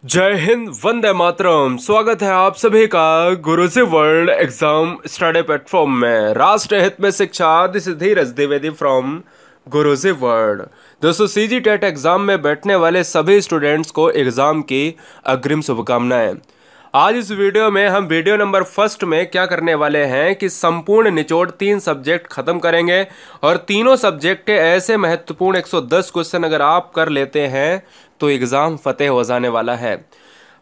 जय हिंद, वंदे मातरम। स्वागत है आप सभी का गुरुजी वर्ल्ड एग्जाम स्टडी प्लेटफॉर्म में। राष्ट्र हित में शिक्षा, this is Dheeraj Dwivedi from Guruji world. दोस्तों, सीजी टेट एग्जाम में बैठने वाले सभी स्टूडेंट्स को एग्जाम की अग्रिम शुभकामनाएं। आज इस वीडियो में हम वीडियो नंबर फर्स्ट में क्या करने वाले हैं कि संपूर्ण निचोड़ 3 सब्जेक्ट खत्म करेंगे और तीनों सब्जेक्ट के ऐसे महत्वपूर्ण 110 क्वेश्चन अगर आप कर लेते हैं तो एग्ज़ाम फतेह हो जाने वाला है।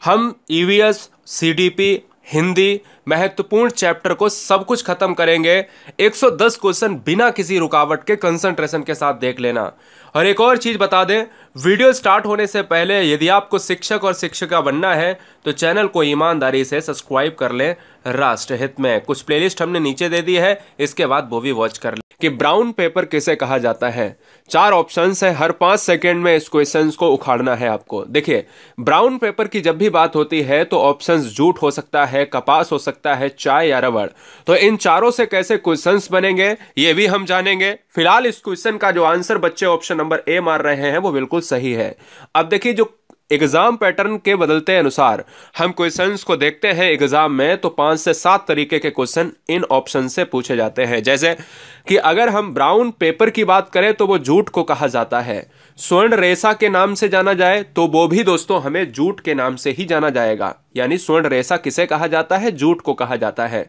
हम ईवीएस, सीडीपी, हिंदी महत्वपूर्ण चैप्टर को सब कुछ खत्म करेंगे। 110 क्वेश्चन बिना किसी रुकावट के कंसंट्रेशन के साथ देख लेना। और एक और चीज़ बता दें, वीडियो स्टार्ट होने से पहले यदि आपको शिक्षक और शिक्षिका बनना है तो चैनल को ईमानदारी से सब्सक्राइब कर लें। राष्ट्रहित में कुछ प्लेलिस्ट हमने नीचे दे दी है, इसके बाद वो भी वॉच कर लें। कि ब्राउन पेपर किसे कहा जाता है। 4 ऑप्शंस है, हर 5 सेकेंड में इस क्वेश्चन को उखाड़ना है आपको। देखिए, ब्राउन पेपर की जब भी बात होती है तो ऑप्शंस जूट हो सकता है, कपास हो सकता है, चाय या रबड़। तो इन चारों से कैसे क्वेश्चंस बनेंगे ये भी हम जानेंगे। फिलहाल इस क्वेश्चन का जो आंसर बच्चे ऑप्शन नंबर ए मार रहे हैं वो बिल्कुल सही है। अब देखिए, जो एग्जाम पैटर्न के बदलते अनुसार हम क्वेश्चंस को देखते हैं एग्जाम में, तो 5 से 7 तरीके के क्वेश्चन इन ऑप्शन से पूछे जाते हैं। जैसे कि अगर हम ब्राउन पेपर की बात करें तो वो जूट को कहा जाता है। स्वर्ण रेशा के नाम से जाना जाए तो वो भी दोस्तों हमें जूट के नाम से ही जाना जाएगा। यानी स्वर्ण रेशा किसे कहा जाता है? जूट को कहा जाता है।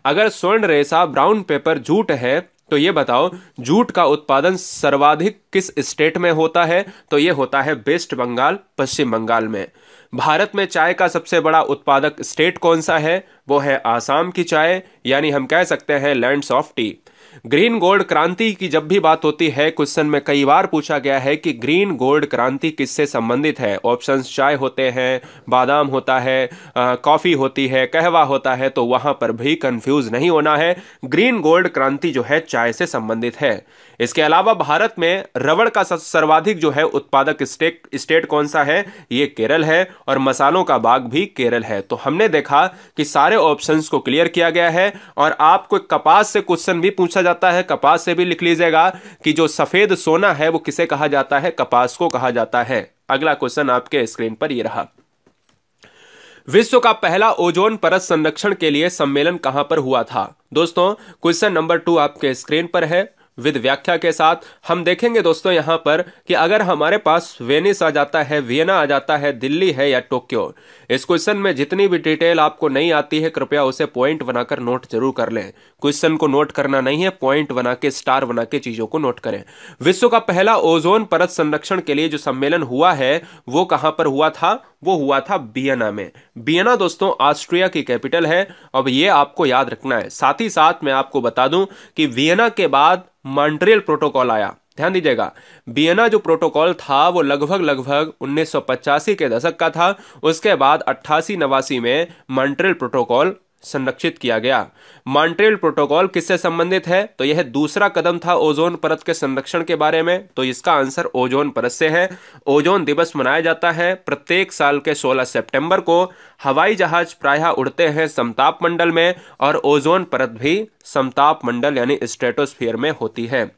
अगर स्वर्ण रेशा ब्राउन पेपर जूट है तो ये बताओ, जूट का उत्पादन सर्वाधिक किस स्टेट में होता है? तो ये होता है वेस्ट बंगाल, पश्चिम बंगाल में। भारत में चाय का सबसे बड़ा उत्पादक स्टेट कौन सा है? वो है आसाम की चाय, यानी हम कह सकते हैं lands of T. Green gold क्रांति की जब भी बात होती है, क्वेश्चन में कई बार पूछा गया है कि ग्रीन गोल्ड क्रांति किससे संबंधित है। ऑप्शंस चाय होते हैं, बादाम होता है, कॉफी होती है, कहवा होता है, तो वहां पर भी कंफ्यूज नहीं होना है। ग्रीन गोल्ड क्रांति जो है चाय से संबंधित है। इसके अलावा भारत में रबड़ का सर्वाधिक जो है उत्पादक स्टेट कौन सा है? ये केरल है, और मसालों का बाग भी केरल है। तो हमने देखा कि सारे ऑप्शंस को क्लियर किया गया है। और आपको कपास से क्वेश्चन भी पूछा जाता है, कपास से भी लिख लीजिएगा कि जो सफेद सोना है वो किसे कहा जाता है? कपास को कहा जाता है। अगला क्वेश्चन आपके स्क्रीन पर ये रहा। विश्व का पहला ओजोन परत संरक्षण के लिए सम्मेलन कहां पर हुआ था? दोस्तों, क्वेश्चन नंबर 2 आपके स्क्रीन पर है विद व्याख्या के साथ। हम देखेंगे दोस्तों यहां पर कि अगर हमारे पास वेनिस आ जाता है, वियना आ जाता है, दिल्ली है या टोक्यो, इस क्वेश्चन में जितनी भी डिटेल आपको नहीं आती है कृपया उसे पॉइंट बनाकर नोट जरूर कर लें। क्वेश्चन को नोट करना नहीं है, पॉइंट बना के, स्टार बना के चीजों को नोट करें। विश्व का पहला ओजोन परत संरक्षण के लिए जो सम्मेलन हुआ है वो कहां पर हुआ था? वो हुआ था वियना में। वियना दोस्तों ऑस्ट्रिया की कैपिटल है। अब ये आपको याद रखना है। साथ ही साथ मैं आपको बता दूं कि वियना के बाद मॉन्ट्रियल प्रोटोकॉल आया। ध्यान दीजिएगा, वियना जो प्रोटोकॉल था वो लगभग 1985 के दशक का था। उसके बाद 88-89 में मॉन्ट्रियल प्रोटोकॉल संरक्षित किया गया। मॉन्ट्रियल प्रोटोकॉल किससे संबंधित है? तो यह दूसरा कदम था ओजोन परत के संरक्षण के बारे में। तो इसका आंसर ओजोन परत से है। ओजोन दिवस मनाया जाता है प्रत्येक साल के 16 सितंबर को। हवाई जहाज प्रायः उड़ते हैं समताप मंडल में, और ओजोन परत भी समताप मंडल यानी स्ट्रेटोस्फीयर में होती है।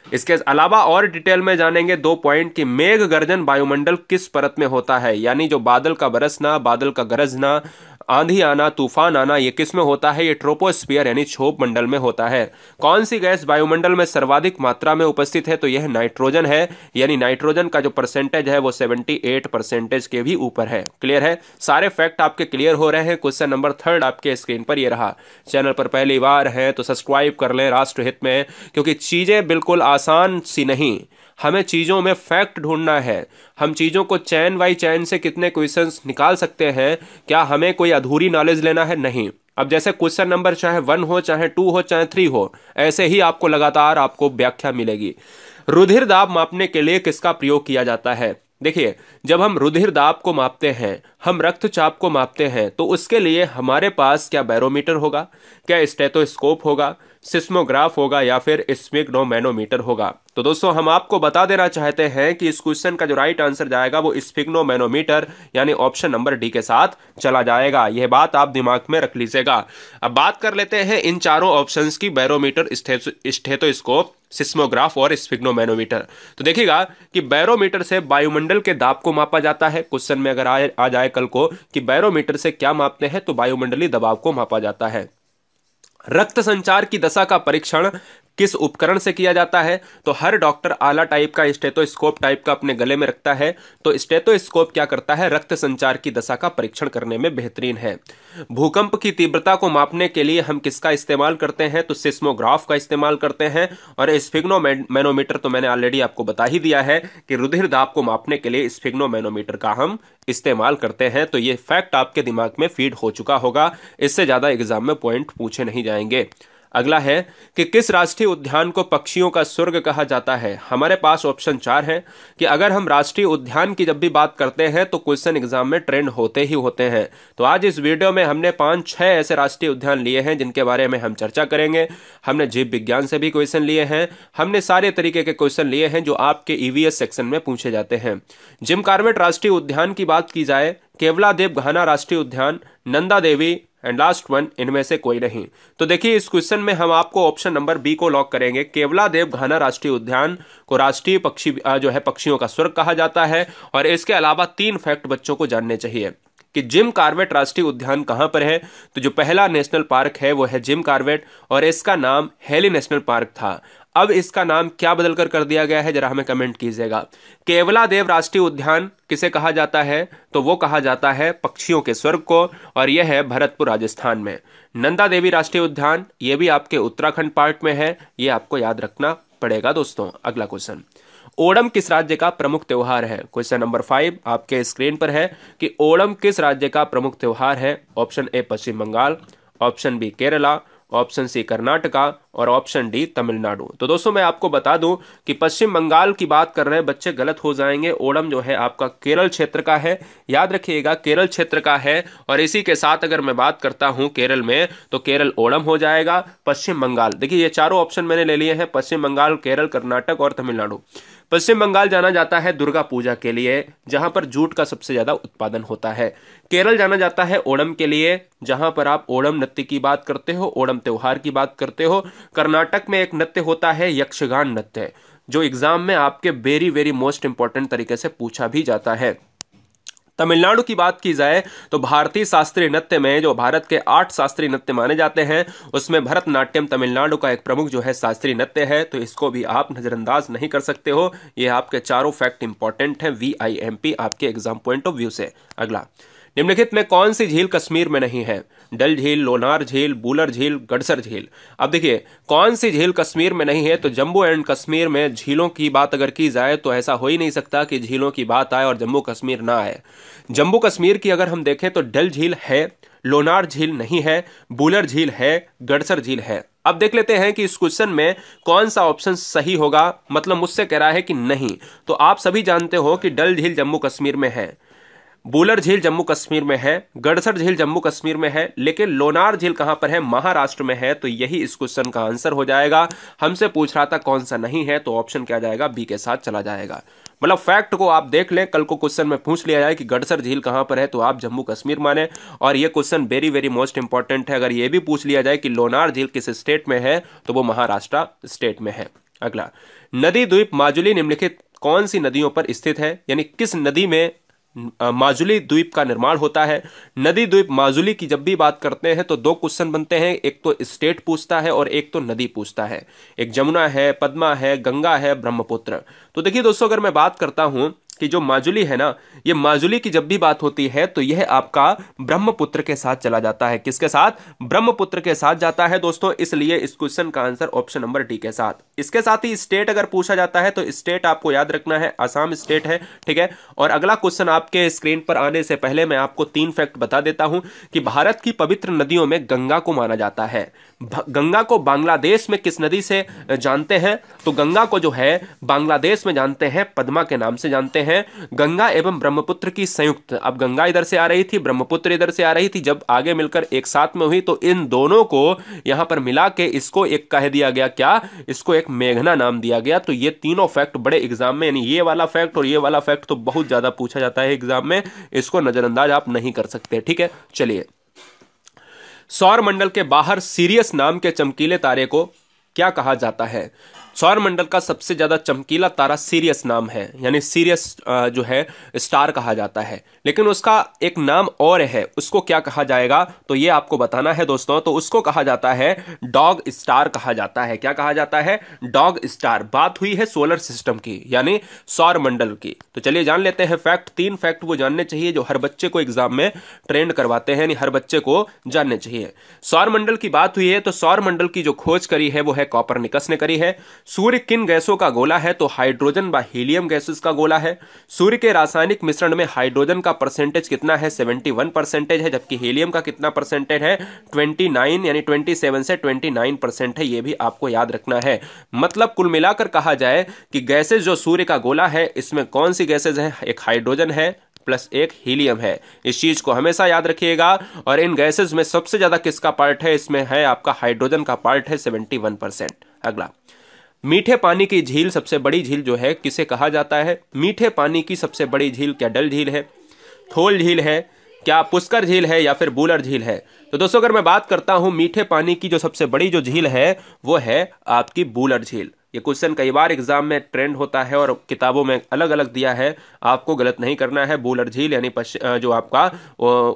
इसके अलावा और डिटेल में जानेंगे 2 पॉइंट कि मेघ गर्जन वायुमंडल किस परत में होता है। यानी जो बादल का बरसना, बादल का गरजना, आंधी आना, तूफान आना, ये किस में होता है? ये ट्रोपोस्फियर यानी क्षोभ मंडल में होता है। कौन सी गैस वायुमंडल में सर्वाधिक मात्रा में उपस्थित है? तो यह नाइट्रोजन है। यानी नाइट्रोजन का जो परसेंटेज है वो 78% के भी ऊपर है। क्लियर है? सारे फैक्ट आपके क्लियर हो रहे हैं। क्वेश्चन नंबर 3 आपके स्क्रीन पर ये रहा। चैनल पर पहली बार है तो सब्सक्राइब कर लें राष्ट्रहित में, क्योंकि चीजें बिल्कुल आसान सी नहीं, हमें चीजों में फैक्ट ढूंढना है। हम चीजों को चैन बाई चैन से कितने क्वेश्चंस निकाल सकते हैं, क्या हमें कोई अधूरी नॉलेज लेना है? नहीं। अब जैसे क्वेश्चन नंबर चाहे 1 हो, चाहे 2 हो, चाहे 3 हो, ऐसे ही आपको लगातार आपको व्याख्या मिलेगी। रुधिर दाब मापने के लिए किसका प्रयोग किया जाता है? देखिए, जब हम रुधिर दाब को मापते हैं, हम रक्तचाप को मापते हैं, तो उसके लिए हमारे पास क्या बैरोमीटर होगा, क्या स्टेथोस्कोप होगा, सिस्मोग्राफ होगा या फिर स्फिग्नोमैनोमीटर होगा। तो दोस्तों हम आपको बता देना चाहते हैं कि इस क्वेश्चन का जो राइट आंसर जाएगा वो स्फिग्नोमैनोमीटर यानी ऑप्शन नंबर डी के साथ चला जाएगा। यह बात आप दिमाग में रख लीजिएगा। अब बात कर लेते हैं इन चारों ऑप्शंस की, बैरोमीटर, स्टेथोस्कोप, सिस्मोग्राफ और स्फिग्नोमैनोमीटर। तो देखिएगा कि बैरोमीटर से वायुमंडल के दाब को मापा जाता है। क्वेश्चन में अगर आ जाए कल को कि बैरोमीटर से क्या मापते हैं, तो वायुमंडलीय दबाव को मापा जाता है। रक्त संचार की दशा का परीक्षण किस उपकरण से किया जाता है, तो हर डॉक्टर आला टाइप का स्टेथोस्कोप टाइप का अपने गले में रखता है। तो स्टेथोस्कोप क्या करता है, रक्त संचार की दशा का परीक्षण करने में बेहतरीन है। भूकंप की तीव्रता को मापने के लिए हम किसका इस्तेमाल करते हैं, तो सिस्मोग्राफ का इस्तेमाल करते हैं। और स्फिग्नोमैनोमीटर तो मैंने ऑलरेडी आपको बता ही दिया है कि रुधिर दाब को मापने के लिए स्फिग्नोमैनोमीटर का हम इस्तेमाल करते हैं। तो ये फैक्ट आपके दिमाग में फीड हो चुका होगा, इससे ज्यादा एग्जाम में पॉइंट पूछे नहीं जाएंगे। अगला है कि किस राष्ट्रीय उद्यान को पक्षियों का स्वर्ग कहा जाता है। हमारे पास ऑप्शन 4 है कि अगर हम राष्ट्रीय उद्यान की जब भी बात करते हैं तो क्वेश्चन एग्जाम में ट्रेंड होते ही होते हैं। तो आज इस वीडियो में हमने 5-6 ऐसे राष्ट्रीय उद्यान लिए हैं जिनके बारे में हम चर्चा करेंगे। हमने जीव विज्ञान से भी क्वेश्चन लिए हैं, हमने सारे तरीके के क्वेश्चन लिए हैं जो आपके ईवीएस सेक्शन में पूछे जाते हैं। जिम कॉर्बेट राष्ट्रीय उद्यान की बात की जाए, केवलादेव घाना राष्ट्रीय उद्यान, Nanda Devi and last one, इनमें से कोई नहीं। तो देखिए इस क्वेश्चन में हम आपको ऑप्शन नंबर बी को लॉक करेंगे। केवलादेव घाना राष्ट्रीय उद्यान को राष्ट्रीय पक्षी जो है पक्षियों का स्वर्ग कहा जाता है। और इसके अलावा 3 फैक्ट बच्चों को जानने चाहिए कि जिम कॉर्बेट राष्ट्रीय उद्यान कहां पर है। तो जो पहला नेशनल पार्क है वो है जिम कॉर्बेट और इसका नाम हेली नेशनल पार्क था। अब इसका नाम क्या बदलकर कर दिया गया है, जरा हमें कमेंट कीजिएगा। केवलादेव राष्ट्रीय उद्यान किसे कहा जाता है, तो वो कहा जाता है पक्षियों के स्वर्ग को, और यह है भरतपुर राजस्थान में। नंदा देवी राष्ट्रीय उद्यान ये भी आपके उत्तराखंड पार्ट में है, ये आपको याद रखना पड़ेगा दोस्तों। अगला क्वेश्चन, ओणम किस राज्य का प्रमुख त्योहार है। क्वेश्चन नंबर 5 आपके स्क्रीन पर है कि ओणम किस राज्य का प्रमुख त्योहार है। Option A Paschim Bengal, option B Kerala, option C Karnataka और ऑप्शन डी तमिलनाडु। तो दोस्तों मैं आपको बता दूं कि पश्चिम बंगाल की बात कर रहे हैं बच्चे, गलत हो जाएंगे। ओणम जो है आपका केरल क्षेत्र का है, याद रखिएगा केरल क्षेत्र का है। और इसी के साथ अगर मैं बात करता हूं केरल में, तो केरल ओणम हो जाएगा। पश्चिम बंगाल, देखिए ये चारों ऑप्शन मैंने ले लिए हैं, पश्चिम बंगाल, केरल, कर्नाटक और तमिलनाडु। पश्चिम बंगाल जाना जाता है दुर्गा पूजा के लिए, जहां पर जूट का सबसे ज्यादा उत्पादन होता है। केरल जाना जाता है ओणम के लिए, जहां पर आप ओणम नृत्य की बात करते हो, ओणम त्योहार की बात करते हो। कर्नाटक में एक नृत्य होता है यक्षगान नृत्य, जो एग्जाम में आपके वेरी वेरी मोस्ट इंपॉर्टेंट तरीके से पूछा भी जाता है। तमिलनाडु की बात की जाए तो भारतीय शास्त्रीय नृत्य में जो भारत के 8 शास्त्रीय नृत्य माने जाते हैं उसमें भरतनाट्यम तमिलनाडु का एक प्रमुख जो है शास्त्रीय नृत्य है। तो इसको भी आप नजरअंदाज नहीं कर सकते हो। ये आपके चारों फैक्ट इंपॉर्टेंट है VIMP आपके एग्जाम पॉइंट ऑफ व्यू से। अगला, निम्नलिखित में कौन सी झील कश्मीर में नहीं है। डल झील, लोनार झील, बूलर झील, गडसर झील। अब देखिए कौन सी झील कश्मीर में नहीं है, तो जम्मू एंड कश्मीर में झीलों की बात अगर की जाए तो ऐसा हो ही नहीं सकता कि झीलों की बात आए और जम्मू कश्मीर ना आए। जम्मू कश्मीर की अगर हम देखें तो डल झील है, लोनार झील नहीं है, बूलर झील है, गडसर झील है। अब देख लेते हैं कि इस क्वेश्चन में कौन सा ऑप्शन सही होगा। मतलब मुझसे कह रहा है कि नहीं, तो आप सभी जानते हो कि डल झील जम्मू कश्मीर में है, बूलर झील जम्मू कश्मीर में है, गडसर झील जम्मू कश्मीर में है, लेकिन लोनार झील कहां पर है, महाराष्ट्र में है। तो यही इस क्वेश्चन का आंसर हो जाएगा। हमसे पूछ रहा था कौन सा नहीं है, तो ऑप्शन क्या जाएगा, बी के साथ चला जाएगा। मतलब फैक्ट को आप देख लें, कल को क्वेश्चन में पूछ लिया जाए कि गडसर झील कहां पर है, तो आप जम्मू कश्मीर माने। और ये question very very most important है। अगर ये भी पूछ लिया जाए कि लोनार झील किस स्टेट में है, तो वो महाराष्ट्र स्टेट में है। अगला, नदी द्वीप माजुली निम्नलिखित कौन सी नदियों पर स्थित है, यानी किस नदी में माजुली द्वीप का निर्माण होता है। नदी द्वीप माजुली की जब भी बात करते हैं तो 2 क्वेश्चन बनते हैं, एक तो स्टेट पूछता है और एक तो नदी पूछता है। एक जमुना है, पद्मा है, गंगा है, ब्रह्मपुत्र। तो देखिए दोस्तों अगर मैं बात करता हूं कि जो माजुली है ना, ये माजुली की जब भी बात होती है तो यह आपका ब्रह्मपुत्र के साथ चला जाता है। किसके साथ, ब्रह्मपुत्र के साथ जाता है दोस्तों। इसलिए इस क्वेश्चन का आंसर ऑप्शन नंबर डी के साथ। इसके साथ ही स्टेट अगर पूछा जाता है तो स्टेट आपको याद रखना है, असम स्टेट है, ठीक है। और अगला क्वेश्चन आपके स्क्रीन पर आने से पहले मैं आपको 3 फैक्ट बता देता हूं कि भारत की पवित्र नदियों में गंगा को माना जाता है। गंगा को बांग्लादेश में किस नदी से जानते हैं, तो गंगा को जो है बांग्लादेश में जानते हैं पद्मा के नाम से जानते हैं। हैं गंगा एवं ब्रह्मपुत्र की संयुक्त। अब गंगा इधर से आ रही थी, ब्रह्मपुत्र इधर से आ रही थी, जब आगे मिलकर एक साथ में हुई तो इन दोनों को यहां पर मिला के इसको एक कह दिया गया, क्या, इसको एक मेघना नाम दिया गया। तो ये तीनों फैक्ट बड़े एग्जाम में, यानी ये वाला फैक्ट और ये वाला फैक्ट तो बहुत ज्यादा पूछा जाता है एग्जाम में, इसको नजरअंदाज आप नहीं कर सकते। ठीक है, चलिए। सौर मंडल के बाहर सीरियस नाम के चमकीले तारे को क्या कहा जाता है? सौर मंडल का सबसे ज्यादा चमकीला तारा सीरियस नाम है, यानी सीरियस जो है स्टार कहा जाता है, लेकिन उसका एक नाम और है, उसको क्या कहा जाएगा तो ये आपको बताना है दोस्तों। तो उसको कहा जाता है डॉग स्टार कहा जाता है। क्या कहा जाता है? Dog star. बात हुई है सोलर सिस्टम की, यानी सौर मंडल की। तो चलिए जान लेते हैं फैक्ट। 3 फैक्ट वो जानने चाहिए जो हर बच्चे को एग्जाम में ट्रेंड करवाते हैं, यानी हर बच्चे को जानने चाहिए। सौर मंडल की बात हुई है तो सौर मंडल की जो खोज करी है वो है कॉपरनिकस ने करी है। सूर्य किन गैसों का गोला है? तो हाइड्रोजन व हीलियम गैसेस का गोला है। सूर्य के रासायनिक मिश्रण में हाइड्रोजन का परसेंटेज कितना है? 71% है, जबकि हीलियम का कितना परसेंटेज है? 29, यानी 27 से 29% है। यह भी आपको याद रखना है। मतलब कुल मिलाकर कहा जाए कि गैसेस जो सूर्य का गोला है, इसमें कौन सी गैसेस हैं? एक हाइड्रोजन है प्लस एक हीलियम है। इस चीज को हमेशा याद रखिएगा। और इन गैसेस में सबसे ज्यादा किसका पार्ट है? इसमें है आपका हाइड्रोजन का पार्ट है 71%। अगला, मीठे पानी की झील, सबसे बड़ी झील जो है किसे कहा जाता है? मीठे पानी की सबसे बड़ी झील क्या डल झील है, थोल झील है, क्या पुष्कर झील है, या फिर बूलर झील है? तो दोस्तों अगर मैं बात करता हूं मीठे पानी की जो सबसे बड़ी जो झील है वो है आपकी बूलर झील। ये क्वेश्चन कई बार एग्जाम में ट्रेंड होता है और किताबों में अलग अलग दिया है, आपको गलत नहीं करना है। बूलर झील यानी जो आपका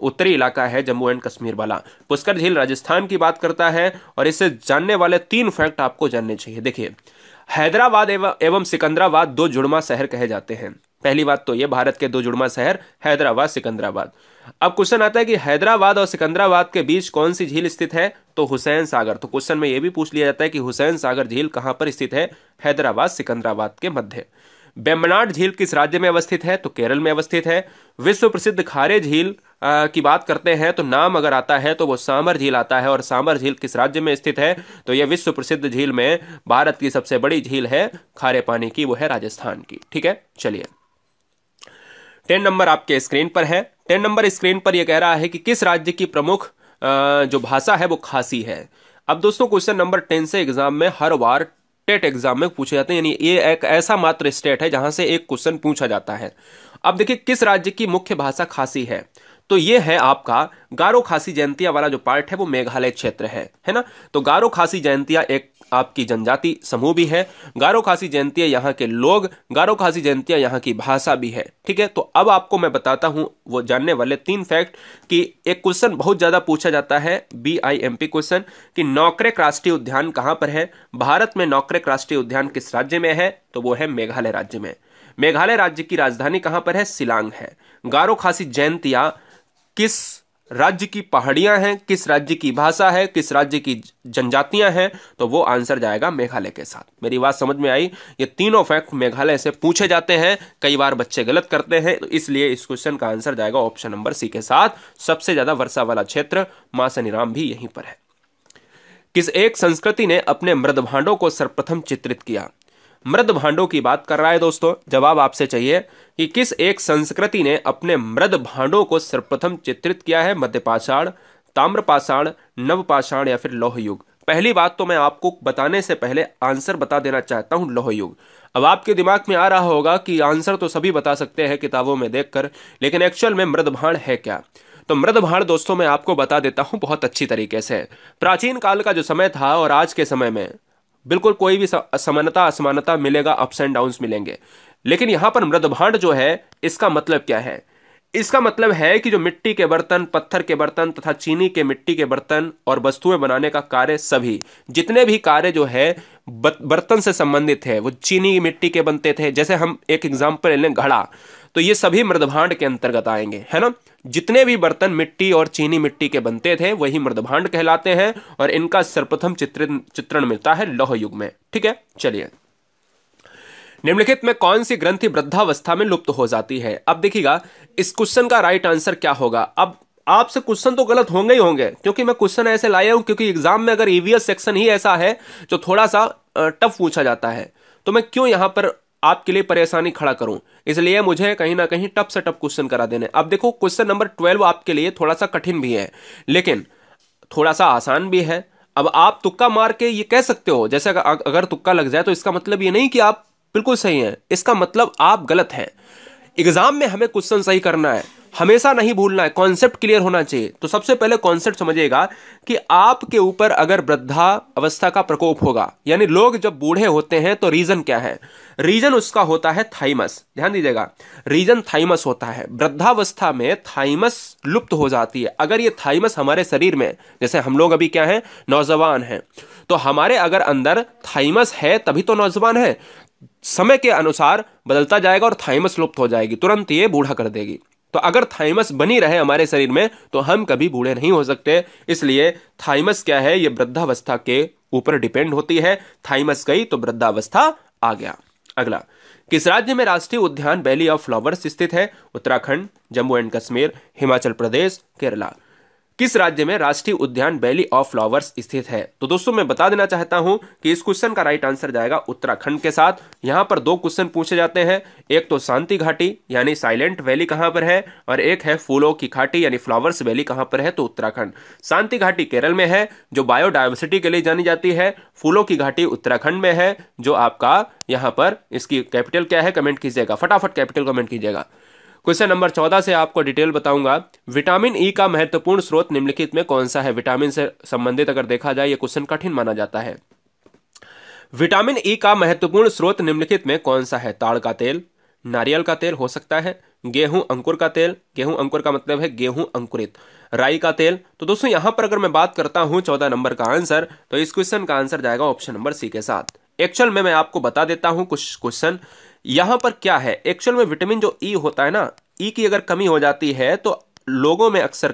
उत्तरी इलाका है जम्मू एंड कश्मीर वाला। पुष्कर झील राजस्थान की बात करता है। और इससे जानने वाले 3 फैक्ट आपको जानने चाहिए। देखिए, हैदराबाद एवं सिकंदराबाद 2 जुड़वा शहर कहे जाते हैं। पहली बात तो ये भारत के 2 जुड़वा शहर हैदराबाद सिकंदराबाद। अब क्वेश्चन आता है कि हैदराबाद और सिकंदराबाद के बीच कौन सी झील स्थित है? तो हुसैन सागर। तो क्वेश्चन में यह भी पूछ लिया जाता है कि हुसैन सागर झील कहां पर स्थित है? हैदराबाद सिकंदराबाद के मध्य। वेम्बनाड झील किस राज्य में अवस्थित है? तो केरल में अवस्थित है। विश्व प्रसिद्ध खारे झील की बात करते हैं तो नाम अगर आता है तो वो सामर झील आता है। और सामर झील किस राज्य में स्थित है? तो यह विश्व प्रसिद्ध झील में भारत की सबसे बड़ी झील है खारे पानी की, वो है राजस्थान की। ठीक है, चलिए 10 नंबर आपके स्क्रीन पर है। 10 नंबर स्क्रीन पर यह कह रहा है कि किस राज्य की प्रमुख जो भाषा है वो खासी है। अब दोस्तों क्वेश्चन नंबर 10 से एग्जाम में हर बार टेट एग्जाम में पूछे जाते हैं, यानी ये एक ऐसा मात्र स्टेट है जहां से एक क्वेश्चन पूछा जाता है। अब देखिए किस राज्य की मुख्य भाषा खासी है? तो ये है आपका गारो खासी जयंतिया वाला जो पार्ट है वो मेघालय क्षेत्र है ना। तो गारो खासी जयंतिया एक आपकी जनजाति समूह भी है। गारो खासी जयंतिया यहाँ के लोग, गारो खासी जयंतिया यहाँ की भाषा भी है। ठीक है, तो अब आपको मैं बताता हूं वो जानने वाले 3 फैक्ट कि एक क्वेश्चन बहुत ज्यादा पूछा जाता है BIMP क्वेश्चन कि नौक्रेक राष्ट्रीय उद्यान कहां पर है? भारत में नौक्रेक राष्ट्रीय उद्यान किस राज्य में है? तो वो है मेघालय राज्य में। मेघालय राज्य की राजधानी कहां पर है? शिलांग है। गारो खासी जयंतिया किस राज्य की पहाड़ियां हैं, किस राज्य की भाषा है, किस राज्य की जनजातियां हैं? तो वो आंसर जाएगा मेघालय के साथ। मेरी बात समझ में आई? ये तीनों फैक्ट मेघालय से पूछे जाते हैं, कई बार बच्चे गलत करते हैं, तो इसलिए इस क्वेश्चन का आंसर जाएगा ऑप्शन नंबर सी के साथ। सबसे ज्यादा वर्षा वाला क्षेत्र मासनीराम भी यहीं पर है। किस एक संस्कृति ने अपने मृद भांडों को सर्वप्रथम चित्रित किया? मृद भांडों की बात कर रहा है दोस्तों। जवाब आपसे चाहिए कि किस एक संस्कृति ने अपने मृद भांडों को सर्वप्रथम चित्रित किया है? मध्यपाषाण, ताम्रपाषाण, नवपाषाण या फिर लौह युग। पहली बात तो मैं आपको बताने से पहले आंसर बता देना चाहता हूं, लौह युग। अब आपके दिमाग में आ रहा होगा कि आंसर तो सभी बता सकते हैं किताबों में देखकर, लेकिन एक्चुअल में मृद भांड है क्या? तो मृद भांड दोस्तों मैं आपको बता देता हूं बहुत अच्छी तरीके से। प्राचीन काल का जो समय था और आज के समय में बिल्कुल कोई भी समानता असमानता मिलेगा, अप्स एंड डाउन्स मिलेंगे, लेकिन यहां पर मृद भांड जो है इसका मतलब क्या है? इसका मतलब है कि जो मिट्टी के बर्तन, पत्थर के बर्तन तथा चीनी के मिट्टी के बर्तन और वस्तुएं बनाने का कार्य, सभी जितने भी कार्य जो है बर्तन से संबंधित है वो चीनी मिट्टी के बनते थे। जैसे हम एक एग्जांपल ले लें घड़ा, तो ये सभी मृदभांड के अंतर्गत आएंगे, है ना। जितने भी बर्तन मिट्टी और चीनी मिट्टी के बनते थे वही मृदभांड कहलाते हैं और इनका सर्वप्रथम चित्रण मिलता है लौह युग में। ठीक है, चलिए निम्नलिखित में कौन सी ग्रंथि वृद्धावस्था में लुप्त हो जाती है? अब देखिएगा इस क्वेश्चन का राइट आंसर क्या होगा। अब आपसे क्वेश्चन तो गलत होंगे ही होंगे, क्योंकि मैं क्वेश्चन ऐसे लाया हूं क्योंकि एग्जाम में अगर ईवीएस सेक्शन ही ऐसा है जो थोड़ा सा टफ पूछा जाता है, तो मैं क्यों यहां पर आपके लिए परेशानी खड़ा करूं, इसलिए मुझे कहीं ना कहीं टफ से टफ क्वेश्चन करा देने। अब देखो क्वेश्चन नंबर 12 आपके लिए थोड़ा सा कठिन भी है, लेकिन थोड़ा सा आसान भी है। अब आप तुक्का मार के ये कह सकते हो, जैसे अगर तुक्का लग जाए तो इसका मतलब ये नहीं कि आप बिल्कुल सही हैं, इसका मतलब आप गलत हैं। एग्जाम में हमें क्वेश्चन सही करना है, हमेशा नहीं भूलना है, कॉन्सेप्ट क्लियर होना चाहिए। तो सबसे पहले कॉन्सेप्ट समझिएगा कि आपके ऊपर अगर वृद्धा अवस्था का प्रकोप होगा, यानी लोग जब बूढ़े होते हैं तो रीजन क्या है? रीजन उसका होता है थाइमस। ध्यान दीजिएगा, रीजन थाइमस होता है। वृद्धावस्था में थाइमस लुप्त हो जाती है। अगर ये थाइमस हमारे शरीर में, जैसे हम लोग अभी क्या है, नौजवान हैं, तो हमारे अगर अंदर थाइमस है तभी तो नौजवान है। समय के अनुसार बदलता जाएगा और थाइमस लुप्त हो जाएगी, तुरंत ये बूढ़ा कर देगी। तो अगर थाइमस बनी रहे हमारे शरीर में तो हम कभी बूढ़े नहीं हो सकते। इसलिए थाइमस क्या है, ये वृद्धावस्था के ऊपर डिपेंड होती है। थाइमस गई तो वृद्धावस्था आ गया। अगला, किस राज्य में राष्ट्रीय उद्यान वैली ऑफ फ्लावर्स स्थित है? उत्तराखंड, जम्मू एंड कश्मीर, हिमाचल प्रदेश, केरला। किस राज्य में राष्ट्रीय उद्यान वैली ऑफ फ्लावर्स स्थित है? तो दोस्तों मैं बता देना चाहता हूं कि इस क्वेश्चन का राइट आंसर जाएगा उत्तराखंड के साथ। यहां पर दो क्वेश्चन पूछे जाते हैं, एक तो शांति घाटी यानी साइलेंट वैली कहां पर है, और एक है फूलों की घाटी यानी फ्लावर्स वैली कहां पर है, तो उत्तराखंड। शांति घाटी केरल में है जो बायोडायवर्सिटी के लिए जानी जाती है। फूलों की घाटी उत्तराखंड में है जो आपका यहां पर, इसकी कैपिटल क्या है कमेंट कीजिएगा, फटाफट कैपिटल कमेंट कीजिएगा। क्वेश्चन नंबर 14 से आपको डिटेल बताऊंगा। विटामिन ई का महत्वपूर्ण स्रोत निम्नलिखित में कौन सा है? विटामिन से संबंधित अगर देखा जाए, ये क्वेश्चन कठिन माना जाता है। विटामिन ई का महत्वपूर्ण स्रोत निम्नलिखित में कौन सा है? ताड़ का तेल, नारियल का तेल हो सकता है, गेहूं अंकुर का तेल, गेहूं अंकुर का मतलब है गेहूं अंकुरित, राई का तेल। तो दोस्तों यहां पर अगर मैं बात करता हूं 14 नंबर का आंसर, तो इस क्वेश्चन का आंसर जाएगा ऑप्शन नंबर सी के साथ। एक्चुअल में मैं आपको बता देता हूं कुछ क्वेश्चन। यहां पर क्या है, एक्चुअल में विटामिन जो ई होता है ना, ई की अगर कमी हो जाती है तो लोगों में अक्सर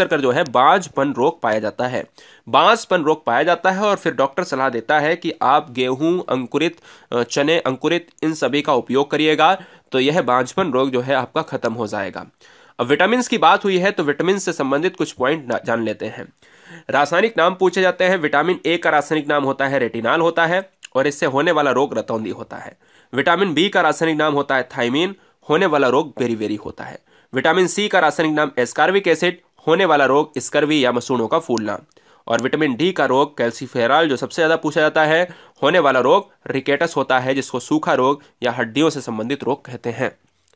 कर जो है बांझपन रोग पाया जाता है। बांझपन रोग पाया जाता है और फिर डॉक्टर सलाह देता है कि आप गेहूं अंकुरित, चने अंकुरित, इन सभी का उपयोग करिएगा, तो यह बांझपन रोग जो है आपका खत्म हो जाएगा। अब विटामिन की बात हुई है तो विटामिन से संबंधित कुछ पॉइंट जान लेते हैं। रासायनिक नाम पूछे जाते हैं। विटामिन ए का रासायनिक नाम होता है रेटिनाल होता है, और इससे होने वाला रोग रतौंधी होता है। विटामिन बी का रासायनिक नाम होता है थायमीन, होने वाला रोग बेरीबेरी होता है। विटामिन सी का रासायनिक नाम एस्कार्बिक एसिड, होने वाला रोग स्कर्वी या मसूड़ों का फूलना। और विटामिन डी का रोग कैल्सीफेरॉल, जो सबसे ज्यादा पूछा जाता है, होने वाला रोग रिकेटस होता है, जिसको सूखा रोग या हड्डियों से संबंधित रोग कहते हैं।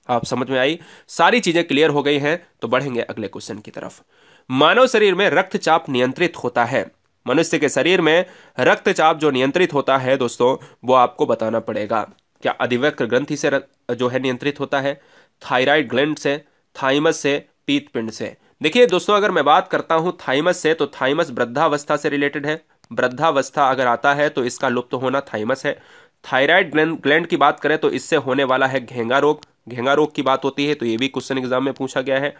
आप समझ में आई? सारी चीजें क्लियर हो गई हैं, तो बढ़ेंगे अगले क्वेश्चन की तरफ। मानव शरीर में रक्तचाप नियंत्रित होता है। मनुष्य के शरीर में रक्तचाप जो नियंत्रित होता है दोस्तों, वो आपको बताना पड़ेगा। क्या अधिवक्र ग्रंथि से जो है नियंत्रित होता है, थायराइड ग्लैंड से, थाइमस से, पीत पिंड से? देखिए दोस्तों, अगर मैं बात करता हूं थाइमस से, तो थाइमस वृद्धावस्था से रिलेटेड है। वृद्धावस्था अगर आता है तो इसका लुप्त होना थाइमस है। थायराइड ग्लैंड की बात करें तो इससे होने वाला है घेंगा रोग, घेंगा रोग की बात होती है, तो ये भी क्वेश्चन एग्जाम में पूछा गया है।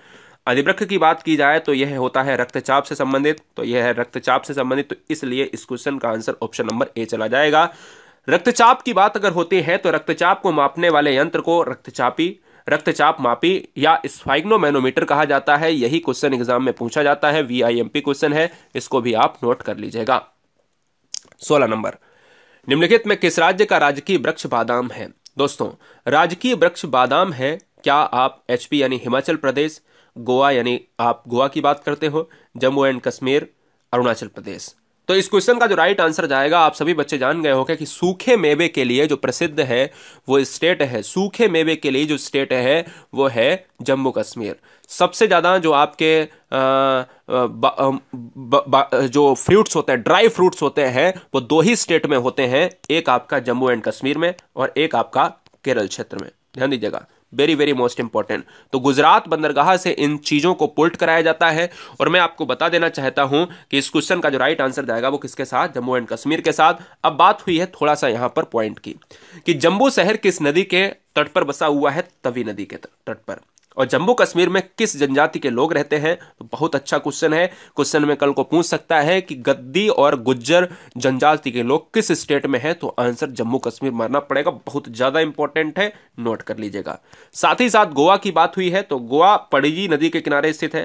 अधिवृक्क की बात की जाए तो यह होता है रक्तचाप से संबंधित, तो यह है रक्तचाप से संबंधित, तो इसलिए इस क्वेश्चन का आंसर ऑप्शन नंबर ए चला जाएगा। रक्तचाप की बात अगर होती है तो रक्तचाप को मापने वाले यंत्र को रक्तचाप मापी या स्फाइग्नोमैनोमीटर कहा जाता है। यही क्वेश्चन एग्जाम में पूछा जाता है, वीआईएमपी क्वेश्चन है, इसको भी आप नोट कर लीजिएगा। 16 नंबर, निम्नलिखित में किस राज्य का राजकीय वृक्ष बादाम है? दोस्तों राजकीय वृक्ष बादाम है, क्या आप एचपी यानी हिमाचल प्रदेश, गोवा यानी आप गोवा की बात करते हो, जम्मू एंड कश्मीर, अरुणाचल प्रदेश? तो इस क्वेश्चन का जो राइट आंसर जाएगा, आप सभी बच्चे जान गए होंगे कि सूखे मेवे के लिए जो प्रसिद्ध है वो स्टेट है, सूखे मेवे के लिए जो स्टेट है वो है जम्मू कश्मीर। सबसे ज्यादा जो आपके जो फ्रूट्स होते हैं, ड्राई फ्रूट्स होते हैं, वो दो ही स्टेट में होते हैं, एक आपका जम्मू एंड कश्मीर में और एक आपका केरल क्षेत्र में। ध्यान दीजिएगा, वेरी वेरी मोस्ट इंपॉर्टेंट। तो गुजरात बंदरगाह से इन चीजों को पुल्ट कराया जाता है। और मैं आपको बता देना चाहता हूं कि इस क्वेश्चन का जो राइट आंसर जाएगा वो किसके साथ? जम्मू एंड कश्मीर के साथ। अब बात हुई है थोड़ा सा यहां पर पॉइंट की कि जम्मू शहर किस नदी के तट पर बसा हुआ है? तवी नदी के तट पर। और जम्मू कश्मीर में किस जनजाति के लोग रहते हैं? तो बहुत अच्छा क्वेश्चन है। क्वेश्चन में कल को पूछ सकता है कि गद्दी और गुज्जर जनजाति के लोग किस स्टेट में है, तो आंसर जम्मू कश्मीर मारना पड़ेगा, बहुत ज्यादा इंपॉर्टेंट है, नोट कर लीजिएगा। साथ ही साथ गोवा की बात हुई है तो गोवा पणजी नदी के किनारे स्थित है,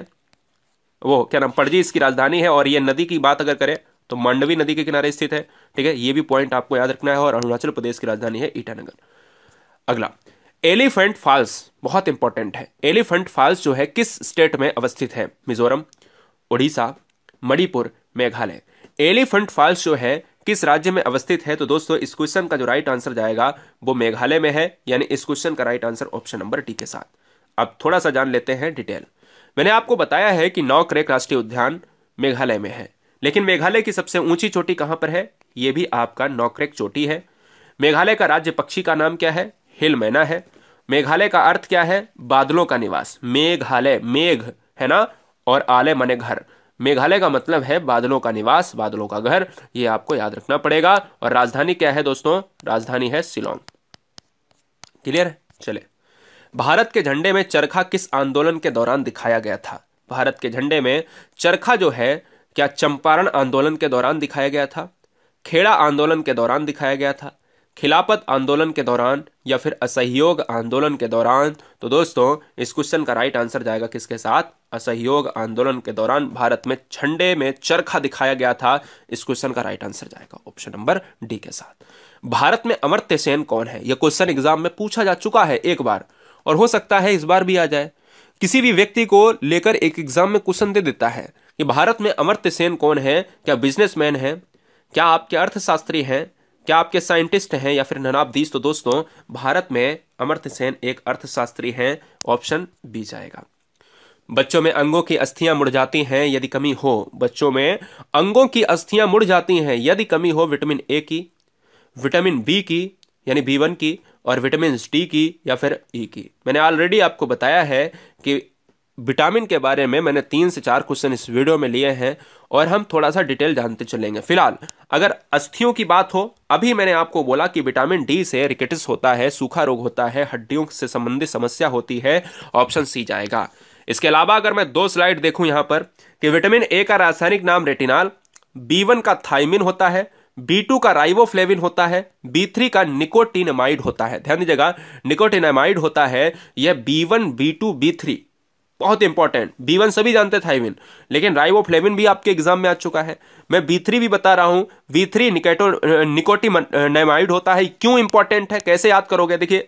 वो क्या नाम, पणजी इसकी राजधानी है। और ये नदी की बात अगर करें तो मांडवी नदी के किनारे स्थित है। ठीक है, ये भी पॉइंट आपको याद रखना है। और अरुणाचल प्रदेश की राजधानी है ईटानगर। अगला, एलिफेंट फॉल्स बहुत इंपॉर्टेंट है। एलिफेंट फॉल्स जो है किस स्टेट में अवस्थित है? मिजोरम, उड़ीसा, मणिपुर, मेघालय। एलिफेंट फॉल्स जो है किस राज्य में अवस्थित है? तो दोस्तों इस क्वेश्चन का जो राइट आंसर जाएगा वो मेघालय में है, यानी इस क्वेश्चन का right answer option number D के साथ। अब थोड़ा सा जान लेते हैं डिटेल। मैंने आपको बताया है कि नौक्रेक राष्ट्रीय उद्यान मेघालय में है, लेकिन मेघालय की सबसे ऊंची चोटी कहां पर है? यह भी आपका नौक्रेक चोटी है। मेघालय का राज्य पक्षी का नाम क्या है? हिल मैना है। मेघालय का अर्थ क्या है? बादलों का निवास। मेघालय, मेघ है ना, और आलय माने घर। मेघालय का मतलब है बादलों का निवास, बादलों का घर। ये आपको याद रखना पड़ेगा। और राजधानी क्या है दोस्तों? राजधानी है शिलोंग। क्लियर है? चले, भारत के झंडे में चरखा किस आंदोलन के दौरान दिखाया गया था? भारत के झंडे में चरखा जो है क्या चंपारण आंदोलन के दौरान दिखाया गया था, खेड़ा आंदोलन के दौरान दिखाया गया था, खिलाफत आंदोलन के दौरान, या फिर असहयोग आंदोलन के दौरान? तो दोस्तों इस क्वेश्चन का राइट आंसर जाएगा किसके साथ? असहयोग आंदोलन के दौरान भारत में झंडे में चरखा दिखाया गया था। इस क्वेश्चन का राइट आंसर जाएगा ऑप्शन नंबर डी के साथ। भारत में अमर्त्य सेन कौन है? यह क्वेश्चन एग्जाम में पूछा जा चुका है एक बार, और हो सकता है इस बार भी आ जाए। किसी भी व्यक्ति को लेकर एक एग्जाम में क्वेश्चन दे देता है कि भारत में अमर्त्य सेन कौन है? क्या बिजनेसमैन है? क्या आपके अर्थशास्त्री हैं? क्या आपके साइंटिस्ट हैं? या फिर नन ऑफ दीज? तो दोस्तों भारत में अमर्त्य सेन एक अर्थशास्त्री हैं। ऑप्शन बी जाएगा। बच्चों में अंगों की अस्थियां मुड़ जाती हैं यदि कमी हो। बच्चों में अंगों की अस्थियां मुड़ जाती हैं यदि कमी हो विटामिन ए की, विटामिन बी की यानी B1 की, और विटामिन डी की या फिर ई की। मैंने ऑलरेडी आपको बताया है कि विटामिन के बारे में मैंने 3 से 4 क्वेश्चन इस वीडियो में लिए हैं, और हम थोड़ा सा डिटेल जानते चलेंगे। फिलहाल अगर अस्थियों की बात हो, अभी मैंने आपको बोला कि विटामिन डी से रिकेटिस होता है, सूखा रोग होता है, हड्डियों से संबंधित समस्या होती है। ऑप्शन सी जाएगा। इसके अलावा अगर मैं 2 स्लाइड देखूं यहां पर कि विटामिन ए का रासायनिक नाम रेटिनॉल, B1 का थाइमिन होता है, B2 का राइबोफ्लेविन होता है, B3 का निकोटिनामाइड होता है। ध्यान दीजिएगा, निकोटिनामाइड होता है यह B1, B2, B3, बहुत इंपॉर्टेंट। B1 सभी जानते हैं थाइमिन, लेकिन राइबोफ्लेविन भी आपके एग्जाम में आ चुका है। मैं B3 भी बता रहा हूं, B3 निकोटिनामाइड होता है। क्यों इंपॉर्टेंट है, कैसे याद करोगे? देखिए,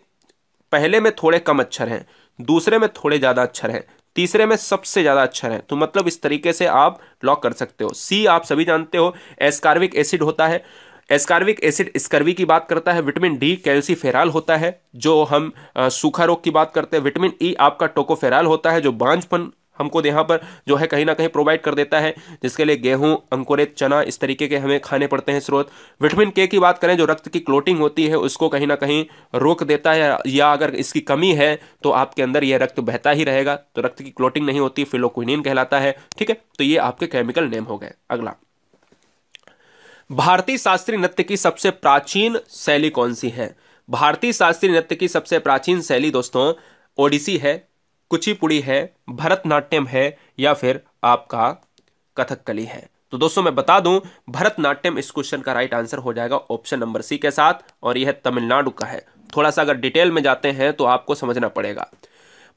पहले में थोड़े कम अक्षर हैं, दूसरे में थोड़े ज्यादा अक्षर हैं, तीसरे में सबसे ज्यादा अक्षर हैं। तो मतलब इस तरीके से आप लॉक कर सकते हो। सी आप सभी जानते हो, एस्कार्बिक एसिड होता है। एस्कार्बिक एसिड स्कर्वी की बात करता है। विटामिन डी कैल्सीफेराल होता है, जो हम सूखा रोग की बात करते हैं। विटामिन ई आपका टोकोफेराल होता है, जो बांझपन हमको यहाँ पर जो है कहीं ना कहीं प्रोवाइड कर देता है, जिसके लिए गेहूं, अंकुरित चना, इस तरीके के हमें खाने पड़ते हैं स्रोत। विटामिन के की बात करें, जो रक्त की क्लोटिंग होती है उसको कहीं ना कहीं रोक देता है, या अगर इसकी कमी है तो आपके अंदर यह रक्त बहता ही रहेगा, तो रक्त की क्लोटिंग नहीं होती, फिलोक्विनिन कहलाता है। ठीक है, तो ये आपके केमिकल नेम हो गए। अगला, भारतीय शास्त्रीय नृत्य की सबसे प्राचीन शैली कौन सी है? भारतीय शास्त्रीय नृत्य की सबसे प्राचीन शैली दोस्तों ओडिसी है, कुचिपुड़ी है, भरतनाट्यम है, या फिर आपका कथकली है। तो दोस्तों मैं बता दूं, भरतनाट्यम इस क्वेश्चन का राइट आंसर हो जाएगा ऑप्शन नंबर सी के साथ, और यह तमिलनाडु का है। थोड़ा सा अगर डिटेल में जाते हैं तो आपको समझना पड़ेगा।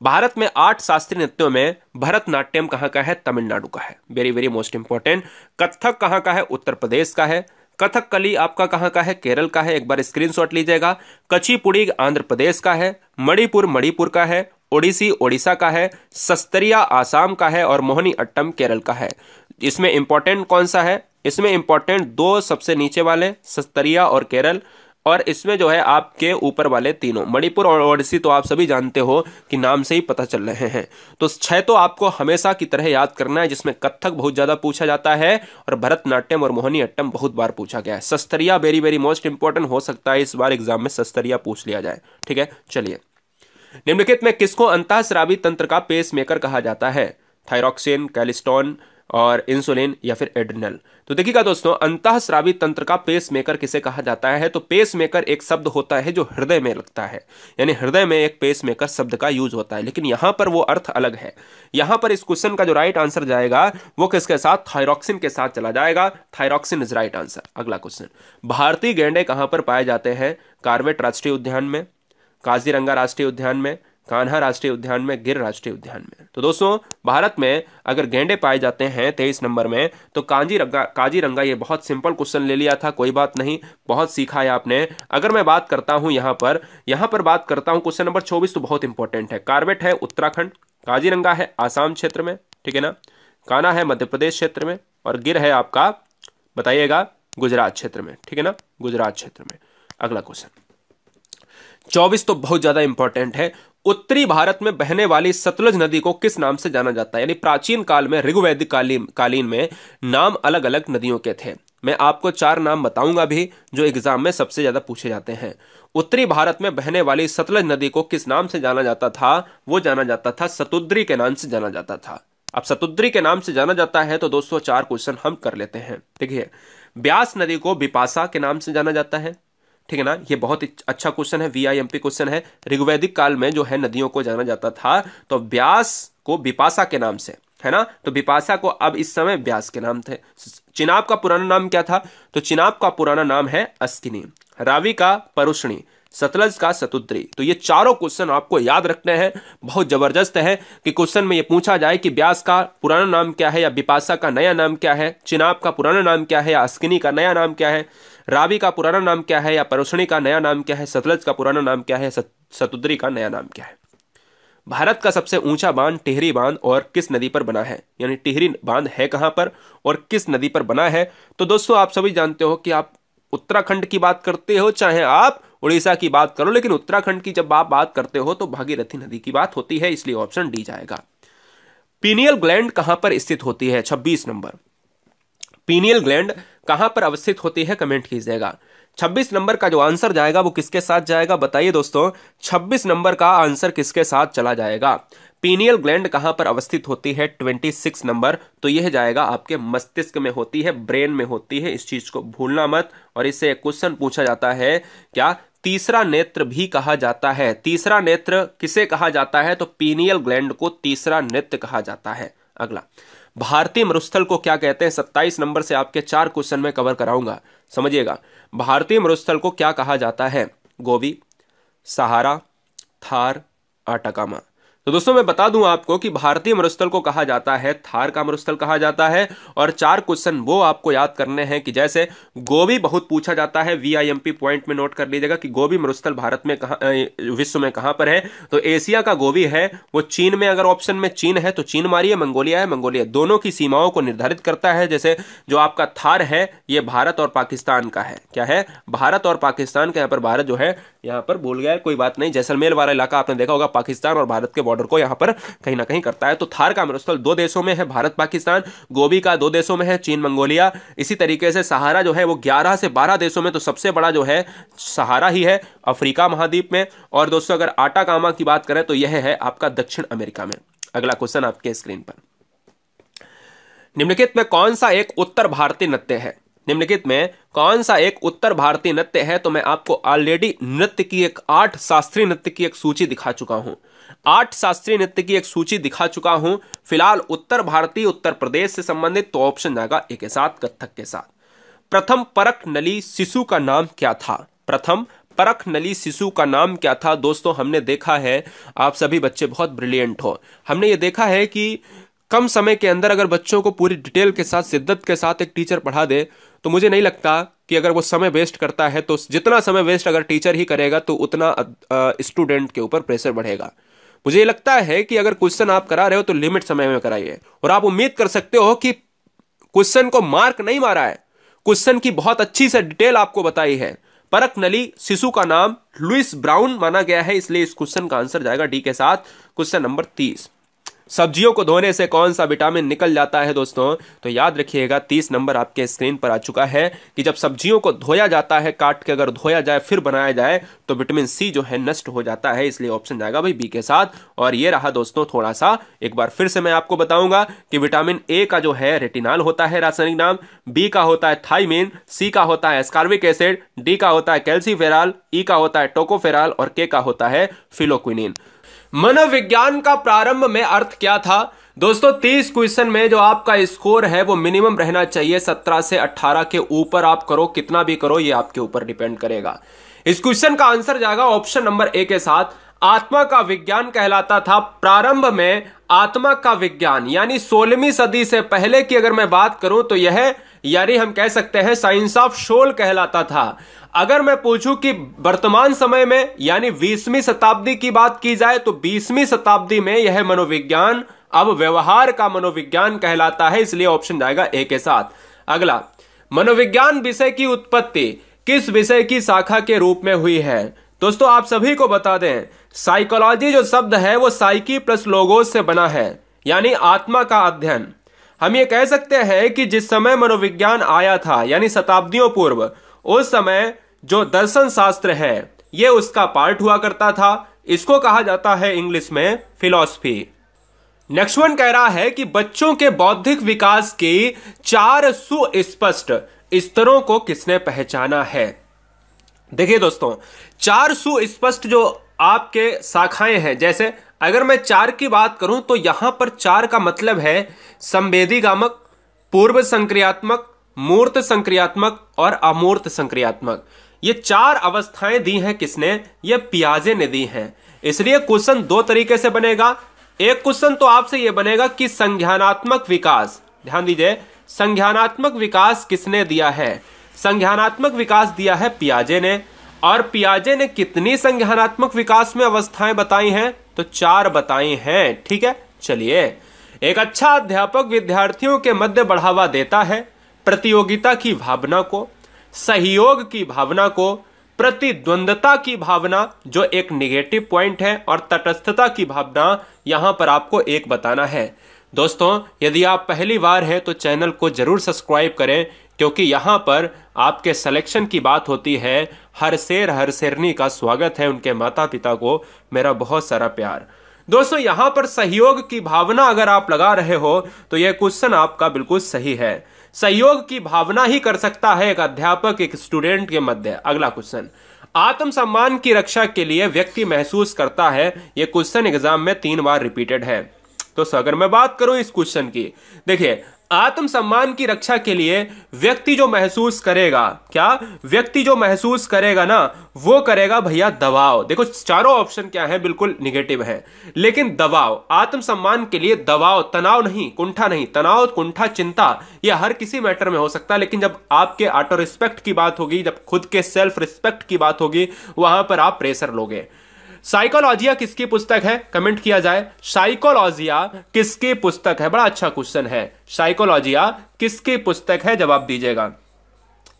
भारत में 8 शास्त्रीय नृत्यों में भरतनाट्यम कहां का है? तमिलनाडु का है। Very very most important. Kathak कहां का है? उत्तर प्रदेश का है। कथकली आपका कहां का है? केरल का है, एक बार स्क्रीनशॉट लीजिएगा। कचिपुड़ी आंध्र प्रदेश का है। मणिपुर मणिपुर का है। ओडिसी ओडिशा का है। सस्तरिया आसाम का है, और मोहिनी अट्टम केरल का है। इसमें इंपॉर्टेंट कौन सा है? इसमें इंपॉर्टेंट 2 सबसे नीचे वाले, सस्तरिया और केरल, और इसमें जो है आपके ऊपर वाले तीनों, मणिपुर और ओडिसी, तो आप सभी जानते हो कि नाम से ही पता चल रहे हैं। तो 6 तो आपको हमेशा की तरह याद करना है, जिसमें कथक बहुत ज्यादा पूछा जाता है, और भरतनाट्यम और मोहिनी अट्टम बहुत बार पूछा गया है। सस्तरिया वेरी वेरी मोस्ट इंपॉर्टेंट, हो सकता है इस बार एग्जाम में सस्तरिया पूछ लिया जाए। ठीक है, चलिए। निम्नलिखित में किसको अंतःस्रावी तंत्र का पेसमेकर कहा जाता है? थायरॉक्सिन, कैलिस्टोन, और इंसुलिन, या फिर एड्रिनल? तो देखिएगा दोस्तों, अंतःस्रावी तंत्र का पेसमेकर किसे कहा जाता है? तो पेसमेकर एक शब्द होता है जो हृदय में लगता है, यानी हृदय में एक पेसमेकर शब्द का यूज होता है, लेकिन यहां पर वो अर्थ अलग है। यहां पर इस क्वेश्चन का जो राइट आंसर जाएगा वो किसके साथ? थायरॉक्सिन के साथ चला जाएगा। Thyroxine is right answer. अगला क्वेश्चन, भारतीय गैंडे कहां पर पाए जाते हैं? कार्बेट राष्ट्रीय उद्यान में, काजीरंगा राष्ट्रीय उद्यान में, कान्हा राष्ट्रीय उद्यान में, गिर राष्ट्रीय उद्यान में। तो दोस्तों भारत में अगर गैंडे पाए जाते हैं 23 नंबर में, तो काजीरंगा, ये बहुत सिंपल क्वेश्चन ले लिया था, कोई बात नहीं, बहुत सीखा है आपने। अगर मैं बात करता हूं यहां पर बात करता हूं क्वेश्चन नंबर 24, तो बहुत इंपॉर्टेंट है। कार्बेट है उत्तराखंड, काजीरंगा है आसाम क्षेत्र में, ठीक है ना, कान्हा है मध्य प्रदेश क्षेत्र में, और गिर है आपका, बताइएगा, गुजरात क्षेत्र में, ठीक है ना, गुजरात क्षेत्र में। अगला क्वेश्चन 24 तो बहुत ज्यादा इंपॉर्टेंट है। उत्तरी भारत में बहने वाली सतलज नदी को किस नाम से जाना जाता है? यानी प्राचीन काल में, ऋग्वैदिक कालीन में नाम अलग अलग नदियों के थे। मैं आपको 4 नाम बताऊंगा भी जो एग्जाम में सबसे ज्यादा पूछे जाते हैं। उत्तरी भारत में बहने वाली सतलज नदी को किस नाम से जाना जाता था? वो जाना जाता था सतुद्री के नाम से जाना जाता था। अब सतुद्री के नाम से जाना जाता है तो दोस्तों 4 क्वेश्चन हम कर लेते हैं। देखिए, ब्यास नदी को बिपाशा के नाम से जाना जाता है, ठीक है ना, ये बहुत अच्छा क्वेश्चन है, VIMP क्वेश्चन है। ऋग्वैदिक काल में जो है नदियों को जाना जाता था, तो ब्यास को बिपाशा के नाम से, है ना, तो बिपाशा को अब इस समय ब्यास के नाम थे। चिनाब का पुराना नाम क्या था? तो चिनाब का पुराना नाम है अस्किनी, रावी का परुष्णी, सतलज का सतुद्री। तो ये चारों क्वेश्चन आपको याद रखने हैं। बहुत जबरदस्त है कि क्वेश्चन में ये पूछा जाए कि ब्यास का पुराना नाम क्या है, या बिपाशा का नया नाम क्या है, चिनाब का पुराना नाम क्या है, या अस्किनी का नया नाम क्या है, रावी का पुराना नाम क्या है, या परुष्णी का नया नाम क्या है, सतलज का पुराना नाम क्या है, सतुद्री का नया नाम क्या है। भारत का सबसे ऊंचा बांध टिहरी बांध और किस नदी पर बना है? यानी टिहरी बांध है कहां पर और किस नदी पर बना है? तो दोस्तों आप सभी जानते हो कि आप उत्तराखंड की बात करते हो चाहे आप उड़ीसा की बात करो, लेकिन उत्तराखंड की जब आप बात करते हो तो भागीरथी नदी की बात होती है, इसलिए ऑप्शन डी जाएगा। पीनियल ग्लैंड कहां पर स्थित होती है? 26 नंबर। पीनियल ग्लैंड कहां पर अवस्थित होती है? कमेंट कीजिएगा। 26 नंबर का जो आंसर जाएगा वो किसके साथ जाएगा? बताइए दोस्तों, 26 नंबर का आंसर किसके साथ चला जाएगा? पीनियल ग्लैंड कहां पर अवस्थित होती है? 26 नंबर। तो यह जाएगा आपके मस्तिष्क में होती है, ब्रेन में होती है, इस चीज को भूलना मत। और इससे एक क्वेश्चन पूछा जाता है, क्या तीसरा नेत्र भी कहा जाता है? तीसरा नेत्र किसे कहा जाता है? तो पीनियल ग्लैंड को तीसरा नेत्र कहा जाता है। अगला, भारतीय मरुस्थल को क्या कहते हैं? 27 नंबर से आपके 4 क्वेश्चन में कवर कराऊंगा, समझिएगा। भारतीय मरुस्थल को क्या कहा जाता है? गोबी, सहारा, थार, अटाकामा। तो दोस्तों मैं बता दूं आपको कि भारतीय मरुस्थल को कहा जाता है, थार का मरुस्थल कहा जाता है। और 4 क्वेश्चन वो आपको याद करने हैं कि जैसे गोबी बहुत पूछा जाता है, VIMP पॉइंट में नोट कर लीजिएगा कि गोबी मरुस्थल भारत में कहां, विश्व में कहां पर है? तो एशिया का गोबी है वो चीन में, अगर ऑप्शन में चीन है तो चीन मारिए, मंगोलिया है मंगोलिया, दोनों की सीमाओं को निर्धारित करता है। जैसे जो आपका थार है ये भारत और पाकिस्तान का है, क्या है? भारत और पाकिस्तान का। यहाँ पर भारत जो है यहाँ पर भूल गया, कोई बात नहीं, जैसलमेर वाला इलाका आपने देखा होगा, पाकिस्तान और भारत के बॉर्डर को यहाँ पर कहीं ना कहीं करता है। तो थार का मरुस्थल 2 देशों में है, भारत पाकिस्तान। गोबी का 2 देशों में है, चीन मंगोलिया। इसी तरीके से सहारा जो है वो 11 से 12 देशों में, तो सबसे बड़ा जो है सहारा ही है अफ्रीका महाद्वीप में। और दोस्तों अगर अटाकामा की बात करें तो यह है आपका दक्षिण अमेरिका में। अगला क्वेश्चन आपके स्क्रीन पर, निम्नलिखित में कौन सा एक उत्तर भारतीय नृत्य है? निम्नलिखित में कौन सा एक उत्तर भारतीय नृत्य है? तो मैं आपको ऑलरेडी नृत्य की 8 शास्त्रीय नृत्य की एक सूची दिखा चुका हूं। 8 शास्त्रीय नृत्य की एक सूची दिखा चुका हूं। फिलहाल उत्तर भारतीय, उत्तर प्रदेश से संबंधित, तो ऑप्शन जाएगा ए के साथ, कथक के साथ। प्रथम परख नली शिशु का नाम क्या था? प्रथम परख नली शिशु का नाम क्या था? दोस्तों हमने देखा है, आप सभी बच्चे बहुत ब्रिलियंट हो, हमने ये देखा है कि कम समय के अंदर अगर बच्चों को पूरी डिटेल के साथ, शिद्दत के साथ एक टीचर पढ़ा दे, तो मुझे नहीं लगता कि अगर वो समय वेस्ट करता है, तो जितना समय वेस्ट अगर टीचर ही करेगा तो उतना स्टूडेंट के ऊपर प्रेशर बढ़ेगा। मुझे ये लगता है कि अगर क्वेश्चन आप करा रहे हो तो लिमिट समय में कराइए, और आप उम्मीद कर सकते हो कि क्वेश्चन को मार्क नहीं मारा है, क्वेश्चन की बहुत अच्छी से डिटेल आपको बताई है। परख नली शिशु का नाम लुइस ब्राउन माना गया है, इसलिए इस क्वेश्चन का आंसर जाएगा डी के साथ। क्वेश्चन नंबर 30, सब्जियों को धोने से कौन सा विटामिन निकल जाता है? दोस्तों तो याद रखिएगा, 30 नंबर आपके स्क्रीन पर आ चुका है कि जब सब्जियों को धोया जाता है, काट के अगर धोया जाए फिर बनाया जाए, तो विटामिन सी जो है नष्ट हो जाता है, इसलिए ऑप्शन जाएगा भाई बी के साथ। और ये रहा दोस्तों, थोड़ा सा एक बार फिर से मैं आपको बताऊंगा कि विटामिन ए का जो है रेटिनॉल होता है रासायनिक नाम, बी का होता है थाइमिन, सी का होता है एस्कॉर्बिक एसिड, डी का होता है कैल्सीफेरॉल, ई का होता है टोकोफेरॉल और के का होता है फिलोक्विनिन। मनोविज्ञान का प्रारंभ में अर्थ क्या था? दोस्तों 30 क्वेश्चन में जो आपका स्कोर है वो मिनिमम रहना चाहिए 17 से 18 के ऊपर। आप करो कितना भी करो, ये आपके ऊपर डिपेंड करेगा। इस क्वेश्चन का आंसर जाएगा ऑप्शन नंबर ए के साथ, आत्मा का विज्ञान कहलाता था। प्रारंभ में आत्मा का विज्ञान यानी 16वीं सदी से पहले की अगर मैं बात करूं तो यह यानी हम कह सकते हैं साइंस ऑफ सोल कहलाता था। अगर मैं पूछूं कि वर्तमान समय में यानी 20वीं शताब्दी की बात की जाए तो 20वीं शताब्दी में यह मनोविज्ञान अब व्यवहार का मनोविज्ञान कहलाता है, इसलिए ऑप्शन जाएगा ए के साथ। अगला, मनोविज्ञान विषय की उत्पत्ति किस विषय की शाखा के रूप में हुई है? दोस्तों आप सभी को बता दें, साइकोलॉजी जो शब्द है वो साइकी प्लस लोगोस से बना है, यानी आत्मा का अध्ययन। हम ये कह सकते हैं कि जिस समय मनोविज्ञान आया था यानी शताब्दियों पूर्व, उस समय जो दर्शन शास्त्र है ये उसका पार्ट हुआ करता था। इसको कहा जाता है इंग्लिश में फिलॉसफी। नेक्स्ट वन कह रहा है कि बच्चों के बौद्धिक विकास की 4 सुस्पष्ट स्तरों को किसने पहचाना है? देखिए दोस्तों, 4 सुस्पष्ट जो आपके शाखाएं हैं, जैसे अगर मैं 4 की बात करूं तो यहां पर 4 का मतलब है संवेदीगामक, पूर्व संक्रियात्मक, मूर्त संक्रियात्मक और अमूर्त संक्रियात्मक। ये 4 अवस्थाएं दी हैं किसने? ये पियाजे ने दी हैं। इसलिए क्वेश्चन 2 तरीके से बनेगा। एक क्वेश्चन तो आपसे यह बनेगा कि संज्ञानात्मक विकास, ध्यान दीजिए, संज्ञानात्मक विकास किसने दिया है? संज्ञानात्मक विकास दिया है पियाजे ने। और पियाजे ने कितनी संज्ञानात्मक विकास में अवस्थाएं बताई हैं? तो 4 बताई हैं। ठीक है, चलिए। एक अच्छा अध्यापक विद्यार्थियों के मध्य बढ़ावा देता है प्रतियोगिता की भावना को, सहयोग की भावना को, प्रतिद्वंदता की भावना जो एक निगेटिव पॉइंट है, और तटस्थता की भावना यहां पर आपको एक बताना है। दोस्तों यदि आप पहली बार हैं तो चैनल को जरूर सब्सक्राइब करें, क्योंकि यहां पर आपके सिलेक्शन की बात होती है। हर शेर हर शेरनी का स्वागत है, उनके माता पिता को मेरा बहुत सारा प्यार। दोस्तों यहां पर सहयोग की भावना अगर आप लगा रहे हो तो यह क्वेश्चन आपका बिल्कुल सही है। सहयोग की भावना ही कर सकता है एक अध्यापक एक स्टूडेंट के मध्य। अगला क्वेश्चन, आत्मसम्मान की रक्षा के लिए व्यक्ति महसूस करता है। यह क्वेश्चन एग्जाम में 3 बार रिपीटेड है। तो अगर मैं बात करूं इस क्वेश्चन की, देखिए आत्मसम्मान की रक्षा के लिए व्यक्ति जो महसूस करेगा, क्या व्यक्ति जो महसूस करेगा ना, वो करेगा भैया दबाव। देखो चारों ऑप्शन क्या है, बिल्कुल निगेटिव है, लेकिन दबाव, आत्मसम्मान के लिए दबाव, तनाव नहीं, कुंठा नहीं, तनाव कुंठा चिंता यह हर किसी मैटर में हो सकता है, लेकिन जब आपके ऑटो रिस्पेक्ट की बात होगी, जब खुद के सेल्फ रिस्पेक्ट की बात होगी, वहां पर आप प्रेशर लोगे। साइकोलॉजिया किसकी पुस्तक है? कमेंट किया जाए, साइकोलॉजिया किसकी पुस्तक है? बड़ा अच्छा क्वेश्चन है, साइकोलॉजिया किसकी पुस्तक है? जवाब दीजिएगा।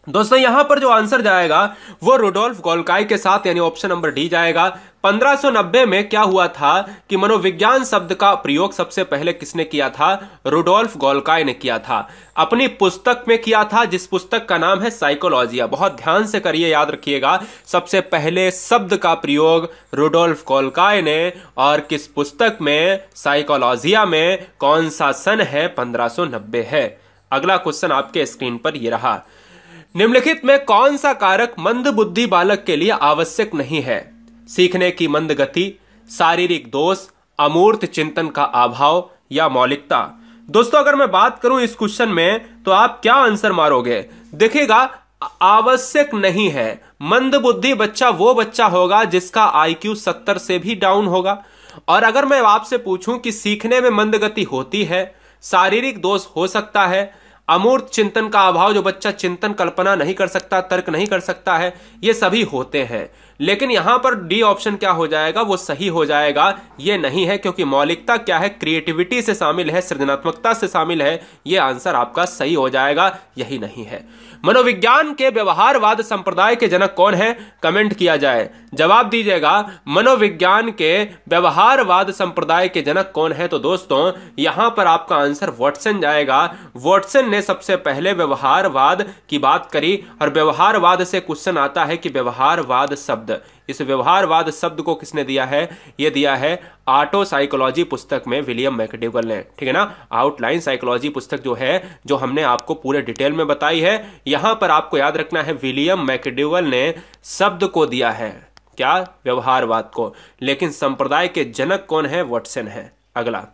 दोस्तों यहां पर जो आंसर जाएगा वो रुडोल्फ गोल्काई के साथ, यानी ऑप्शन नंबर डी जाएगा। 1590 में क्या हुआ था कि मनोविज्ञान शब्द का प्रयोग सबसे पहले किसने किया था? रुडोल्फ गोल्काई ने किया था, अपनी पुस्तक में किया था, जिस पुस्तक का नाम है साइकोलॉजिया। बहुत ध्यान से करिए, याद रखिएगा, सबसे पहले शब्द का प्रयोग रुडोल्फ गोल्काई ने, और किस पुस्तक में? साइकोलॉजिया में। कौन सा सन है? 1590 है। अगला क्वेश्चन आपके स्क्रीन पर यह रहा, निम्नलिखित में कौन सा कारक मंद बुद्धि बालक के लिए आवश्यक नहीं है? सीखने की मंद गति, शारीरिक दोष, अमूर्त चिंतन का अभाव या मौलिकता? दोस्तों अगर मैं बात करूं इस क्वेश्चन में तो आप क्या आंसर मारोगे? देखिएगा, आवश्यक नहीं है। मंद बुद्धि बच्चा वो बच्चा होगा जिसका IQ 70 से भी डाउन होगा। और अगर मैं आपसे पूछूं कि सीखने में मंद गति होती है, शारीरिक दोष हो सकता है, अमूर्त चिंतन का अभाव, जो बच्चा चिंतन कल्पना नहीं कर सकता, तर्क नहीं कर सकता है, ये सभी होते हैं। लेकिन यहां पर डी ऑप्शन क्या हो जाएगा? वो सही हो जाएगा। ये नहीं है, क्योंकि मौलिकता क्या है? क्रिएटिविटी से शामिल है, सृजनात्मकता से शामिल है। ये आंसर आपका सही हो जाएगा, यही नहीं है। मनोविज्ञान के व्यवहारवाद संप्रदाय के जनक कौन है? कमेंट किया जाए, जवाब दीजिएगा। मनोविज्ञान के व्यवहारवाद संप्रदाय के जनक कौन है? तो दोस्तों यहां पर आपका आंसर वॉटसन जाएगा। वॉटसन ने सबसे पहले व्यवहारवाद की बात करी, और व्यवहारवाद से क्वेश्चन आता है कि व्यवहारवाद शब्द, इस व्यवहारवाद शब्द को किसने दिया है? ये दिया है ऑटो साइकोलॉजी पुस्तक में विलियम मैकडॉगल ने। ठीक है ना, आउटलाइन साइकोलॉजी पुस्तक जो है, जो हमने आपको पूरे डिटेल में बताई है, यहां पर आपको याद रखना है विलियम मैकडॉगल ने शब्द को दिया है, क्या? व्यवहारवाद को। लेकिन संप्रदाय के जनक कौन है? वॉटसन है। अगला,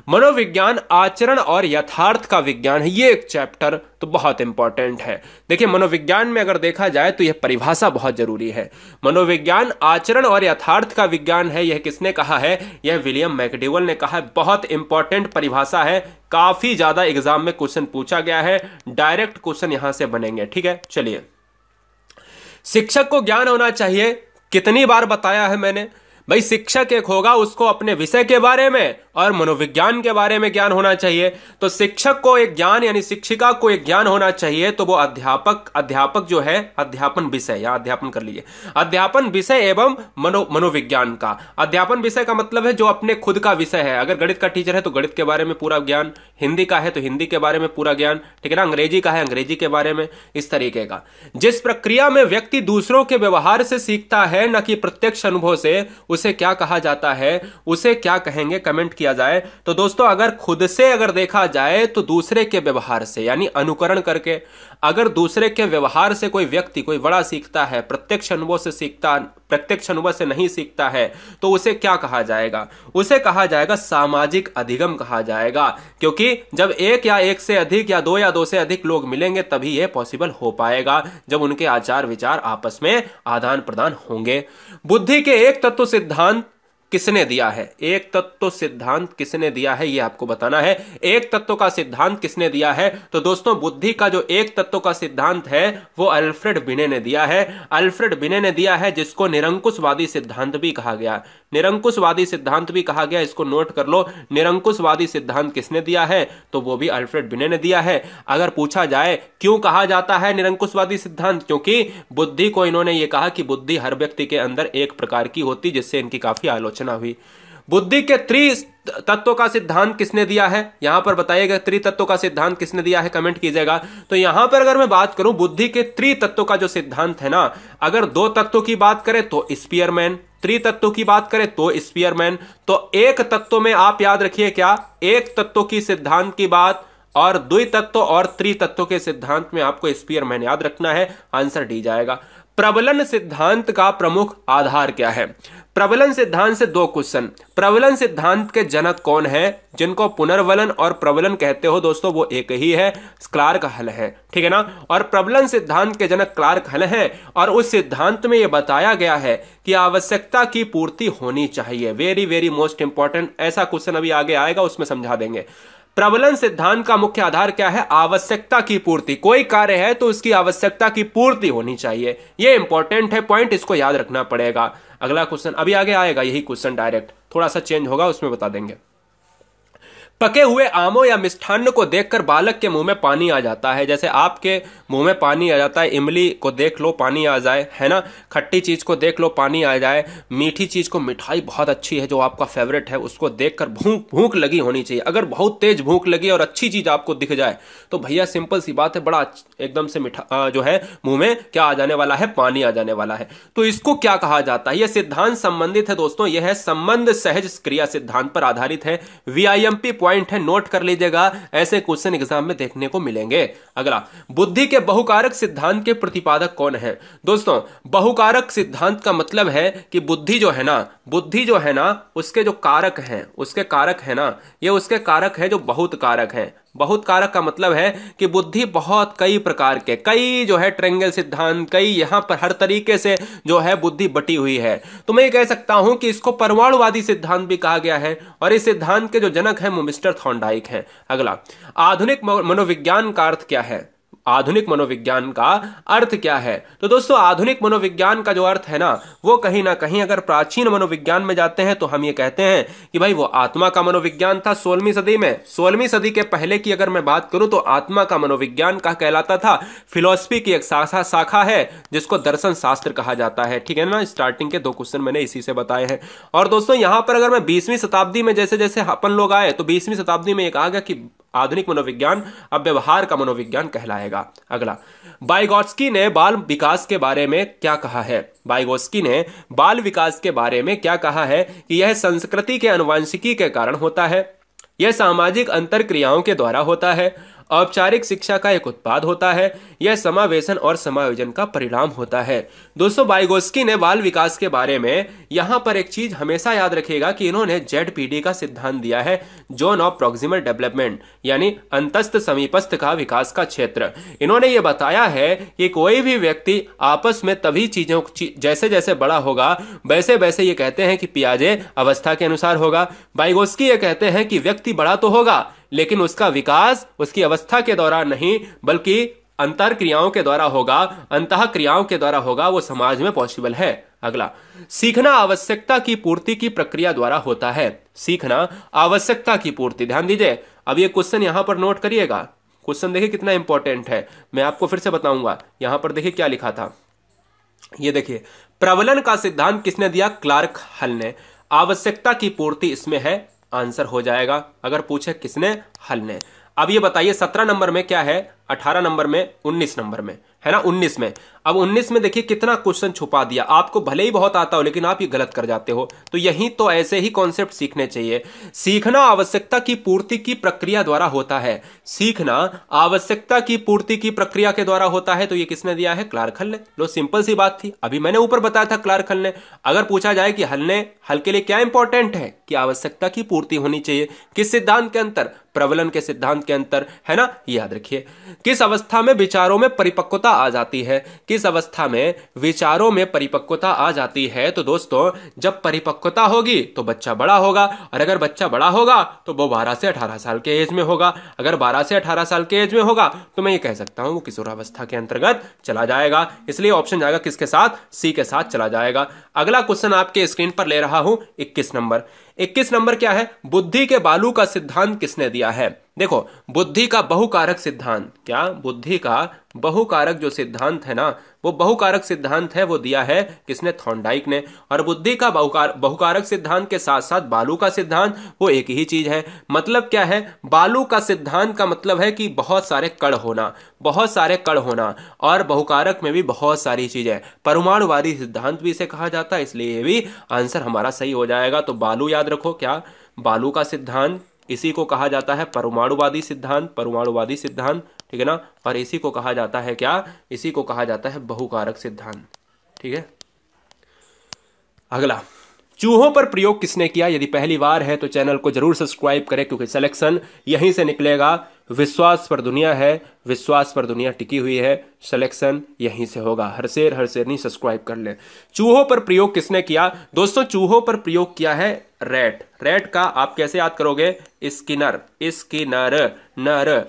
मनोविज्ञान आचरण और यथार्थ का विज्ञान है, ये एक चैप्टर तो बहुत इंपॉर्टेंट है। देखिए मनोविज्ञान में अगर देखा जाए तो यह परिभाषा बहुत जरूरी है। मनोविज्ञान आचरण और यथार्थ का विज्ञान है, यह किसने कहा है? यह विलियम मैकडीवेल ने कहा है। बहुत इंपॉर्टेंट परिभाषा है, काफी ज्यादा एग्जाम में क्वेश्चन पूछा गया है, डायरेक्ट क्वेश्चन यहां से बनेंगे। ठीक है, चलिए। शिक्षक को ज्ञान होना चाहिए, कितनी बार बताया है मैंने भाई, शिक्षक एक होगा उसको अपने विषय के बारे में और मनोविज्ञान के बारे में ज्ञान होना चाहिए। तो शिक्षक को एक ज्ञान यानी शिक्षिका को एक ज्ञान होना चाहिए, तो वो अध्यापक जो है, अध्यापन विषय या अध्यापन कर लीजिए, अध्यापन विषय एवं मनोविज्ञान का। अध्यापन विषय का मतलब है जो अपने खुद का विषय है। अगर गणित का टीचर है तो गणित के बारे में पूरा ज्ञान, हिंदी का है तो हिंदी के बारे में पूरा ज्ञान, ठीक है ना, अंग्रेजी का है अंग्रेजी के बारे में, इस तरीके का। जिस प्रक्रिया में व्यक्ति दूसरों के व्यवहार से सीखता है न कि प्रत्यक्ष अनुभव से, उसे क्या कहा जाता है, उसे क्या कहेंगे, कमेंट किया जाए। तो दोस्तों अगर खुद से अगर देखा जाए तो दूसरे के व्यवहार से यानी अनुकरण करके, अगर दूसरे के व्यवहार से कोई व्यक्ति कोई बड़ा सीखता है, प्रत्यक्ष अनुभव से नहीं सीखता है, तो उसे क्या कहा जाएगा? उसे कहा जाएगा सामाजिक अधिगम कहा जाएगा। क्योंकि जब एक या एक से अधिक या दो से अधिक लोग मिलेंगे तभी यह पॉसिबल हो पाएगा, जब उनके आचार विचार आपस में आदान प्रदान होंगे। बुद्धि के एक तत्व सिद्धांत किसने दिया है? एक तत्व सिद्धांत किसने दिया है, यह आपको बताना है। एक तत्व का सिद्धांत किसने दिया है? तो दोस्तों बुद्धि का जो एक तत्व का सिद्धांत है वो अल्फ्रेड बिने ने दिया है। अल्फ्रेड बिने ने दिया है, जिसको निरंकुशवादी सिद्धांत भी कहा गया। निरंकुशवादी सिद्धांत भी कहा गया, इसको नोट कर लो। निरंकुशवादी सिद्धांत किसने दिया है? तो वो भी अल्फ्रेड बिने ने दिया है। अगर पूछा जाए क्यों कहा जाता है निरंकुशवादी सिद्धांत, क्योंकि बुद्धि को इन्होंने ये कहा कि बुद्धि हर व्यक्ति के अंदर एक प्रकार की होती, जिससे इनकी काफी आलोचना हुई। बुद्धि के त्रितत्व का सिद्धांत किसने दिया है? यहां पर बताइएगा त्रितत्व का सिद्धांत किसने दिया है, कमेंट कीजिएगा। तो यहां पर अगर मैं बात करूं बुद्धि के त्रितत्व का जो सिद्धांत है ना, अगर दो तत्वों की बात करें तो स्पीयरमैन, त्रितत्व की बात करें तो स्पीयरमैन। तो एक तत्व में आप याद रखिए क्या, एक तत्व की सिद्धांत की बात और द्वितत्व और त्रितत्व के सिद्धांत में आपको स्पीयरमैन याद रखना है। आंसर डी जाएगा। प्रबलन सिद्धांत का प्रमुख आधार क्या है? प्रबलन सिद्धांत से दो क्वेश्चन। प्रबलन सिद्धांत के जनक कौन है? जिनको पुनर्वलन और प्रबलन कहते हो दोस्तों वो एक ही है, क्लार्क हल है, ठीक है ना। और प्रबलन सिद्धांत के जनक क्लार्क हल है, और उस सिद्धांत में यह बताया गया है कि आवश्यकता की पूर्ति होनी चाहिए। वेरी वेरी मोस्ट इंपॉर्टेंट, ऐसा क्वेश्चन अभी आगे आएगा उसमें समझा देंगे। प्रबलन सिद्धांत का मुख्य आधार क्या है? आवश्यकता की पूर्ति। कोई कार्य है तो उसकी आवश्यकता की पूर्ति होनी चाहिए, यह इंपॉर्टेंट है पॉइंट, इसको याद रखना पड़ेगा। अगला क्वेश्चन अभी आगे आएगा, यही क्वेश्चन डायरेक्ट, थोड़ा सा चेंज होगा उसमें बता देंगे। पके हुए आमों या मिष्ठान्न को देखकर बालक के मुंह में पानी आ जाता है। जैसे आपके मुंह में पानी आ जाता है, इमली को देख लो पानी आ जाए, है ना, खट्टी चीज को देख लो पानी आ जाए, मीठी चीज को, मिठाई बहुत अच्छी है जो आपका फेवरेट है उसको देखकर भूख लगी होनी चाहिए। अगर बहुत तेज भूख लगी और अच्छी चीज आपको दिख जाए तो भैया सिंपल सी बात है, बड़ा एकदम से मीठा जो है मुंह में क्या आ जाने वाला है, पानी आ जाने वाला है। तो इसको क्या कहा जाता है? यह सिद्धांत संबंधित है दोस्तों, यह है संबंध सहज क्रिया सिद्धांत पर आधारित है। VIMP पॉइंट है, नोट कर लीजिएगा, ऐसे क्वेश्चन एग्जाम में देखने को मिलेंगे। अगला, बुद्धि के बहुकारक सिद्धांत के प्रतिपादक कौन है? दोस्तों बहुकारक सिद्धांत का मतलब है कि बुद्धि जो है ना उसके जो कारक हैं, उसके कारक है ना, ये उसके कारक है जो बहुत कारक है। बहुत कारक का मतलब है कि बुद्धि बहुत कई प्रकार के, कई जो है ट्रेंगल सिद्धांत, कई यहां पर हर तरीके से जो है बुद्धि बटी हुई है। तो मैं ये कह सकता हूं कि इसको परमाणुवादी सिद्धांत भी कहा गया है, और इस सिद्धांत के जो जनक है वो मिस्टर थॉर्नडाइक है। अगला, आधुनिक मनोविज्ञान का अर्थ क्या है? आधुनिक मनोविज्ञान का अर्थ क्या है? तो दोस्तों आधुनिक मनोविज्ञान का जो अर्थ है ना वो कहीं ना कहीं, अगर प्राचीन मनोविज्ञान में जाते हैं तो हम ये कहते हैं कि भाई वो आत्मा का मनोविज्ञान था 16वीं सदी में। 16वीं सदी के पहले की अगर मैं बात करूं तो आत्मा का मनोविज्ञान का कहलाता था। फिलॉसफी की एक शाखा है जिसको दर्शन शास्त्र कहा जाता है, ठीक है ना। स्टार्टिंग के दो क्वेश्चन मैंने इसी से बताए हैं। और दोस्तों यहां पर अगर मैं 20वीं शताब्दी में जैसे जैसे अपन लोग आए तो 20वीं शताब्दी में ये कहा गया कि आधुनिक मनोविज्ञान अब व्यवहार का मनोविज्ञान कहलाएगा। अगला, वाइगोत्स्की ने बाल विकास के बारे में क्या कहा है? वाइगोत्स्की ने बाल विकास के बारे में क्या कहा है कि यह संस्कृति के आनुवंशिकी के कारण होता है, यह सामाजिक अंतर क्रियाओं के द्वारा होता है औपचारिक शिक्षा का एक उत्पाद होता है। यह समावेशन और समायोजन का परिणाम होता है। दोस्तों वाइगोस्की ने बाल विकास के बारे में यहां पर एक चीज हमेशा याद रखिएगा कि इन्होंने जेडपीडी का सिद्धांत दिया है, जोन ऑफ प्रॉक्सिमल डेवलपमेंट, यानी अंतस्थ समीपस्थ का विकास का क्षेत्र। इन्होंने ये बताया है कि कोई भी व्यक्ति आपस में तभी चीजों जैसे जैसे बड़ा होगा वैसे वैसे ये कहते हैं कि पियाजे अवस्था के अनुसार होगा। वाइगोस्की ये कहते हैं कि व्यक्ति बड़ा तो होगा लेकिन उसका विकास उसकी अवस्था के दौरान नहीं बल्कि अंतर क्रियाओं के द्वारा होगा, अंतः क्रियाओं के द्वारा होगा, वो समाज में पॉसिबल है। अगला, सीखना आवश्यकता की पूर्ति की प्रक्रिया द्वारा होता है। सीखना आवश्यकता की पूर्ति, ध्यान दीजिए। अब ये क्वेश्चन यहां पर नोट करिएगा। क्वेश्चन देखिए कितना इंपॉर्टेंट है, मैं आपको फिर से बताऊंगा। यहां पर देखिए क्या लिखा था, ये देखिए, प्रबलन का सिद्धांत किसने दिया? क्लार्क हल ने। आवश्यकता की पूर्ति इसमें है, आंसर हो जाएगा अगर पूछे किसने, हल ने। अब ये बताइए 17 नंबर में क्या है, 18 नंबर में, 19 नंबर में, है ना, 19 में। अब 19 में देखिए कितना क्वेश्चन छुपा दिया। आपको भले ही बहुत आता हो लेकिन आप ये गलत कर जाते हो। तो यही तो ऐसे ही कॉन्सेप्ट सीखने चाहिए। सीखना आवश्यकता की पूर्ति की प्रक्रिया द्वारा होता है। सीखना आवश्यकता की पूर्ति की प्रक्रिया के द्वारा होता है, तो ये किसने दिया है? क्लार्क हल ने। लो सिंपल सी बात थी, अभी मैंने ऊपर बताया था क्लार्क हल ने। अगर पूछा जाए कि हल के लिए क्या इंपॉर्टेंट है, कि आवश्यकता की पूर्ति होनी चाहिए, किस सिद्धांत के अंतर? प्रबलन के सिद्धांत के अंतर, है ना, याद रखिए। किस अवस्था में विचारों में परिपक्वता आ जाती है? किस अवस्था में विचारों में परिपक्वता आ जाती है? तो दोस्तों जब परिपक्वता होगी तो बच्चा बड़ा होगा, और अगर बच्चा बड़ा होगा तो वो 12 से 18 साल के एज में होगा। अगर 12 से 18 साल के एज में होगा तो मैं ये कह सकता हूं वो किशोरावस्था के अंतर्गत चला जाएगा। इसलिए ऑप्शन जाएगा किसके साथ? सी के साथ चला जाएगा। अगला क्वेश्चन आपके स्क्रीन पर ले रहा हूं, 21 नंबर। 21 नंबर क्या है? बुद्धि के बालू का सिद्धांत किसने दिया है? देखो, बुद्धि का बहुकारक सिद्धांत, क्या बुद्धि का बहुकारक जो सिद्धांत है ना, वो बहुकारक सिद्धांत है, वो दिया है किसने? थॉर्नडाइक ने। और बुद्धि का बहुकारक सिद्धांत के साथ साथ बालू का सिद्धांत, वो एक ही चीज है। मतलब क्या है? बालू का सिद्धांत का मतलब है कि बहुत सारे कण होना, बहुत सारे कण होना, और बहुकारक में भी बहुत सारी चीजें। परमाणुवादी सिद्धांत भी इसे कहा जाता है, इसलिए ये भी आंसर हमारा सही हो जाएगा। तो बालू याद रखो, क्या बालू का सिद्धांत, इसी को कहा जाता है परमाणुवादी सिद्धांत, परमाणुवादी सिद्धांत, ठीक है ना। और इसी को कहा जाता है क्या? इसी को कहा जाता है बहुकारक सिद्धांत, ठीक है। अगला, चूहों पर प्रयोग किसने किया? यदि पहली बार है तो चैनल को जरूर सब्सक्राइब करें, क्योंकि सिलेक्शन यहीं से निकलेगा। विश्वास पर दुनिया है, विश्वास पर दुनिया टिकी हुई है, सिलेक्शन यहीं से होगा। हर शेर नहीं, सब्सक्राइब कर ले। चूहों पर प्रयोग किसने किया? दोस्तों चूहों पर प्रयोग किया है रैट। रैट का आप कैसे याद करोगे? स्किनर, स्किनर, नर,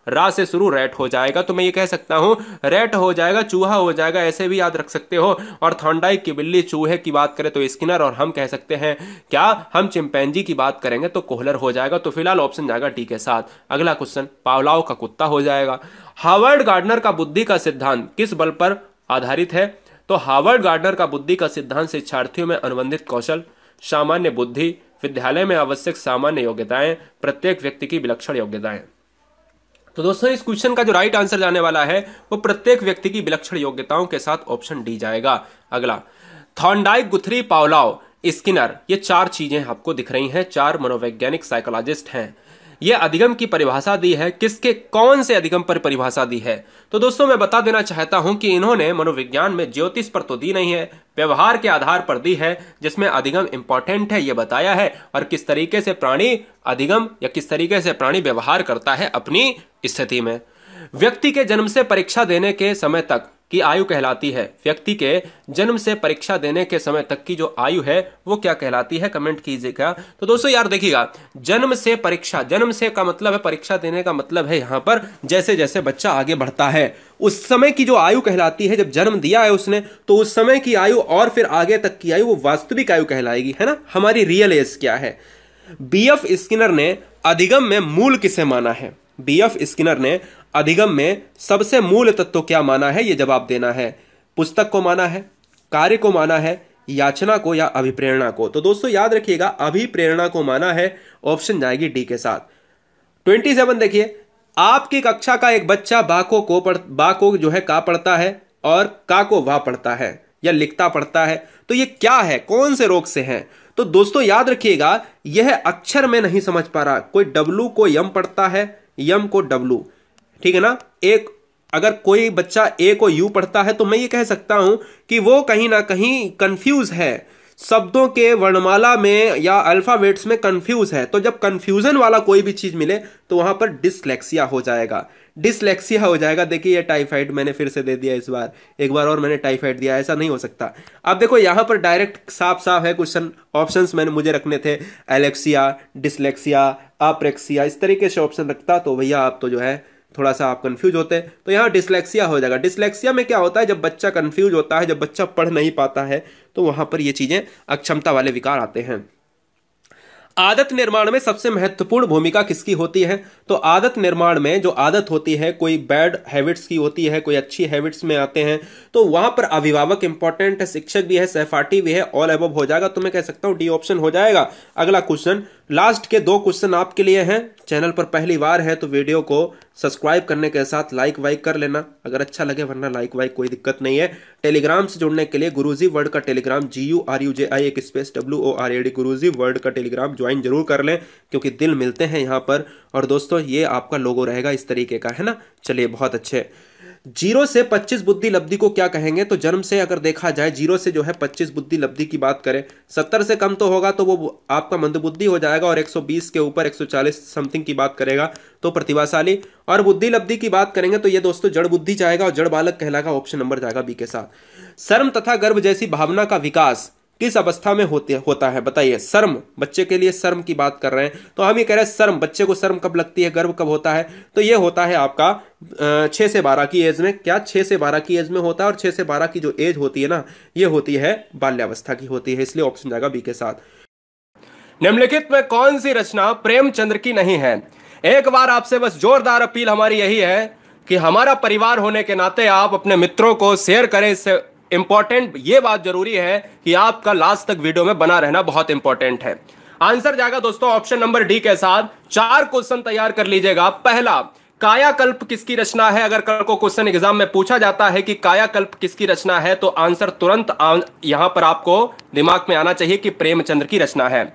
रा से शुरू रैट हो जाएगा। तो मैं ये कह सकता हूं रैट हो जाएगा, चूहा हो जाएगा, ऐसे भी याद रख सकते हो। और थॉर्नडाइक की बिल्ली, चूहे की बात करें तो स्किनर, और हम कह सकते हैं क्या, हम चिंपैंजी की बात करेंगे तो कोहलर हो जाएगा। तो फिलहाल ऑप्शन जाएगा डी के साथ। अगला क्वेश्चन, पावलाव का कुत्ता हो जाएगा। हार्वर्ड गार्डनर का बुद्धि का सिद्धांत किस बल पर आधारित है? तो हार्वर्ड गार्डनर का बुद्धि का सिद्धांत शिक्षार्थियों में अनुबंधित कौशल, सामान्य बुद्धि, विद्यालय में आवश्यक सामान्य योग्यताएं, प्रत्येक व्यक्ति की विलक्षण योग्यताएं। तो दोस्तों इस क्वेश्चन का जो राइट आंसर जाने वाला है वो प्रत्येक व्यक्ति की विलक्षण योग्यताओं के साथ ऑप्शन डी जाएगा। अगला, थॉर्नडाइक, गुथरी, पावलाव, स्किनर, ये चार चीजें आपको दिख रही हैं, चार मनोवैज्ञानिक साइकोलॉजिस्ट हैं। ये अधिगम की परिभाषा दी है, किसके, कौन से अधिगम पर परिभाषा दी है? तो दोस्तों मैं बता देना चाहता हूं कि इन्होंने मनोविज्ञान में ज्योतिष पर तो दी नहीं है, व्यवहार के आधार पर दी है, जिसमें अधिगम इंपॉर्टेंट है ये बताया है, और किस तरीके से प्राणी अधिगम या किस तरीके से प्राणी व्यवहार करता है अपनी स्थिति में। व्यक्ति के जन्म से परीक्षा देने के समय तक की आयु कहलाती है। व्यक्ति के जन्म से परीक्षा देने के समय तक की जो आयु है वो क्या कहलाती है? कमेंट कीजिएगा। तो दोस्तों यार देखिएगा, जन्म से परीक्षा, जन्म से का मतलब है परीक्षा देने का मतलब है यहाँ पर जैसे जैसे बच्चा आगे बढ़ता है उस समय की जो आयु कहलाती है। जब जन्म दिया है उसने तो उस समय की आयु और फिर आगे तक की आयु वो वास्तविक आयु कहलाएगी, है ना। हमारी रियल एज क्या है? बीएफ स्किनर ने अधिगम में मूल किसे माना है? बीएफ स्किनर ने अधिगम में सबसे मूल तत्व क्या माना है? ये जवाब देना है। पुस्तक को माना है, कार्य को माना है, याचना को, या अभिप्रेरणा को? तो दोस्तों याद रखिएगा अभिप्रेरणा को माना है, ऑप्शन जाएगी डी के साथ। 27 देखिए, आपकी कक्षा का एक बच्चा बा को जो है का पढ़ता है और का को वाह पढ़ता है या लिखता पढ़ता है। तो ये क्या है, कौन से रोग से है? तो दोस्तों याद रखिएगा यह अक्षर में नहीं समझ पा रहा, कोई डब्लू को यम पढ़ता है यम को डब्लू, ठीक है ना। एक अगर कोई बच्चा ए को यू पढ़ता है तो मैं ये कह सकता हूं कि वो कहीं ना कहीं कंफ्यूज है, शब्दों के वर्णमाला में या अल्फाबेट्स में कंफ्यूज है। तो जब कंफ्यूजन वाला कोई भी चीज मिले तो वहां पर डिसलेक्सिया हो जाएगा, डिसलेक्सिया हो जाएगा। देखिए ये टाइफाइड मैंने फिर से दे दिया इस बार, एक बार और मैंने टाइफाइड दिया, ऐसा नहीं हो सकता। अब देखो यहां पर डायरेक्ट साफ साफ है क्वेश्चन, ऑप्शंस मैंने मुझे रखने थे एलेक्सिया, डिसलेक्सिया, अप्रेक्सिया, इस तरीके से ऑप्शन रखता तो भैया आप तो जो है थोड़ा सा आप कंफ्यूज होते। तो यहाँ डिसलेक्सिया हो जाएगा। डिसलेक्सिया में क्या होता है, जब बच्चा कंफ्यूज होता है, जब बच्चा पढ़ नहीं पाता है, तो वहां पर ये चीजें अक्षमता वाले विकार आते हैं। आदत निर्माण में सबसे महत्वपूर्ण भूमिका किसकी होती है? तो आदत निर्माण में जो आदत होती है, कोई बैड हैबिट्स की होती है, कोई अच्छी हैबिट्स में आते हैं, तो वहां पर अभिभावक इंपॉर्टेंट है, शिक्षक भी है, सहपाठी भी है, ऑल अबव हो जाएगा। तो मैं कह सकता हूं डी ऑप्शन हो जाएगा। अगला क्वेश्चन, लास्ट के 2 क्वेश्चन आपके लिए हैं। चैनल पर पहली बार है तो वीडियो को सब्सक्राइब करने के साथ लाइक वाइक कर लेना अगर अच्छा लगे, वरना लाइक वाइक कोई दिक्कत नहीं है। टेलीग्राम से जुड़ने के लिए गुरुजी वर्ड का टेलीग्राम GURUJI एक स्पेस WORAD गुरुजी वर्ड का टेलीग्राम ज्वाइन जरूर कर लें, क्योंकि दिल मिलते हैं यहाँ पर। और दोस्तों ये आपका लोगो रहेगा इस तरीके का, है ना। चलिए बहुत अच्छे। 0 से 25 बुद्धि लब्धि को क्या कहेंगे? तो जन्म से अगर देखा जाए 0 से जो है 25 बुद्धि लब्धि की बात करें, 70 से कम तो होगा तो वो आपका मंदबुद्धि हो जाएगा, और 120 के ऊपर 140 समथिंग की बात करेगा तो प्रतिभाशाली। और बुद्धि लब्धि की बात करेंगे तो ये दोस्तों जड़ बुद्धि जाएगा और जड़ बालक कहलाएगा। ऑप्शन नंबर जाएगा बी के साथ। शर्म तथा गर्व जैसी भावना का विकास किस अवस्था में होता है? बताइए। शर्म, बच्चे के लिए शर्म की बात कर रहे हैं, तो हम ये कह रहे हैं शर्म, बच्चे को शर्म कब लगती है, गर्व कब होता है? तो ये होता है आपका 6 से 12 की एज में। क्या 6 से 12 की एज में होता है? और 6 से 12 की जो एज होती है ना, ये होती है बाल्यावस्था की होती है, इसलिए ऑप्शन जाएगा बी के साथ। निम्नलिखित में कौन सी रचना प्रेमचंद्र की नहीं है? एक बार आपसे बस जोरदार अपील हमारी यही है कि हमारा परिवार होने के नाते आप अपने मित्रों को शेयर करें। इससे इंपॉर्टेंट ये बात जरूरी है कि आपका लास्ट तक वीडियो में बना रहना बहुत इंपॉर्टेंट है। आंसर जाएगा दोस्तों ऑप्शन नंबर डी के साथ। 4 क्वेश्चन तैयार कर लीजिएगा। पहला, कायाकल्प किसकी रचना है? अगर कल को क्वेश्चन एग्जाम में पूछा जाता है कि कायाकल्प किसकी रचना है, तो आंसर तुरंत यहां पर आपको दिमाग में आना चाहिए कि प्रेमचंद्र की रचना है।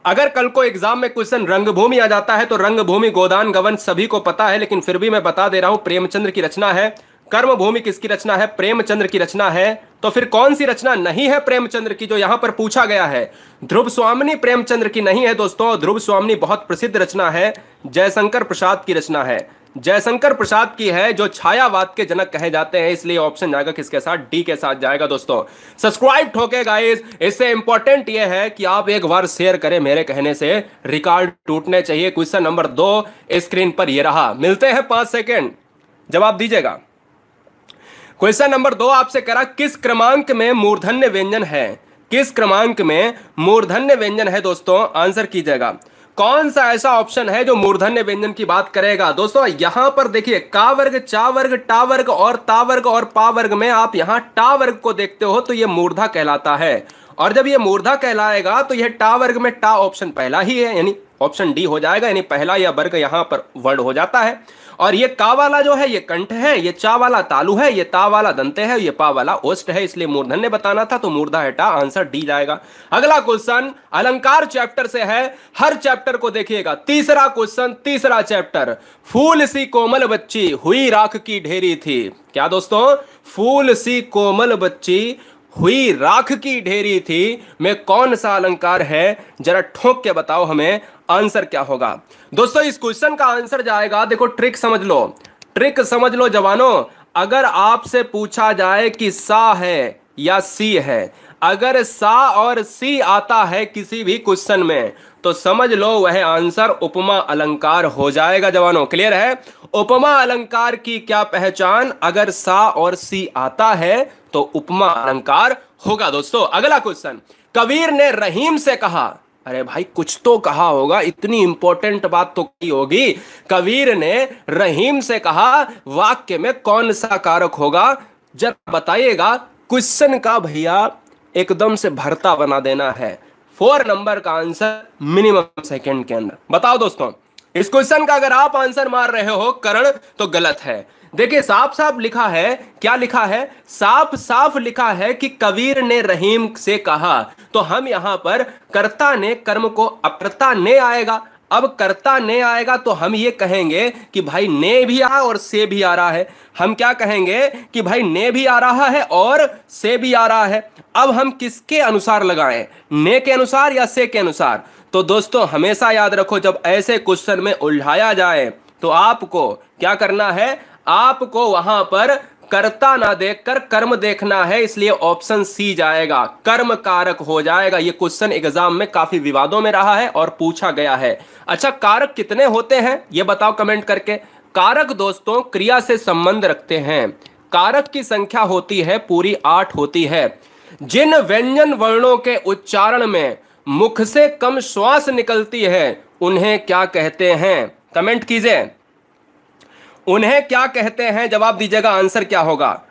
अगर कल को एग्जाम में क्वेश्चन रंगभूमि आ जाता है, तो रंगभूमि, गोदान, गवन सभी को पता है, लेकिन फिर भी मैं बता दे रहा हूं प्रेमचंद्र की रचना है। कर्मभूमि किसकी रचना है? प्रेमचंद्र की रचना है। तो फिर कौन सी रचना नहीं है प्रेमचंद्र की, जो यहां पर पूछा गया है? ध्रुव स्वामिनी प्रेमचंद्र की नहीं है दोस्तों। ध्रुव स्वामिनी बहुत प्रसिद्ध रचना है, जयशंकर प्रसाद की रचना है। जयशंकर प्रसाद की है, जो छायावाद के जनक कहे जाते हैं, इसलिए ऑप्शन जाएगा किसके साथ? डी के साथ जाएगा दोस्तों। सब्सक्राइब ठोके गाइस। इससे इंपॉर्टेंट यह है कि आप एक बार शेयर करें, मेरे कहने से रिकॉर्ड टूटने चाहिए। क्वेश्चन नंबर 2 स्क्रीन पर यह रहा। मिलते हैं 5 सेकेंड, जवाब दीजिएगा। क्वेश्चन नंबर 2 आपसे करा, किस क्रमांक में मूर्धन्य व्यंजन है? किस क्रमांक में मूर्धन्य व्यंजन है दोस्तों? आंसर कीजिएगा। कौन सा ऐसा ऑप्शन है जो मूर्धन्य व्यंजन की बात करेगा? दोस्तों यहां पर देखिए, का वर्ग, चा वर्ग, टा वर्ग और ता वर्ग और पा वर्ग में आप यहां टा वर्ग को देखते हो तो यह मूर्धा कहलाता है। और जब यह मूर्धा कहलाएगा तो यह टा वर्ग में टा ऑप्शन पहला ही है, यानी ऑप्शन डी हो जाएगा, यानी पहला या वर्ग यहां पर वर्ड हो जाता है। और ये का वाला जो है ये कंठ है, ये चा वाला तालु है, ये ता वाला दंते है, ये पा वाला ओष्ठ है, इसलिए मूर्धन्य बताना था, तो मूर्धा है टा। आंसर डी जाएगा। अगला क्वेश्चन अलंकार चैप्टर से है, हर चैप्टर को देखिएगा। तीसरा क्वेश्चन, तीसरा चैप्टर, फूल सी कोमल बच्ची हुई राख की ढेरी थी। क्या दोस्तों? फूल सी कोमल बच्ची हुई राख की ढेरी थी में कौन सा अलंकार है? जरा ठोक के बताओ हमें, आंसर क्या होगा? दोस्तों इस क्वेश्चन का आंसर जाएगा, देखो ट्रिक समझ लो, ट्रिक समझ लो जवानों। अगर आपसे पूछा जाए कि सा है या सी है, अगर सा और सी आता है किसी भी क्वेश्चन में, तो समझ लो वह आंसर उपमा अलंकार हो जाएगा जवानों। क्लियर है? उपमा अलंकार की क्या पहचान? अगर सा और सी आता है तो उपमा अलंकार होगा दोस्तों। अगला क्वेश्चन, कबीर ने रहीम से कहा। अरे भाई कुछ तो कहा होगा, इतनी इंपॉर्टेंट बात तो की होगी। कबीर ने रहीम से कहा, वाक्य में कौन सा कारक होगा? जरा बताइएगा। क्वेश्चन का भैया एकदम से भरता बना देना है। 4 नंबर का आंसर मिनिमम सेकंड के अंदर। बताओ दोस्तों, इस क्वेश्चन का अगर आप आंसर मार रहे हो करण, तो गलत है। देखिए साफ साफ लिखा है, क्या लिखा है? साफ साफ लिखा है कि कबीर ने रहीम से कहा, तो हम यहां पर कर्ता ने कर्म को अकर्ता ने आएगा। अब कर्ता ने आएगा तो हम ये कहेंगे कि भाई ने भी आ और से भी आ रहा है। हम क्या कहेंगे कि भाई ने भी आ रहा है और से भी आ रहा है। अब हम किसके अनुसार लगाएं, ने के अनुसार या से के अनुसार? तो दोस्तों हमेशा याद रखो, जब ऐसे क्वेश्चन में उलझाया जाए तो आपको क्या करना है, आपको वहां पर कर्ता ना देखकर कर्म देखना है। इसलिए ऑप्शन सी जाएगा, कर्म कारक हो जाएगा। यह क्वेश्चन एग्जाम में काफी विवादों में रहा है और पूछा गया है। अच्छा, कारक कितने होते हैं यह बताओ कमेंट करके। कारक दोस्तों क्रिया से संबंध रखते हैं। कारक की संख्या होती है पूरी 8 होती है। जिन व्यंजन वर्णों के उच्चारण में मुख से कम श्वास निकलती है उन्हें क्या कहते हैं? कमेंट कीजिए, उन्हें क्या कहते हैं? जवाब दीजिएगा, आंसर क्या होगा?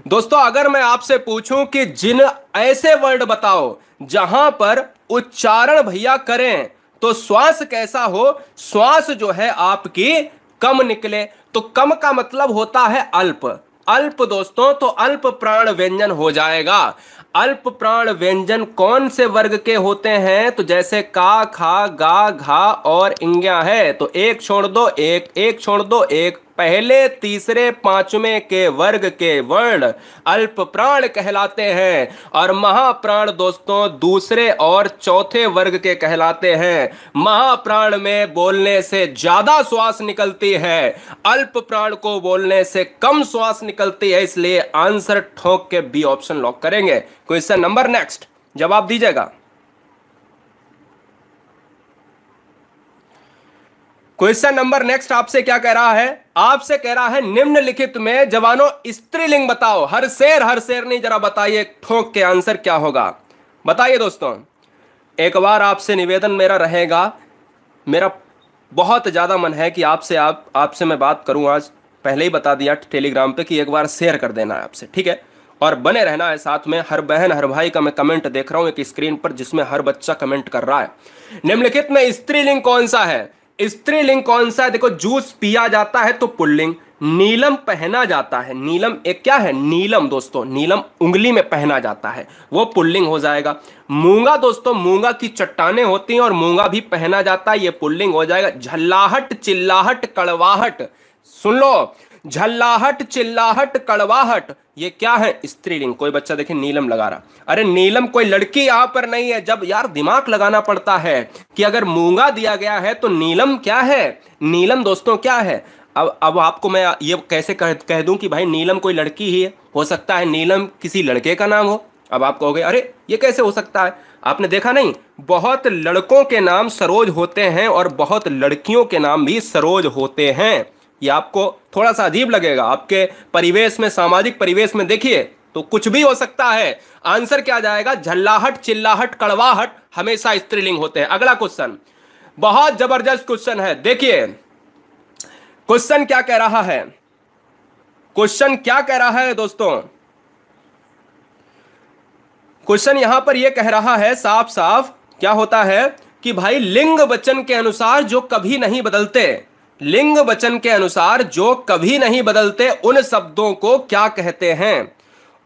दोस्तों अगर मैं आपसे पूछूं कि जिन ऐसे वर्ड बताओ जहां पर उच्चारण भैया करें तो श्वास कैसा हो, श्वास जो है आपकी कम निकले, तो कम का मतलब होता है अल्प। अल्प दोस्तों, तो अल्प प्राण व्यंजन हो जाएगा। अल्प प्राण व्यंजन कौन से वर्ग के होते हैं? तो जैसे का, खा, गा, घा और इंग्या है, तो एक छोड़ दो एक, एक छोड़ दो एक, पहले तीसरे पांचवें के वर्ग के वर्ण अल्प प्राण कहलाते हैं। और महाप्राण दोस्तों दूसरे और चौथे वर्ग के कहलाते हैं। महाप्राण में बोलने से ज्यादा श्वास निकलती है, अल्प प्राण को बोलने से कम श्वास निकलती है। इसलिए आंसर ठोक के बी ऑप्शन लॉक करेंगे। क्वेश्चन नंबर नेक्स्ट, जवाब दीजिएगा। क्वेश्चन नंबर नेक्स्ट आपसे क्या कह रहा है? आपसे कह रहा है निम्नलिखित में जवानों स्त्रीलिंग बताओ। हर शेर नहीं, जरा बताइए ठोक के आंसर क्या होगा, बताइए दोस्तों। एक बार आपसे निवेदन मेरा रहेगा, मेरा बहुत ज्यादा मन है कि आपसे मैं बात करूं। आज पहले ही बता दिया टेलीग्राम पे कि एक बार शेयर कर देना है आपसे, ठीक है? और बने रहना है साथ में। हर बहन हर भाई का मैं कमेंट देख रहा हूं एक स्क्रीन पर जिसमें हर बच्चा कमेंट कर रहा है। निम्नलिखित में स्त्रीलिंग कौन सा है? स्त्रीलिंग कौन सा है? देखो, जूस पिया जाता है तो पुल्लिंग, नीलम पहना जाता है, नीलम एक क्या है? नीलम दोस्तों, नीलम उंगली में पहना जाता है, वो पुल्लिंग हो जाएगा। मूंगा दोस्तों, मूंगा की चट्टानें होती हैं और मूंगा भी पहना जाता है, ये पुल्लिंग हो जाएगा। झल्लाहट, चिल्लाहट, कड़वाहट, सुन लो, झल्लाहट, चिल्लाहट, कड़वाहट, ये क्या है? स्त्रीलिंग। कोई बच्चा देखिए नीलम लगा रहा, अरे नीलम कोई लड़की यहां पर नहीं है। जब यार दिमाग लगाना पड़ता है कि अगर मूंगा दिया गया है तो नीलम क्या है? नीलम दोस्तों क्या है? अब आपको मैं ये कैसे कह दूं कि भाई नीलम कोई लड़की ही है? हो सकता है नीलम किसी लड़के का नाम हो। अब आप कहोगे अरे ये कैसे हो सकता है? आपने देखा नहीं, बहुत लड़कों के नाम सरोज होते हैं और बहुत लड़कियों के नाम भी सरोज होते हैं। ये आपको थोड़ा सा अजीब लगेगा, आपके परिवेश में, सामाजिक परिवेश में देखिए तो कुछ भी हो सकता है। आंसर क्या जाएगा? झल्लाहट, चिल्लाहट, कड़वाहट हमेशा स्त्रीलिंग होते हैं। अगला क्वेश्चन बहुत जबरदस्त क्वेश्चन है, देखिए क्वेश्चन क्या कह रहा है। क्वेश्चन क्या कह रहा है दोस्तों? क्वेश्चन यहां पर यह कह रहा है साफ साफ, क्या होता है कि भाई लिंग वचन के अनुसार जो कभी नहीं बदलते, लिंग वचन के अनुसार जो कभी नहीं बदलते उन शब्दों को क्या कहते हैं?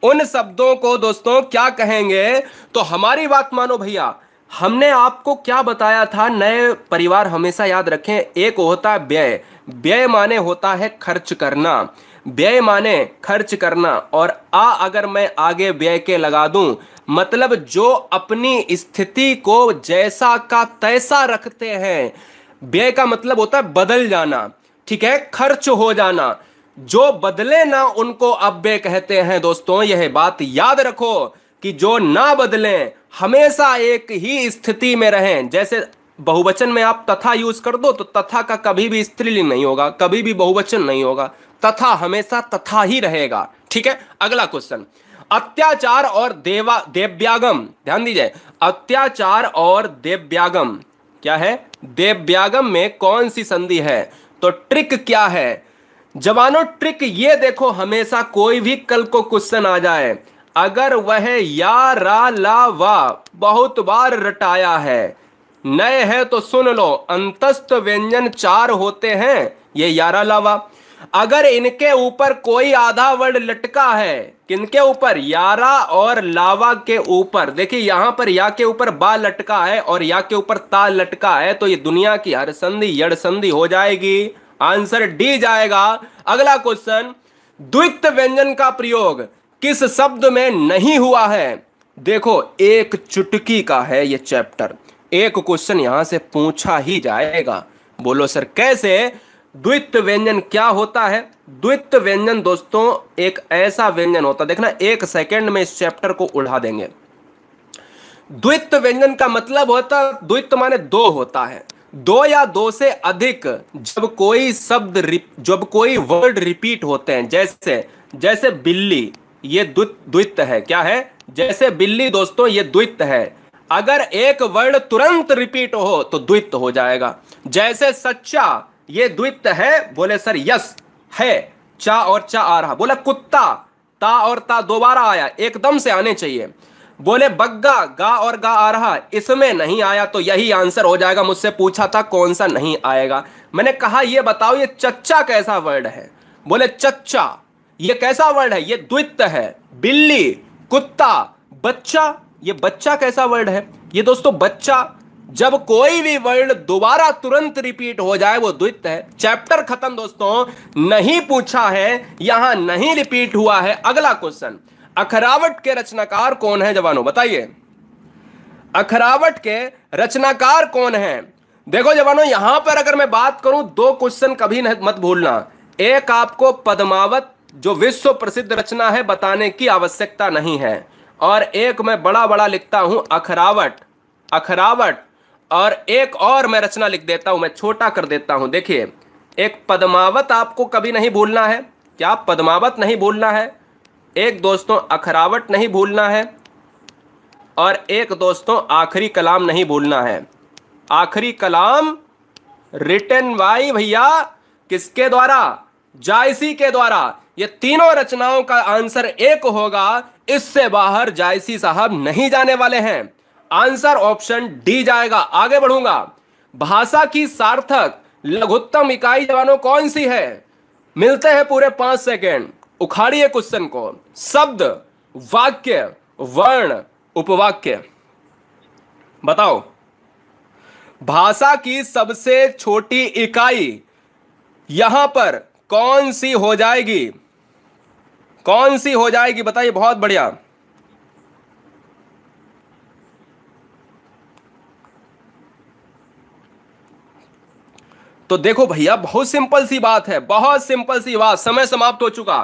उन शब्दों को दोस्तों क्या कहेंगे? तो हमारी बात मानो भैया, हमने आपको क्या बताया था? नए परिवार हमेशा याद रखें, एक होता है व्यय, व्यय माने होता है खर्च करना, व्यय माने खर्च करना, और आ अगर मैं आगे व्यय के लगा दूं मतलब जो अपनी स्थिति को जैसा का तैसा रखते हैं। व्यय का मतलब होता है बदल जाना, ठीक है, खर्च हो जाना। जो बदले ना उनको अव्यय कहते हैं दोस्तों। यह बात याद रखो कि जो ना बदले, हमेशा एक ही स्थिति में रहें। जैसे बहुवचन में आप तथा यूज कर दो तो तथा का कभी भी स्त्रीलिंग नहीं होगा, कभी भी बहुवचन नहीं होगा, तथा हमेशा तथा ही रहेगा, ठीक है। अगला क्वेश्चन, अत्याचार और देव्यागम, ध्यान दीजिए, अत्याचार और देव्यागम क्या है? देव्यागम में कौन सी संधि है? तो ट्रिक क्या है जवानों? ट्रिक ये देखो, हमेशा कोई भी कल को क्वेश्चन आ जाए, अगर वह या रा ला वा बहुत बार रटाया है, नए है तो सुन लो, अंतस्थ व्यंजन 4 होते हैं, ये यारा लावा। अगर इनके ऊपर कोई आधा वर्ड लटका है, किनके ऊपर, यारा और लावा के ऊपर, देखिए यहां पर या के ऊपर बा लटका है और या के ऊपर ता लटका है, तो ये दुनिया की हर संधि यड़ संधि हो जाएगी। आंसर डी जाएगा। अगला क्वेश्चन, द्वित्व व्यंजन का प्रयोग किस शब्द में नहीं हुआ है? देखो एक चुटकी का है ये चैप्टर, एक क्वेश्चन यहां से पूछा ही जाएगा। बोलो सर कैसे? द्वित्व व्यंजन क्या होता है? द्वित्व व्यंजन दोस्तों एक ऐसा व्यंजन होता है, देखना 1 सेकंड में इस चैप्टर को उड़ा देंगे। द्वित्व व्यंजन का मतलब होता, द्वित्व माने दो होता है, दो या दो से अधिक जब कोई शब्द जब कोई वर्ड रिपीट होते हैं, जैसे जैसे बिल्ली, ये द्वित्व है। क्या है? जैसे बिल्ली दोस्तों ये द्वित्व है। अगर एक वर्ड तुरंत रिपीट हो तो द्वित्व हो जाएगा। जैसे सच्चा, ये द्वित्व है। बोले सर यस है, चा और चा आ रहा। बोले कुत्ता, ता और ता दोबारा आया, एकदम से आने चाहिए। बोले बग्गा, गा और गा आ रहा, इसमें नहीं आया, तो यही आंसर हो जाएगा। मुझसे पूछा था कौन सा नहीं आएगा, मैंने कहा ये बताओ ये चच्चा कैसा वर्ड है? बोले चच्चा ये कैसा वर्ड है? ये द्वित्व है। बिल्ली, कुत्ता, बच्चा, ये बच्चा कैसा वर्ड है? ये दोस्तों बच्चा। जब कोई भी वर्ड दोबारा तुरंत रिपीट हो जाए वो द्वित्व है। चैप्टर खत्म दोस्तों, नहीं पूछा है, यहां नहीं रिपीट हुआ है। अगला क्वेश्चन, अखरावट के रचनाकार कौन है जवानों? बताइए अखरावट के रचनाकार कौन है? देखो जवानों यहां पर अगर मैं बात करूं, दो क्वेश्चन कभी मत भूलना। एक आपको पद्मावत जो विश्व प्रसिद्ध रचना है बताने की आवश्यकता नहीं है, और एक मैं बड़ा बड़ा लिखता हूं अखरावट, अखरावट, और एक और मैं रचना लिख देता हूं, मैं छोटा कर देता हूं। देखिए एक पद्मावत आपको कभी नहीं भूलना है। क्या? पद्मावत नहीं भूलना है। एक दोस्तों अखरावट नहीं भूलना है, और एक दोस्तों आखिरी कलाम नहीं भूलना है। आखिरी कलाम रिटन बाय भैया किसके द्वारा? जायसी के द्वारा। ये तीनों रचनाओं का आंसर एक होगा, इससे बाहर जायसी साहब नहीं जाने वाले हैं। आंसर ऑप्शन डी जाएगा। आगे बढ़ूंगा, भाषा की सार्थक लघुत्तम इकाई जवानों कौन सी है? मिलते हैं पूरे 5 सेकेंड, उखाड़िए क्वेश्चन को। शब्द, वाक्य, वर्ण, उपवाक्य, बताओ। भाषा की सबसे छोटी इकाई यहां पर कौन सी हो जाएगी? कौन सी हो जाएगी बताइए? बहुत बढ़िया। तो देखो भैया बहुत सिंपल सी बात है, बहुत सिंपल सी बात। समय समाप्त हो चुका।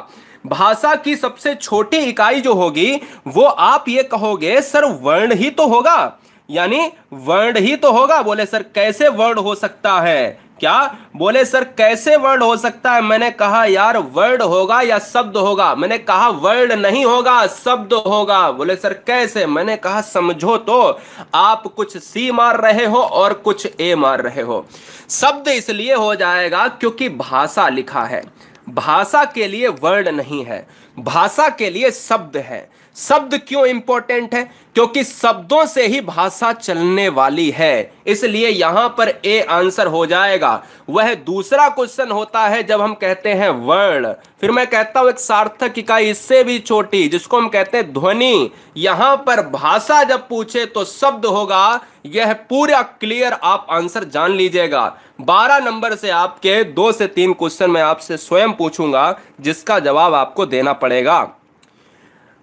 भाषा की सबसे छोटी इकाई जो होगी वो आप ये कहोगे सर वर्ण ही तो होगा, यानी वर्ण ही तो होगा। बोले सर कैसे वर्ण हो सकता है? क्या? बोले सर कैसे वर्ड हो सकता है? मैंने कहा यार वर्ड होगा या शब्द होगा? मैंने कहा वर्ड नहीं होगा, शब्द होगा। बोले सर कैसे? मैंने कहा समझो तो, आप कुछ सी मार रहे हो और कुछ ए मार रहे हो। शब्द इसलिए हो जाएगा क्योंकि भाषा लिखा है, भाषा के लिए वर्ड नहीं है, भाषा के लिए शब्द है। शब्द क्यों इंपॉर्टेंट है? क्योंकि शब्दों से ही भाषा चलने वाली है, इसलिए यहां पर ए आंसर हो जाएगा। वह दूसरा क्वेश्चन होता है जब हम कहते हैं वर्ड, फिर मैं कहता हूं एक सार्थक इकाई इससे भी छोटी जिसको हम कहते हैं ध्वनि। यहां पर भाषा जब पूछे तो शब्द होगा। यह पूरा क्लियर, आप आंसर जान लीजिएगा। 12 नंबर से आपके 2 से 3 क्वेश्चन मैं आपसे स्वयं पूछूंगा जिसका जवाब आपको देना पड़ेगा।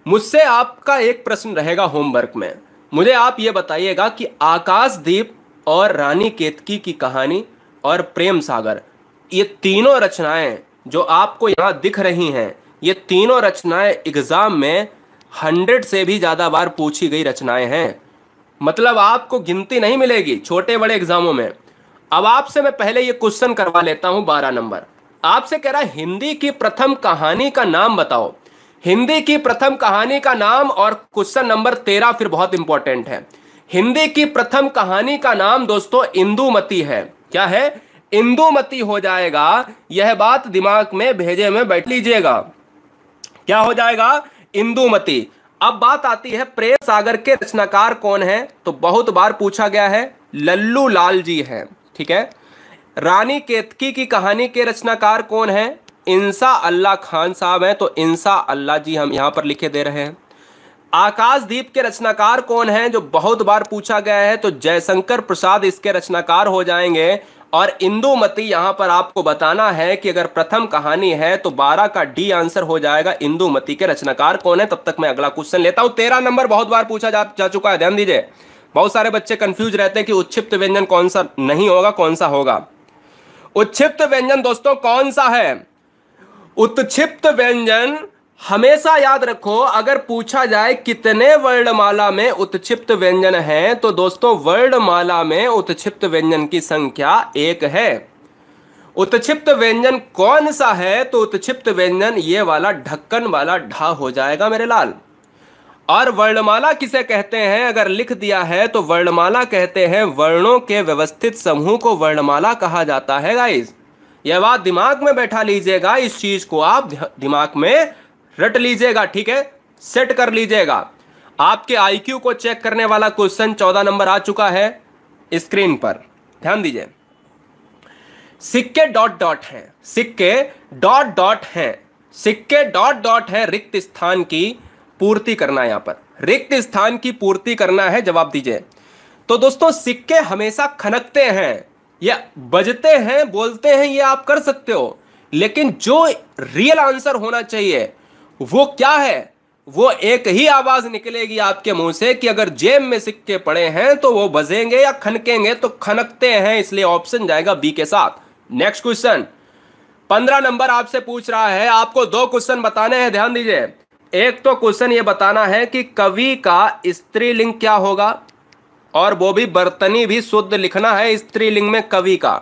मुझसे आपका एक प्रश्न रहेगा होमवर्क में, मुझे आप ये बताइएगा कि आकाशदीप और रानी केतकी की कहानी और प्रेम सागर, ये तीनों रचनाएं जो आपको यहाँ दिख रही हैं, ये तीनों रचनाएं एग्जाम में 100 से भी ज़्यादा बार पूछी गई रचनाएं हैं। मतलब आपको गिनती नहीं मिलेगी छोटे बड़े एग्जामों में। अब आपसे मैं पहले ये क्वेश्चन करवा लेता हूं। 12 नंबर आपसे कह रहा है हिंदी की प्रथम कहानी का नाम बताओ। हिंदी की प्रथम कहानी का नाम, और क्वेश्चन नंबर 13 फिर बहुत इंपॉर्टेंट है। हिंदी की प्रथम कहानी का नाम दोस्तों इंदुमती है। क्या है? इंदुमती हो जाएगा। यह बात दिमाग में भेजे में बैठ लीजिएगा। क्या हो जाएगा? इंदुमती। अब बात आती है प्रेम सागर के रचनाकार कौन है, तो बहुत बार पूछा गया है, लल्लू लाल जी हैं। ठीक है। रानी केतकी की कहानी के रचनाकार कौन है? इंसा अल्लाह खान साहब हैं, तो इंसा अल्लाह जी हम यहां पर लिखे दे रहे हैं। आकाशदीप के रचनाकार कौन हैं, जो बहुत बार पूछा गया है, तो जयशंकर प्रसाद इसके रचनाकार हो जाएंगे। और इंदुमती यहां पर आपको बताना है कि अगर प्रथम कहानी है तो 12 का डी आंसर हो जाएगा। इंदुमती के रचनाकार कौन है? तब तक मैं अगला क्वेश्चन लेता हूं। 13 नंबर बहुत बार पूछा जा चुका है, ध्यान दीजिए। बहुत सारे बच्चे कंफ्यूज रहते हैं कि उत्क्षिप्त व्यंजन कौन सा नहीं होगा, कौन सा होगा। उत्क्षिप्त व्यंजन दोस्तों कौन सा है? उत्क्षिप्त व्यंजन हमेशा याद रखो, अगर पूछा जाए कितने वर्णमाला में उत्क्षिप्त व्यंजन हैं, तो दोस्तों वर्णमाला में उत्क्षिप्त व्यंजन की संख्या 1 है। उत्क्षिप्त व्यंजन कौन सा है? तो उत्क्षिप्त व्यंजन ये वाला ढक्कन वाला ढा हो जाएगा मेरे लाल। और वर्णमाला किसे कहते हैं? अगर लिख दिया है तो वर्णमाला कहते हैं वर्णों के व्यवस्थित समूह को वर्णमाला कहा जाता है गाइस। यह बात दिमाग में बैठा लीजिएगा, इस चीज को आप दिमाग में रट लीजिएगा, ठीक है, सेट कर लीजिएगा। आपके आईक्यू को चेक करने वाला क्वेश्चन 14 नंबर आ चुका है स्क्रीन पर, ध्यान दीजिए। सिक्के डॉट डॉट हैं, सिक्के डॉट डॉट हैं, सिक्के डॉट डॉट है, रिक्त स्थान की पूर्ति करना, यहां पर रिक्त स्थान की पूर्ति करना है, जवाब दीजिए। तो दोस्तों सिक्के हमेशा खनकते हैं, ये बजते हैं, बोलते हैं, ये आप कर सकते हो, लेकिन जो रियल आंसर होना चाहिए वो क्या है? वो एक ही आवाज निकलेगी आपके मुंह से कि अगर जेब में सिक्के पड़े हैं तो वो बजेंगे या खनकेंगे, तो खनकते हैं, इसलिए ऑप्शन जाएगा बी के साथ। नेक्स्ट क्वेश्चन 15 नंबर आपसे पूछ रहा है, आपको 2 क्वेश्चन बताने हैं, ध्यान दीजिए। एक तो क्वेश्चन ये बताना है कि कवि का स्त्रीलिंग क्या होगा, और वो भी बर्तनी भी शुद्ध लिखना है स्त्रीलिंग में, कवि का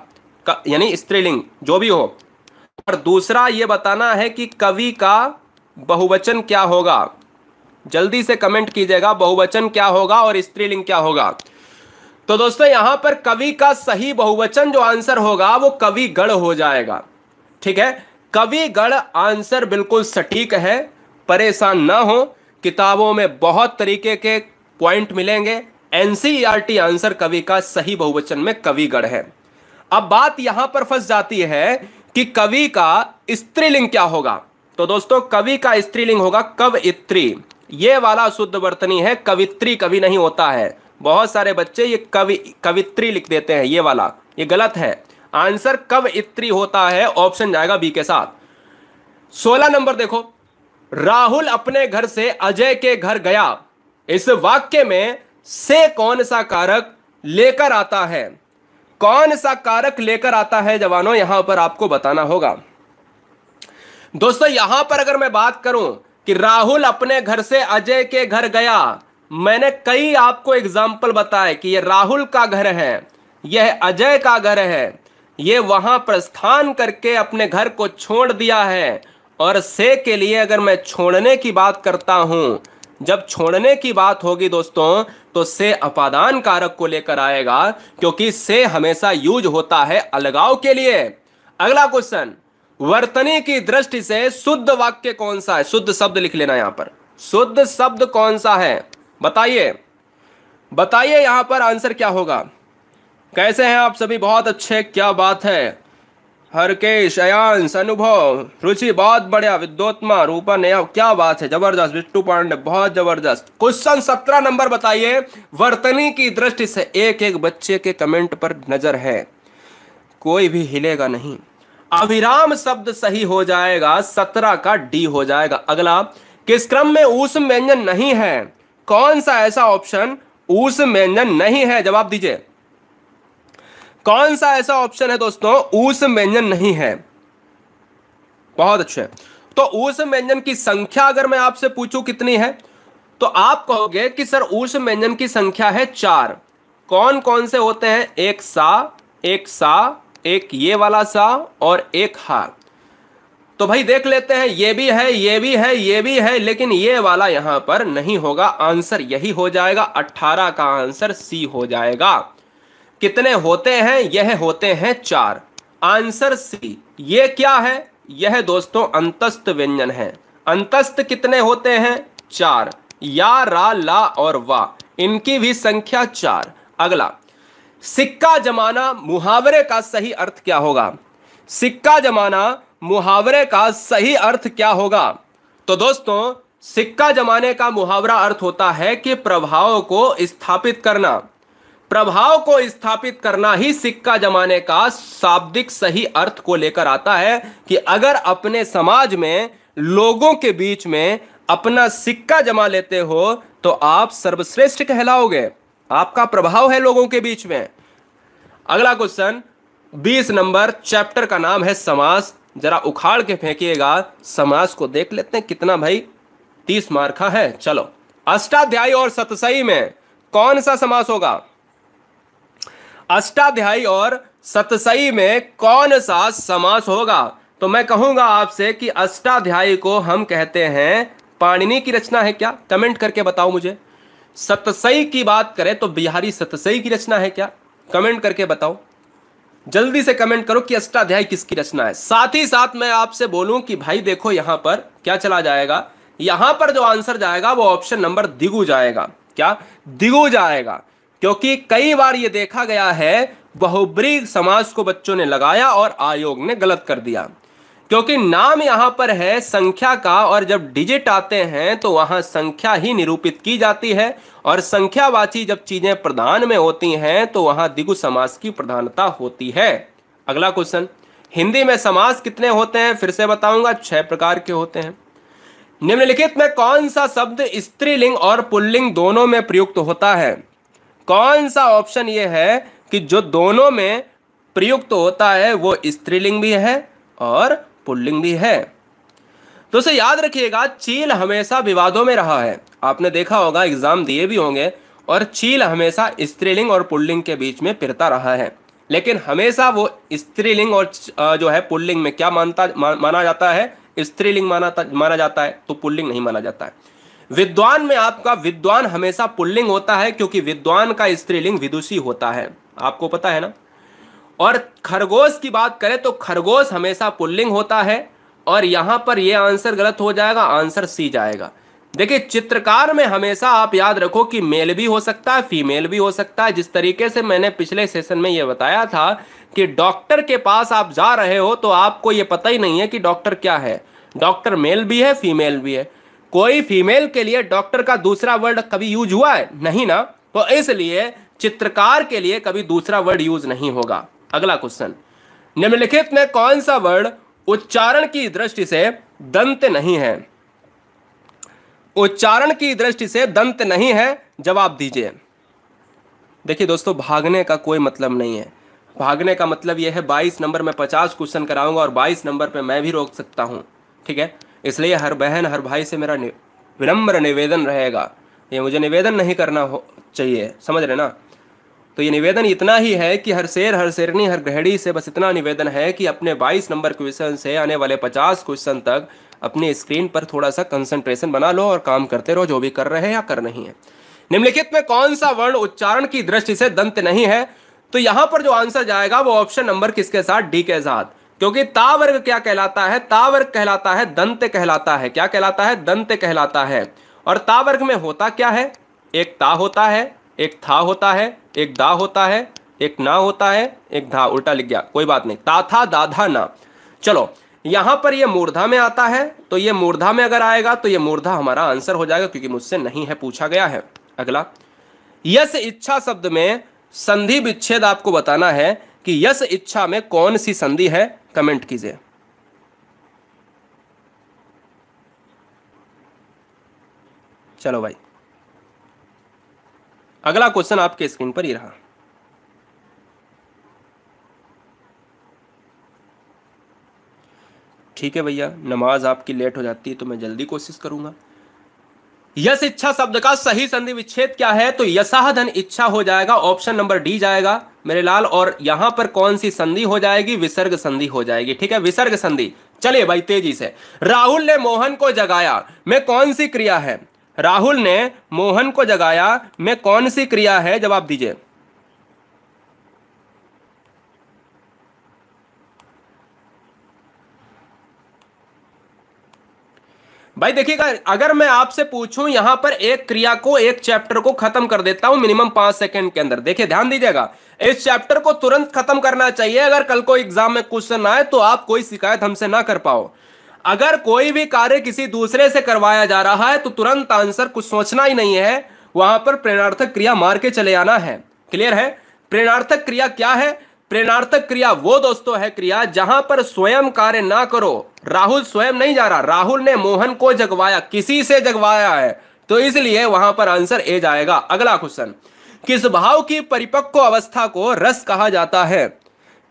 यानी स्त्रीलिंग जो भी हो। और दूसरा ये बताना है कि कवि का बहुवचन क्या होगा। जल्दी से कमेंट कीजिएगा, बहुवचन क्या होगा और स्त्रीलिंग क्या होगा। तो दोस्तों यहां पर कवि का सही बहुवचन जो आंसर होगा वो कविगण हो जाएगा, ठीक है। कविगण आंसर बिल्कुल सटीक है, परेशान ना हो, किताबों में बहुत तरीके के पॉइंट मिलेंगे। एनसीईआरटी आंसर कवि का सही बहुवचन में कविगण है। अब बात यहां पर फंस जाती है कि कवि का स्त्रीलिंग क्या होगा। तो दोस्तों कवि का स्त्रीलिंग होगा कवयित्री, ये वाला शुद्ध वर्तनी है, कवित्री कवि नहीं होता है। बहुत सारे बच्चे ये कवित्री लिख देते हैं, ये वाला ये गलत है, आंसर कवयित्री होता है, ऑप्शन जाएगा बी के साथ। 16 नंबर देखो, राहुल अपने घर से अजय के घर गया, इस वाक्य में से कौन सा कारक लेकर आता है? कौन सा कारक लेकर आता है जवानों, यहां पर आपको बताना होगा। दोस्तों यहां पर अगर मैं बात करूं कि राहुल अपने घर से अजय के घर गया, मैंने कई आपको एग्जाम्पल बताए कि यह राहुल का घर है, यह अजय का घर है, ये वहां प्रस्थान करके अपने घर को छोड़ दिया है। और से के लिए अगर मैं छोड़ने की बात करता हूं, जब छोड़ने की बात होगी दोस्तों, तो से अपादान कारक को लेकर आएगा, क्योंकि से हमेशा यूज होता है अलगाव के लिए। अगला क्वेश्चन, वर्तनी की दृष्टि से शुद्ध वाक्य कौन सा है? शुद्ध शब्द लिख लेना, यहां पर शुद्ध शब्द कौन सा है बताइए, बताइए यहां पर आंसर क्या होगा। कैसे हैं आप सभी? बहुत अच्छे, क्या बात है। हरकेश, अयांश, अनुभव, रुचि बहुत बढ़िया, विद्योत्मा, रूपा, नया, क्या बात है, जबरदस्त। बिट्टू पांडे बहुत जबरदस्त। क्वेश्चन 17 नंबर बताइए, वर्तनी की दृष्टि से, एक एक बच्चे के कमेंट पर नजर है, कोई भी हिलेगा नहीं। अभिराम शब्द सही हो जाएगा, 17 का डी हो जाएगा। अगला, किस क्रम में ऊष्म व्यंजन नहीं है? कौन सा ऐसा ऑप्शन ऊष्म व्यंजन नहीं है? जवाब दीजिए, कौन सा ऐसा ऑप्शन है दोस्तों ऊष्म व्यंजन नहीं है? बहुत अच्छे। तो ऊष्म व्यंजन की संख्या अगर मैं आपसे पूछूं कितनी है, तो आप कहोगे कि सर ऊष्म व्यंजन की संख्या है 4। कौन कौन से होते हैं? एक सा, एक ये वाला सा और एक हा। तो भाई देख लेते हैं, ये भी है, ये भी है, ये भी है, लेकिन ये वाला यहां पर नहीं होगा। आंसर यही हो जाएगा, 18 का आंसर सी हो जाएगा। कितने होते हैं? यह होते हैं 4, आंसर सी। ये क्या है? यह दोस्तों अंतस्थ व्यंजन है। अंतस्थ कितने होते हैं? 4, या, रा, ला और वा, इनकी भी संख्या 4। अगला, सिक्का जमाना मुहावरे का सही अर्थ क्या होगा? सिक्का जमाना मुहावरे का सही अर्थ क्या होगा? तो दोस्तों, सिक्का जमाने का मुहावरा अर्थ होता है कि प्रभाव को स्थापित करना। प्रभाव को स्थापित करना ही सिक्का जमाने का शाब्दिक सही अर्थ को लेकर आता है कि अगर अपने समाज में लोगों के बीच में अपना सिक्का जमा लेते हो तो आप सर्वश्रेष्ठ कहलाओगे। आपका प्रभाव है लोगों के बीच में। अगला क्वेश्चन 20 नंबर चैप्टर का नाम है समास। जरा उखाड़ के फेंकिएगा, समास को देख लेते हैं कितना भाई 30 मार्क का है। चलो, अष्टाध्यायी और सतसई में कौन सा समास होगा? अष्टाध्यायी और सतसई में कौन सा समास होगा? तो मैं कहूंगा आपसे कि अष्टाध्यायी को हम कहते हैं पाणिनि की रचना है क्या? कमेंट करके बताओ मुझे। सतसई की बात करें तो बिहारी सतसई की रचना है क्या? कमेंट करके बताओ, जल्दी से कमेंट करो कि अष्टाध्यायी किसकी रचना है। साथ ही साथ मैं आपसे बोलूं कि भाई देखो यहां पर क्या चला जाएगा, यहां पर जो आंसर जाएगा वो ऑप्शन नंबर दिगु जाएगा। क्या? दिगु जाएगा, क्योंकि कई बार ये देखा गया है बहुब्रीहि समास को बच्चों ने लगाया और आयोग ने गलत कर दिया, क्योंकि नाम यहां पर है संख्या का और जब डिजिट आते हैं तो वहां संख्या ही निरूपित की जाती है और संख्यावाची जब चीजें प्रधान में होती हैं तो वहां द्विगु समास की प्रधानता होती है। अगला क्वेश्चन, हिंदी में समास कितने होते हैं? फिर से बताऊंगा, 6 प्रकार के होते हैं। निम्नलिखित में कौन सा शब्द स्त्रीलिंग और पुल्लिंग दोनों में प्रयुक्त होता है? कौन सा ऑप्शन यह है कि जो दोनों में प्रयुक्त होता है वो स्त्रीलिंग भी है और पुल्लिंग भी है? तो उसे याद रखिएगा, चील हमेशा विवादों में रहा है। आपने देखा होगा, एग्जाम दिए भी होंगे, और चील हमेशा स्त्रीलिंग और पुल्लिंग के बीच में फिरता रहा है। लेकिन हमेशा वो स्त्रीलिंग और जो है पुल्लिंग में क्या माना जाता है? स्त्रीलिंग माना जाता है, तो पुल्लिंग नहीं माना जाता है। विद्वान में आपका विद्वान हमेशा पुल्लिंग होता है, क्योंकि विद्वान का स्त्रीलिंग विदुषी होता है, आपको पता है ना। और खरगोश की बात करें तो खरगोश हमेशा पुल्लिंग होता है, और यहां पर यह आंसर गलत हो जाएगा, आंसर सी जाएगा। देखिए, चित्रकार में हमेशा आप याद रखो कि मेल भी हो सकता है, फीमेल भी हो सकता है। जिस तरीके से मैंने पिछले सेशन में यह बताया था कि डॉक्टर के पास आप जा रहे हो तो आपको यह पता ही नहीं है कि डॉक्टर क्या है, डॉक्टर मेल भी है, फीमेल भी है। कोई फीमेल के लिए डॉक्टर का दूसरा वर्ड कभी यूज हुआ है? नहीं ना। तो इसलिए चित्रकार के लिए कभी दूसरा वर्ड यूज नहीं होगा। अगला क्वेश्चन, निम्नलिखित में कौन सा वर्ड उच्चारण की दृष्टि से दंत नहीं है? उच्चारण की दृष्टि से दंत नहीं है, जवाब दीजिए। देखिए दोस्तों, भागने का कोई मतलब नहीं है। भागने का मतलब यह है 22 नंबर में 50 क्वेश्चन कराऊंगा और 22 नंबर पे मैं भी रोक सकता हूं, ठीक है। इसलिए हर बहन हर भाई से मेरा विनम्र निवेदन रहेगा, ये मुझे निवेदन नहीं करना चाहिए, समझ रहे ना। तो ये निवेदन इतना ही है कि हर शेर हर शेरनी हर गृहिणी से बस इतना निवेदन है कि अपने 22 नंबर क्वेश्चन से आने वाले 50 क्वेश्चन तक अपनी स्क्रीन पर थोड़ा सा कंसंट्रेशन बना लो और काम करते रहो, जो भी कर रहे हैं या कर नहीं है। निम्नलिखित में कौन सा वर्ण उच्चारण की दृष्टि से दंत नहीं है? तो यहां पर जो आंसर जाएगा वो ऑप्शन नंबर किसके साथ? डी के साथ। क्योंकि ता वर्ग क्या कहलाता है? ता वर्ग कहलाता है दंत कहलाता है। क्या कहलाता है? दंत कहलाता है। और ता वर्ग में होता क्या है? एक ता होता है, एक था होता है, एक दा होता है, एक ना होता है, एक धा। उल्टा लिख गया, कोई बात नहीं, ता था दा था ना। चलो, यहां पर ये मूर्धा में आता है, तो ये मूर्धा में अगर आएगा तो ये मूर्धा हमारा आंसर हो जाएगा, क्योंकि मुझसे नहीं है, पूछा गया है। अगला, यस इच्छा शब्द में संधि विच्छेद आपको बताना है कि यस इच्छा में कौन सी संधि है, कमेंट कीजिए। चलो भाई, अगला क्वेश्चन आपके स्क्रीन पर ही रहा। ठीक है भैया, नमाज आपकी लेट हो जाती है तो मैं जल्दी कोशिश करूंगा। यस इच्छा शब्द का सही संधि विच्छेद क्या है? तो यसाधन इच्छा हो जाएगा, ऑप्शन नंबर डी जाएगा मेरे लाल। और यहां पर कौन सी संधि हो जाएगी? विसर्ग संधि हो जाएगी, ठीक है, विसर्ग संधि। चलिए भाई तेजी से, राहुल ने मोहन को जगाया में कौन सी क्रिया है? राहुल ने मोहन को जगाया में कौन सी क्रिया है, जवाब दीजिए। भाई देखिएगा, अगर मैं आपसे पूछूं यहां पर एक क्रिया को, एक चैप्टर को खत्म कर देता हूं मिनिमम 5 सेकंड के अंदर। देखिए ध्यान दीजिएगा, इस चैप्टर को तुरंत खत्म करना चाहिए। अगर कल को एग्जाम में क्वेश्चन आए तो आप कोई शिकायत हमसे ना कर पाओ। अगर कोई भी कार्य किसी दूसरे से करवाया जा रहा है तो तुरंत आंसर, कुछ सोचना ही नहीं है, वहां पर प्रेरणार्थक क्रिया मार के चले आना है। क्लियर है? प्रेरणार्थक क्रिया क्या है? प्रेरणार्थक क्रिया वो दोस्तों है क्रिया जहां पर स्वयं कार्य ना करो। राहुल स्वयं नहीं जा रहा, राहुल ने मोहन को जगवाया, किसी से जगवाया है, तो इसलिए वहां पर आंसर ए जाएगा। अगला क्वेश्चन, किस भाव की परिपक्व अवस्था को रस कहा जाता है?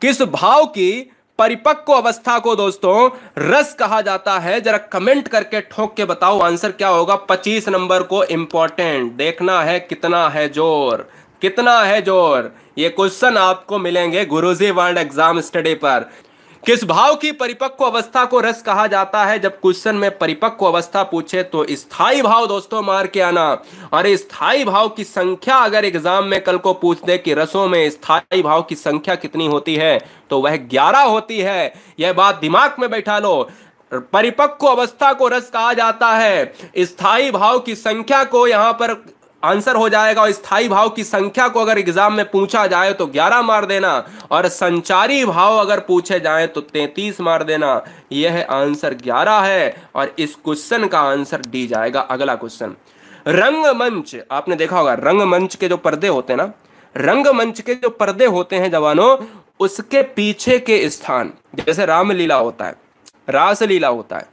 किस भाव की परिपक्व अवस्था को दोस्तों रस कहा जाता है? जरा कमेंट करके ठोक के बताओ आंसर क्या होगा। 25 नंबर को इंपॉर्टेंट देखना है, कितना है जोर, कितना है जोर। ये क्वेश्चन आपको मिलेंगे गुरुजी वर्ल्ड एग्जाम स्टडी पर। किस भाव की परिपक्व अवस्था को रस कहा जाता है? जब क्वेश्चन में परिपक्व अवस्था पूछे तो स्थाई भाव दोस्तों मार के आना। और स्थाई भाव की संख्या अगर एग्जाम में कल को पूछ दे कि रसों में स्थाई भाव की संख्या कितनी होती है, तो वह 11 होती है। यह बात दिमाग में बैठा लो। परिपक्व अवस्था को रस कहा जाता है, स्थाई भाव की संख्या को यहां पर आंसर हो जाएगा। और स्थाई भाव की संख्या को अगर एग्जाम में पूछा जाए तो 11 मार देना, और संचारी भाव अगर पूछे जाए तो 33 मार देना। यह आंसर 11 है और इस क्वेश्चन का आंसर डी जाएगा। अगला क्वेश्चन, रंगमंच, आपने देखा होगा रंगमंच के जो पर्दे होते हैं ना, रंगमंच के जो पर्दे होते हैं जवानों, उसके पीछे के स्थान, जैसे रामलीला होता है, रासलीला होता है,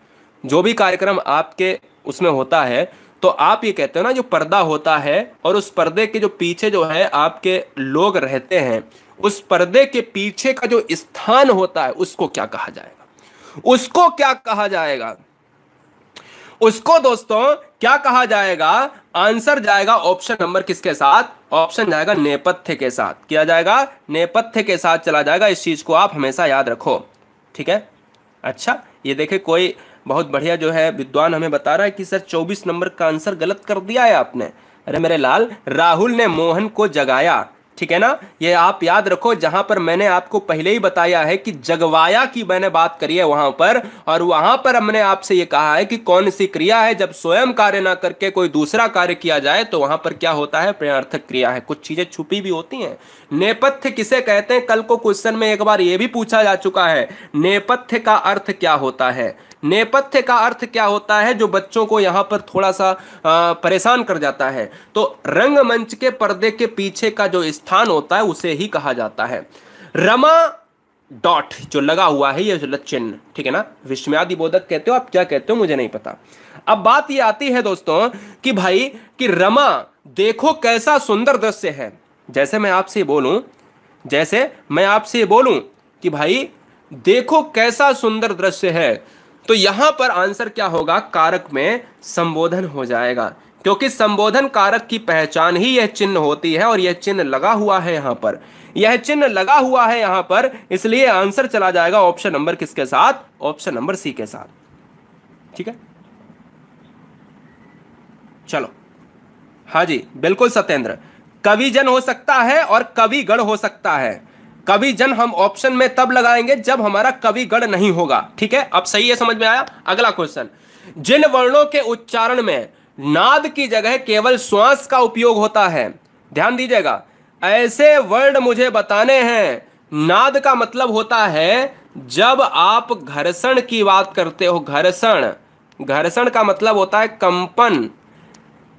जो भी कार्यक्रम आपके उसमें होता है, तो आप ये कहते हो ना जो पर्दा होता है और उस पर्दे के जो पीछे जो है आपके लोग रहते हैं, उस पर्दे के पीछे का जो स्थान होता है उसको क्या कहा जाएगा? उसको क्या कहा जाएगा? उसको दोस्तों क्या कहा जाएगा? आंसर जाएगा ऑप्शन नंबर किसके साथ? ऑप्शन जाएगा नेपथ्य के साथ। किया जाएगा नेपथ्य के साथ चला जाएगा। इस चीज को आप हमेशा याद रखो, ठीक है? अच्छा, ये देखे कोई बहुत बढ़िया जो है विद्वान हमें बता रहा है कि सर 24 नंबर का आंसर गलत कर दिया है आपने। अरे मेरे लाल, राहुल ने मोहन को जगाया, ठीक है ना? ये आप याद रखो, जहां पर मैंने आपको पहले ही बताया है कि जगवाया की मैंने बात करी है वहां पर, और वहां पर हमने आपसे ये कहा है कि कौन सी क्रिया है जब स्वयं कार्य ना करके कोई दूसरा कार्य किया जाए तो वहां पर क्या होता है? प्रेरणार्थक क्रिया है। कुछ चीजें छुपी भी होती हैं। नेपथ्य किसे कहते हैं? कल को क्वेश्चन में एक बार यह भी पूछा जा चुका है, नेपथ्य का अर्थ क्या होता है? नेपथ्य का अर्थ क्या होता है, जो बच्चों को यहां पर थोड़ा सा परेशान कर जाता है। तो रंगमंच के पर्दे के पीछे का जो स्थान होता है उसे ही कहा जाता है। रमा डॉट जो लगा हुआ है, ये जो चिन्ह, ठीक है ना? विस्मयादि बोधक कहते हो, आप क्या कहते हो मुझे नहीं पता। अब बात ये आती है दोस्तों कि भाई कि रमा देखो कैसा सुंदर दृश्य है। जैसे मैं आपसे बोलूं, जैसे मैं आपसे बोलूं कि भाई देखो कैसा सुंदर दृश्य है, तो यहां पर आंसर क्या होगा? कारक में संबोधन हो जाएगा, क्योंकि संबोधन कारक की पहचान ही यह चिन्ह होती है। और यह चिन्ह लगा हुआ है यहां पर, यह चिन्ह लगा हुआ है यहां पर, इसलिए आंसर चला जाएगा ऑप्शन नंबर किसके साथ? ऑप्शन नंबर सी के साथ, ठीक है? चलो, हाँ जी बिल्कुल सत्येंद्र, कविजन हो सकता है और कविगण हो सकता है। कविजन हम ऑप्शन में तब लगाएंगे जब हमारा कविगण नहीं होगा, ठीक है? अब सही है, समझ में आया? अगला क्वेश्चन, जिन वर्णों के उच्चारण में नाद की जगह केवल श्वास का उपयोग होता है, ध्यान दीजिएगा, ऐसे वर्ण मुझे बताने हैं। नाद का मतलब होता है जब आप घर्षण की बात करते हो, घर्षण, घर्षण का मतलब होता है कंपन।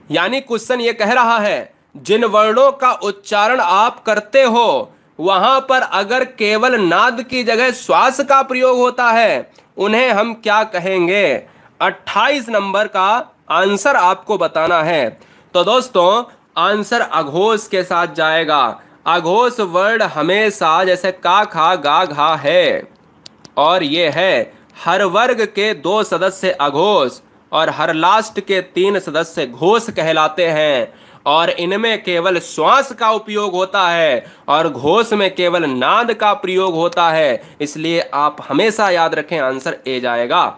यानी क्वेश्चन ये कह रहा है जिन वर्णों का उच्चारण आप करते हो वहां पर अगर केवल नाद की जगह श्वास का प्रयोग होता है, उन्हें हम क्या कहेंगे? 28 नंबर का आंसर आपको बताना है। तो दोस्तों आंसर अघोष के साथ जाएगा। अघोष वर्ण हमेशा जैसे का खा गा घा है, और ये है हर वर्ग के 2 सदस्य अघोष और हर लास्ट के 3 सदस्य घोष कहलाते हैं। और इनमें केवल श्वास का उपयोग होता है और घोष में केवल नाद का प्रयोग होता है, इसलिए आप हमेशा याद रखें आंसर ए जाएगा।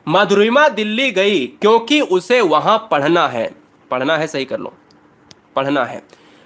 मधुरिमा दिल्ली गई क्योंकि उसे वहां पढ़ना है, पढ़ना है, सही कर लो, पढ़ना है।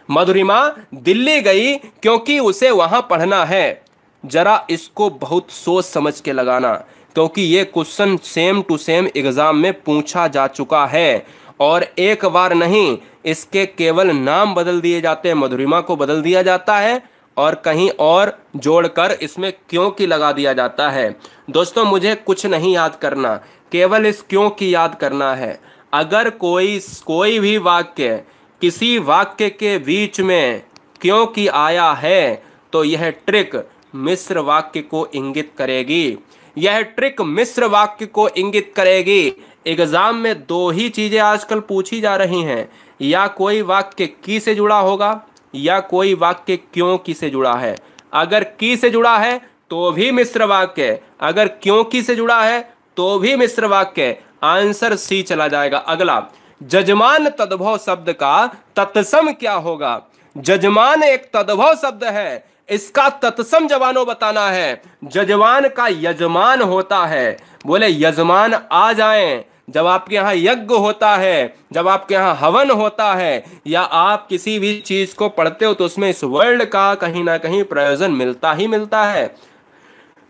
मधुरिमा दिल्ली गई क्योंकि उसे वहां पढ़ना है। जरा इसको बहुत सोच समझ के लगाना। क्योंकि ये question same to same exam में पूछा जा चुका है और एक बार नहीं, इसके केवल नाम बदल दिए जाते हैं, मधुरिमा को बदल दिया जाता है और कहीं और जोड़कर इसमें क्यों की लगा दिया जाता है। दोस्तों मुझे कुछ नहीं याद करना, केवल इस क्यों की याद करना है। अगर कोई भी वाक्य किसी वाक्य के बीच में क्यों की आया है तो यह ट्रिक मिश्र वाक्य को इंगित करेगी, यह ट्रिक मिश्र वाक्य को इंगित करेगी। एग्जाम में दो ही चीजें आजकल पूछी जा रही हैं, या कोई वाक्य की से जुड़ा होगा या कोई वाक्य क्यों की से जुड़ा है। अगर की से जुड़ा है तो भी मिश्र वाक्य, अगर क्यों की से जुड़ा है तो भी मिश्र वाक्य। आंसर सी चला जाएगा। अगला, जजमान तद्भव शब्द का तत्सम क्या होगा। जजमान एक तद्भव शब्द है, इसका तत्सम जवानों बताना है। जजमान का यजमान होता है, बोले यजमान आ जाएं। जब आपके यहाँ यज्ञ होता है, जब आपके यहाँ हवन होता है, या आप किसी भी चीज को पढ़ते हो तो उसमें इस वर्ड का कहीं ना कहीं प्रयोजन मिलता ही मिलता है।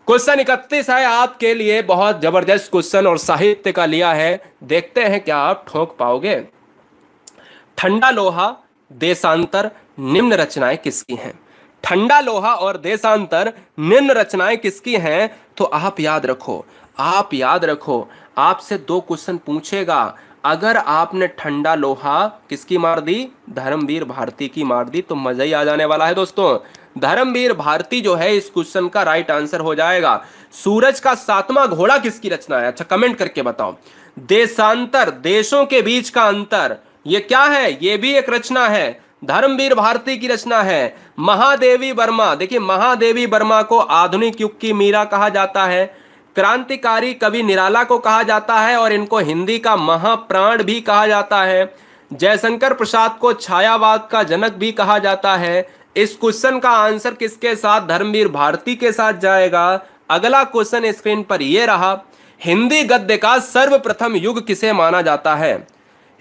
क्वेश्चन 31 है आपके लिए, बहुत जबरदस्त क्वेश्चन और साहित्य का लिया है। देखते हैं क्या आप ठोक पाओगे। ठंडा लोहा, देशांतर, निम्न रचनाएं किसकी हैं। ठंडा लोहा और देशांतर निम्न रचनाएं किसकी हैं। तो आप याद रखो, आप याद रखो, आपसे दो क्वेश्चन पूछेगा। अगर आपने ठंडा लोहा किसकी मार दी, धर्मवीर भारती की मार दी, तो मजा ही आ जाने वाला है दोस्तों। धर्मवीर भारती जो है इस क्वेश्चन का राइट आंसर हो जाएगा। सूरज का सातवां घोड़ा किसकी रचना है। अच्छा कमेंट करके बताओ। देशांतर, देशों के बीच का अंतर, ये क्या है, ये भी एक रचना है, धर्मवीर भारती की रचना है। महादेवी वर्मा, देखिए महादेवी वर्मा को आधुनिक युग की मीरा कहा जाता है, क्रांतिकारी कवि निराला को कहा जाता है और इनको हिंदी का महाप्राण भी कहा जाता है। जयशंकर प्रसाद को छायावाद का जनक भी कहा जाता है। इस क्वेश्चन का आंसर किसके साथ, धर्मवीर भारती के साथ जाएगा। अगला क्वेश्चन स्क्रीन पर यह रहा, हिंदी गद्य का सर्वप्रथम युग किसे माना जाता है।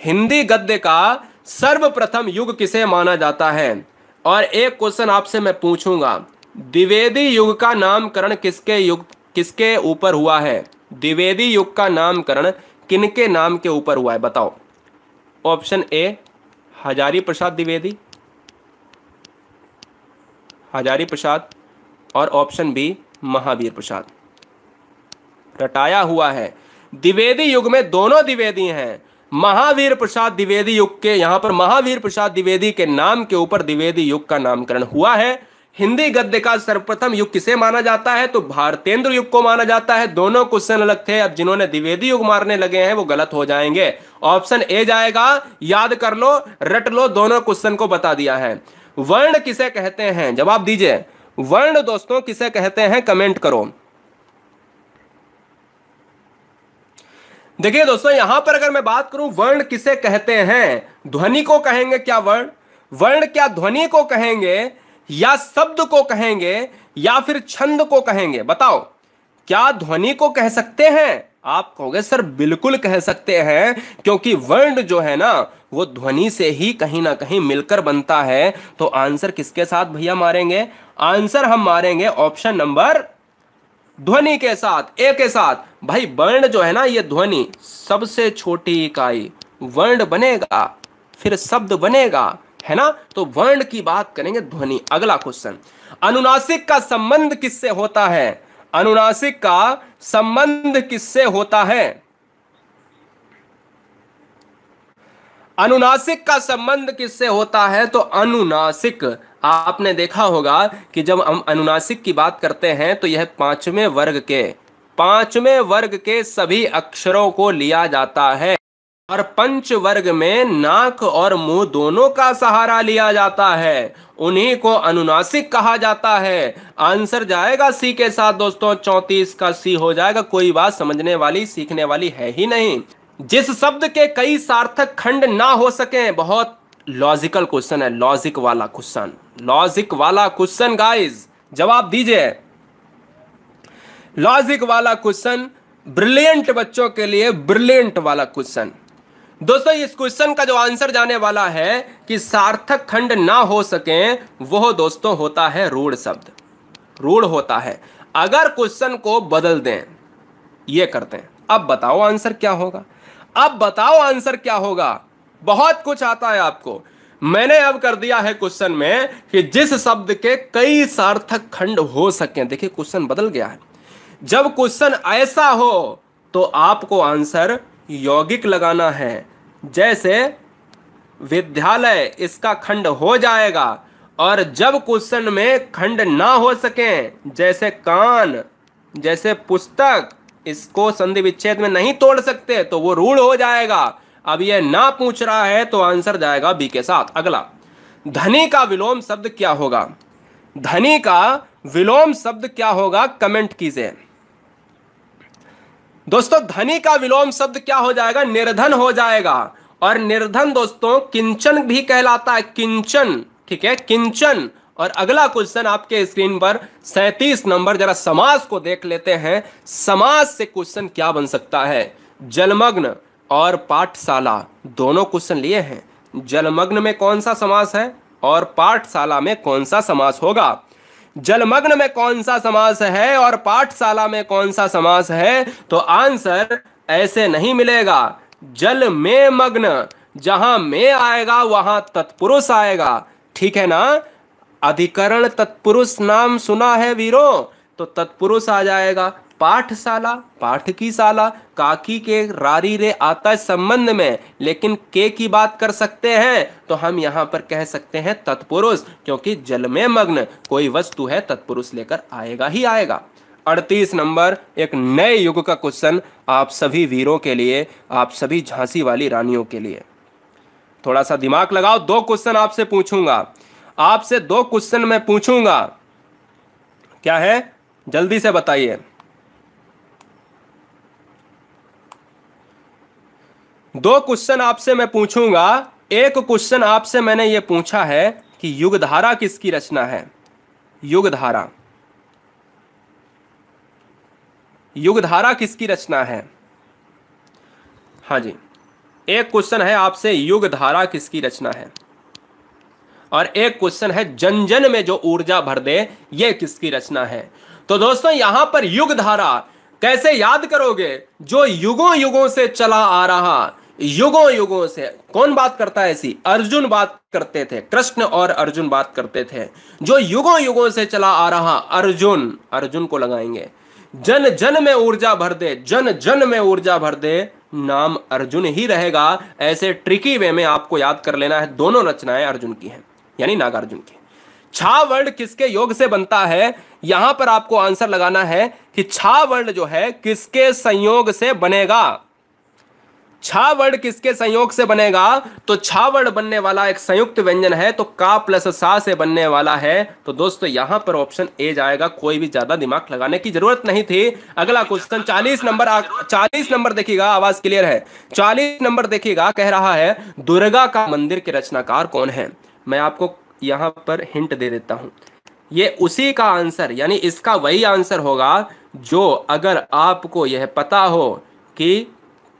हिंदी गद्य का सर्वप्रथम युग किसे माना जाता है। और एक क्वेश्चन आपसे मैं पूछूंगा, द्विवेदी युग का नामकरण किसके ऊपर हुआ है। द्विवेदी युग का नामकरण किनके नाम के ऊपर हुआ है बताओ। ऑप्शन ए हजारी प्रसाद द्विवेदी, हजारी प्रसाद, और ऑप्शन बी महावीर प्रसाद। रटाया हुआ है। द्विवेदी युग में दोनों द्विवेदी हैं। महावीर प्रसाद द्विवेदी युग के, यहां पर महावीर प्रसाद द्विवेदी के नाम के ऊपर द्विवेदी युग का नामकरण हुआ है। हिंदी गद्य का सर्वप्रथम युग किसे माना जाता है, तो भारतेंद्र युग को माना जाता है। दोनों क्वेश्चन अलग थे, अब जिन्होंने द्विवेदी युग मारने लगे हैं वो गलत हो जाएंगे। ऑप्शन ए जाएगा, याद कर लो, रट लो, दोनों क्वेश्चन को बता दिया है। वर्ण किसे कहते हैं, जवाब दीजिए। वर्ण दोस्तों किसे कहते हैं, कमेंट करो। देखिए दोस्तों यहां पर अगर मैं बात करूं वर्ण किसे कहते हैं, ध्वनि को कहेंगे क्या वर्ण, वर्ण क्या ध्वनि को कहेंगे या शब्द को कहेंगे या फिर छंद को कहेंगे बताओ। क्या ध्वनि को कह सकते हैं, आप कहोगे सर बिल्कुल कह सकते हैं, क्योंकि वर्ण जो है ना वो ध्वनि से ही कहीं ना कहीं मिलकर बनता है। तो आंसर किसके साथ भैया मारेंगे, आंसर हम मारेंगे ऑप्शन नंबर ध्वनि के साथ, ए के साथ। भाई वर्ण जो है ना ये ध्वनि सबसे छोटी इकाई, वर्ण बनेगा फिर शब्द बनेगा, है ना, तो वर्ण की बात करेंगे ध्वनि। अगला क्वेश्चन, अनुनासिक का संबंध किससे होता है। अनुनासिक का संबंध किससे होता है। अनुनासिक का संबंध किससे होता है, तो अनुनासिक, आपने देखा होगा कि जब हम अनुनासिक की बात करते हैं तो यह पांचवें वर्ग के सभी अक्षरों को लिया जाता है और पंच वर्ग में नाक और मुंह दोनों का सहारा लिया जाता है, उन्हीं को अनुनासिक कहा जाता है। आंसर जाएगा सी के साथ दोस्तों, 34 का सी हो जाएगा। कोई बात समझने वाली सीखने वाली है ही नहीं। जिस शब्द के कई सार्थक खंड ना हो सके, बहुत लॉजिकल क्वेश्चन है, लॉजिक वाला क्वेश्चन, लॉजिक वाला क्वेश्चन गाइस, जवाब दीजिए। लॉजिक वाला क्वेश्चन ब्रिलियंट बच्चों के लिए, ब्रिलियंट वाला क्वेश्चन। दोस्तों इस क्वेश्चन का जो आंसर जाने वाला है कि सार्थक खंड ना हो सके, वो दोस्तों होता है रूढ़ शब्द, रूढ़ होता है। अगर क्वेश्चन को बदल दें, ये करते हैं। अब बताओ आंसर क्या होगा, अब बताओ आंसर क्या होगा। बहुत कुछ आता है आपको। मैंने अब कर दिया है क्वेश्चन में कि जिस शब्द के कई सार्थक खंड हो सकें। देखिए क्वेश्चन बदल गया है। जब क्वेश्चन ऐसा हो तो आपको आंसर यौगिक लगाना है। जैसे विद्यालय, इसका खंड हो जाएगा। और जब क्वेश्चन में खंड ना हो सके, जैसे कान, जैसे पुस्तक, इसको संधि विच्छेद में नहीं तोड़ सकते तो वो रूढ़ हो जाएगा। अब ये ना पूछ रहा है तो आंसर जाएगा बी के साथ। अगला, धनी का विलोम शब्द क्या होगा। धनी का विलोम शब्द क्या होगा, कमेंट कीजिए दोस्तों। धनी का विलोम शब्द क्या हो जाएगा, निर्धन हो जाएगा। और निर्धन दोस्तों किंचन भी कहलाता है, किंचन, ठीक है, किंचन। और अगला क्वेश्चन आपके स्क्रीन पर 37 नंबर, जरा समास को देख लेते हैं। समास से क्वेश्चन क्या बन सकता है। जलमग्न और पाठशाला दोनों क्वेश्चन लिए हैं। जलमग्न में कौन सा समास है और पाठशाला में कौन सा समास होगा। जलमग्न में कौन सा समास है और पाठशाला में कौन सा समास है, तो आंसर ऐसे नहीं मिलेगा। जल में मग्न, जहां में आएगा वहां तत्पुरुष आएगा, ठीक है ना। अधिकरण तत्पुरुष नाम सुना है वीरों, तो तत्पुरुष आ जाएगा। पाठशाला, पाठ की शाला, काकी के रारी रे आता है संबंध में, लेकिन के की बात कर सकते हैं तो हम यहां पर कह सकते हैं तत्पुरुष, क्योंकि जल में मग्न कोई वस्तु है तत्पुरुष लेकर आएगा ही आएगा। 38 नंबर एक नए युग का क्वेश्चन आप सभी वीरों के लिए, आप सभी झांसी वाली रानियों के लिए। थोड़ा सा दिमाग लगाओ। दो क्वेश्चन आपसे पूछूंगा, आपसे दो क्वेश्चन मैं पूछूंगा। क्या है, जल्दी से बताइए। दो क्वेश्चन आपसे मैं पूछूंगा। एक क्वेश्चन आपसे मैंने ये पूछा है कि युगधारा किसकी रचना है। युगधारा, युगधारा किसकी रचना है। हाँ जी, एक क्वेश्चन है आपसे युगधारा किसकी रचना है, और एक क्वेश्चन है जन जन में जो ऊर्जा भर दे ये किसकी रचना है। तो दोस्तों यहां पर युगधारा कैसे याद करोगे, जो युगों युगों से चला आ रहा, युगों युगों से। कौन बात करता है ऐसी, अर्जुन बात करते थे, कृष्ण और अर्जुन बात करते थे। जो युगों युगों से चला आ रहा अर्जुन, अर्जुन को लगाएंगे। जन जन में ऊर्जा भर दे, जन जन में ऊर्जा भर दे, नाम अर्जुन ही रहेगा। ऐसे ट्रिकी वे में आपको याद कर लेना है। दोनों रचनाएं अर्जुन की हैं, यानी नागार्जुन की। छा वर्ड किसके योग से बनता है, यहां पर आपको आंसर लगाना है कि छा वर्ड जो है किसके संयोग से बनेगा। छा वर्ड किसके संयोग से बनेगा, तो छा वर्ड बनने वाला एक संयुक्त व्यंजन है, तो का प्लस सा से बनने वाला है। तो दोस्तों यहां पर ऑप्शन ए जाएगा, कोई भी ज्यादा दिमाग लगाने की जरूरत नहीं थी। अगला क्वेश्चन 40 नंबर, 40 नंबर देखिएगा, आवाज क्लियर है। 40 नंबर देखिएगा, कह रहा है दुर्गा का मंदिर के रचनाकार कौन है। मैं आपको यहां पर हिंट दे देता हूं, ये उसी का आंसर, यानी इसका वही आंसर होगा जो अगर आपको यह पता हो कि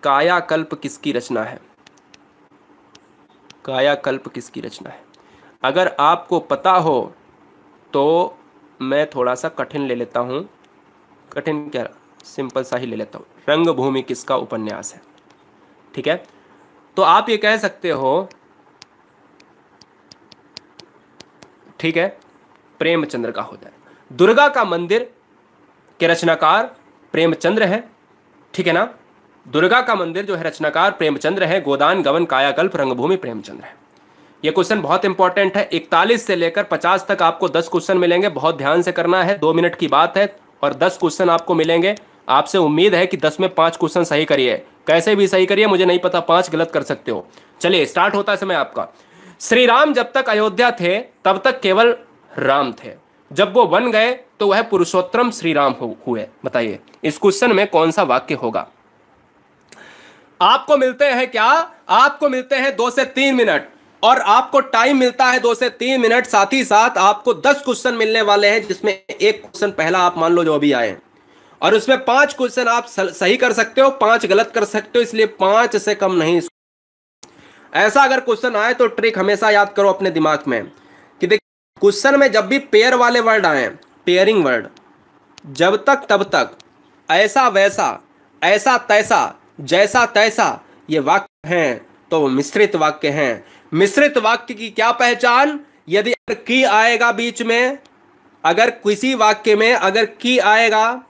कायाकल्प किसकी रचना है। कायाकल्प किसकी रचना है, अगर आपको पता हो तो मैं थोड़ा सा कठिन ले लेता हूं। कठिन क्या, सिंपल सा ही ले लेता हूं। रंगभूमि किसका उपन्यास है, ठीक है। तो आप ये कह सकते हो, ठीक है, प्रेमचंद्र का हो जाए। दुर्गा का मंदिर के रचनाकार प्रेमचंद्र है, ठीक है ना। दुर्गा का मंदिर जो है रचनाकार प्रेमचंद्र है। गोदान, गवन, कायाकल्प, रंगभूमि प्रेमचंद्र है। यह क्वेश्चन बहुत इंपॉर्टेंट है। 41 से लेकर 50 तक आपको 10 क्वेश्चन मिलेंगे, बहुत ध्यान से करना है। 2 मिनट की बात है और 10 क्वेश्चन आपको मिलेंगे। आपसे उम्मीद है कि 10 में 5 क्वेश्चन सही करिए, कैसे भी सही करिए, मुझे नहीं पता 5 गलत कर सकते हो। चलिए स्टार्ट होता है समय आपका। श्री राम जब तक अयोध्या थे तब तक केवल राम थे, जब वो बन गए तो वह पुरुषोत्तम श्री राम हुए। बताइए इस क्वेश्चन में कौन सा वाक्य होगा। आपको मिलते हैं क्या, आपको मिलते हैं 2 से 3 मिनट, और आपको टाइम मिलता है 2 से 3 मिनट। साथ ही साथ आपको 10 क्वेश्चन मिलने वाले हैं, जिसमें एक क्वेश्चन पहला आप मान लो जो अभी आए, और उसमें 5 क्वेश्चन आप सही कर सकते हो, 5 गलत कर सकते हो, इसलिए 5 से कम नहीं। ऐसा अगर क्वेश्चन आए तो ट्रिक हमेशा याद करो अपने दिमाग में कि देखिए क्वेश्चन में जब भी पेयर वाले वर्ड आए, पेयरिंग वर्ड, जब तक तब तक, ऐसा वैसा, ऐसा तैसा, जैसा तैसा, ये वाक्य हैं तो वो मिश्रित वाक्य हैं। मिश्रित वाक्य की क्या पहचान? यदि अगर की आएगा बीच में, अगर किसी वाक्य में अगर की आएगा,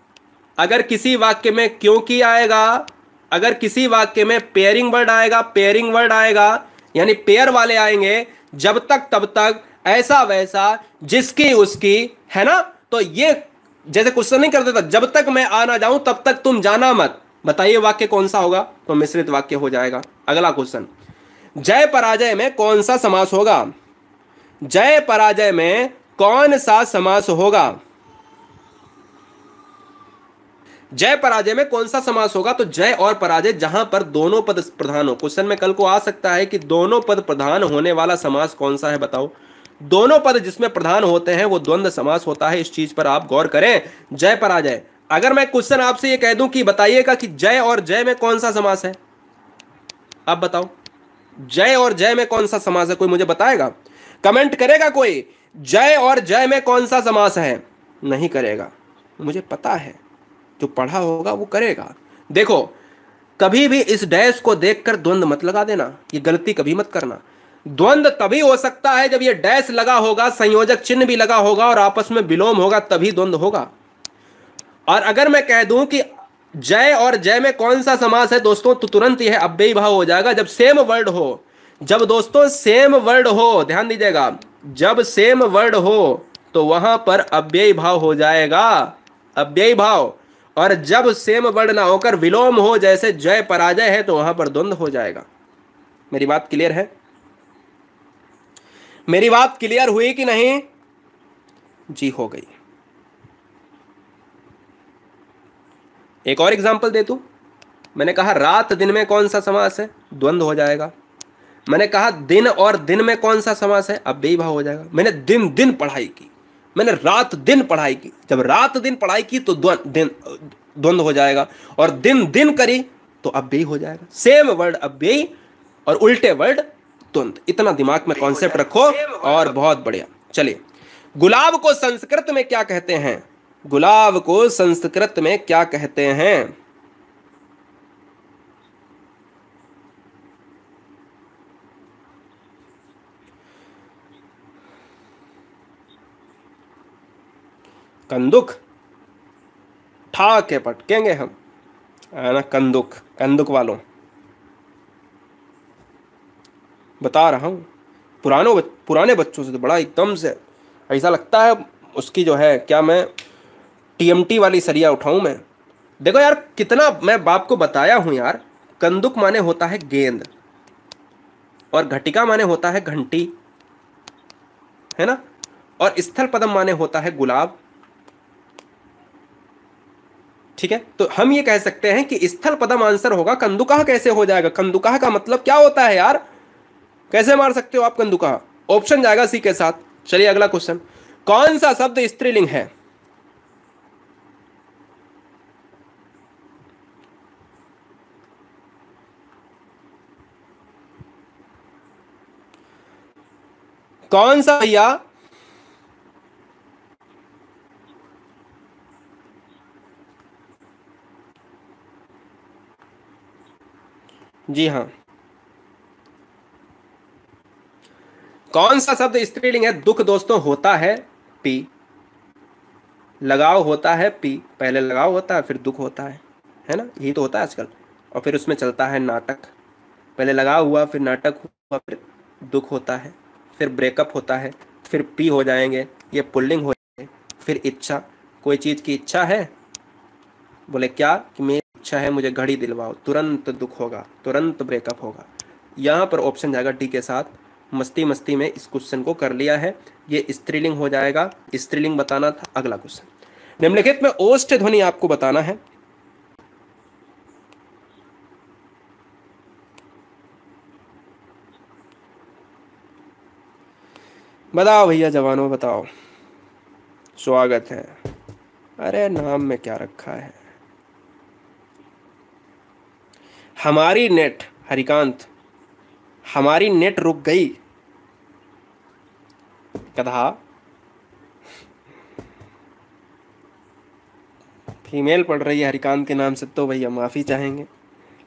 अगर किसी वाक्य में क्योंकि आएगा, अगर किसी वाक्य में पेयरिंग वर्ड आएगा, पेयरिंग वर्ड आएगा यानी पेयर वाले आएंगे, जब तक तब तक, ऐसा वैसा, जिसकी उसकी, है ना। तो ये जैसे क्वेश्चन नहीं कर देता, जब तक मैं आ ना जाऊं तब तक तुम जाना मत, बताइए वाक्य कौन सा होगा? तो मिश्रित वाक्य हो जाएगा। अगला क्वेश्चन, जय पराजय में कौन सा समास होगा? जय पराजय में कौन सा समास होगा? जय पराजय में कौन सा समास होगा? तो जय और पराजय जहां पर दोनों पद प्रधान हो। क्वेश्चन में कल को आ सकता है कि दोनों पद प्रधान होने वाला समास कौन सा है, बताओ। दोनों पद जिसमें प्रधान होते हैं वो द्वंद्व समास होता है। इस चीज पर आप गौर करें। जय पराजय, अगर मैं क्वेश्चन आपसे ये कह दूं कि बताइएगा कि जय और जय में कौन सा समास है, आप बताओ जय और जय में कौन सा समास है? कोई मुझे बताएगा? कमेंट करेगा कोई? जय और जय में कौन सा समास है? नहीं करेगा। मुझे पता है, जो पढ़ा होगा वो करेगा। देखो, कभी भी इस डैश को देखकर द्वंद्व मत लगा देना, ये गलती कभी मत करना। द्वंद्व तभी हो सकता है जब ये डैश लगा होगा, संयोजक चिन्ह भी लगा होगा और आपस में विलोम होगा, तभी द्वंद्व होगा। और अगर मैं कह दूं कि जय और जय में कौन सा समास है दोस्तों, तो तुरंत यह अव्ययी भाव हो जाएगा। जब सेम वर्ड हो, जब दोस्तों सेम वर्ड हो, ध्यान दीजिएगा, जब सेम वर्ड हो तो वहां पर अव्ययी भाव हो जाएगा, अव्ययी भाव। और जब सेम वर्ड ना होकर विलोम हो, जैसे जय पराजय है, तो वहां पर द्वंद्व हो जाएगा। मेरी बात क्लियर है? मेरी बात क्लियर हुई कि नहीं? जी हो गई। एक और एग्जांपल दे दूं। मैंने कहा रात दिन में कौन सा समास है, द्वंद्व हो जाएगा। मैंने कहा दिन और दिन में कौन सा समास है, अव्ययी भाव हो जाएगा। मैंने दिन दिन पढ़ाई की, मैंने रात दिन पढ़ाई की, जब रात दिन पढ़ाई की तो द्वंद्व हो जाएगा। और दिन दिन करी तो अव्ययी हो जाएगा। सेम वर्ड अव्ययी और उल्टे वर्ड द्वंद्व। इतना दिमाग में कॉन्सेप्ट रखो और बहुत बढ़िया। चलिए, गुलाब को संस्कृत में क्या कहते हैं? गुलाब को संस्कृत में क्या कहते हैं? कंदुक, ठा के पटकेंगे हम, है ना। कंदुक, कंदुक वालों, बता रहा हूं। पुराने बच्चों से तो बड़ा एकदम से ऐसा लगता है उसकी जो है, क्या मैं टीएमटी वाली सरिया उठाऊं मैं? देखो यार, कितना मैं बाप को बताया हूं यार। कंदुक माने होता है गेंद और घटिका माने होता है घंटी, है ना। और स्थल पदम माने होता है गुलाब, ठीक है। तो हम ये कह सकते हैं कि स्थल पदम आंसर होगा। कंदुकाह कैसे हो जाएगा? कंदुकाह का मतलब क्या होता है यार? कैसे मार सकते हो आप कंदुकाह? ऑप्शन जाएगा सी के साथ। चलिए अगला क्वेश्चन, कौन सा शब्द स्त्रीलिंग है? कौन सा भैया? जी हाँ, कौन सा शब्द स्त्रीलिंग है? दुख दोस्तों होता है पी, लगाव होता है पी, पहले लगाव होता है फिर दुख होता है ना। यही तो होता है आजकल। और फिर उसमें चलता है नाटक, पहले लगाव हुआ फिर नाटक हुआ फिर दुख होता है, फिर ब्रेकअप होता है, फिर पी हो जाएंगे, ये पुल्लिंग हो जाएंगे। फिर इच्छा, कोई चीज़ की इच्छा है, बोले क्या कि मेरी इच्छा है मुझे घड़ी दिलवाओ, तुरंत दुख होगा, तुरंत ब्रेकअप होगा। यहाँ पर ऑप्शन जाएगा डी के साथ। मस्ती मस्ती में इस क्वेश्चन को कर लिया है, ये स्त्रीलिंग हो जाएगा। स्त्रीलिंग बताना था। अगला क्वेश्चन, निम्नलिखित में ओष्ठ ध्वनि आपको बताना है। बताओ भैया जवानों, बताओ। स्वागत है। अरे नाम में क्या रखा है? हमारी नेट, हरिकांत, हमारी नेट रुक गई। कहा फीमेल पढ़ रही है हरिकांत के नाम से, तो भैया माफ़ी चाहेंगे।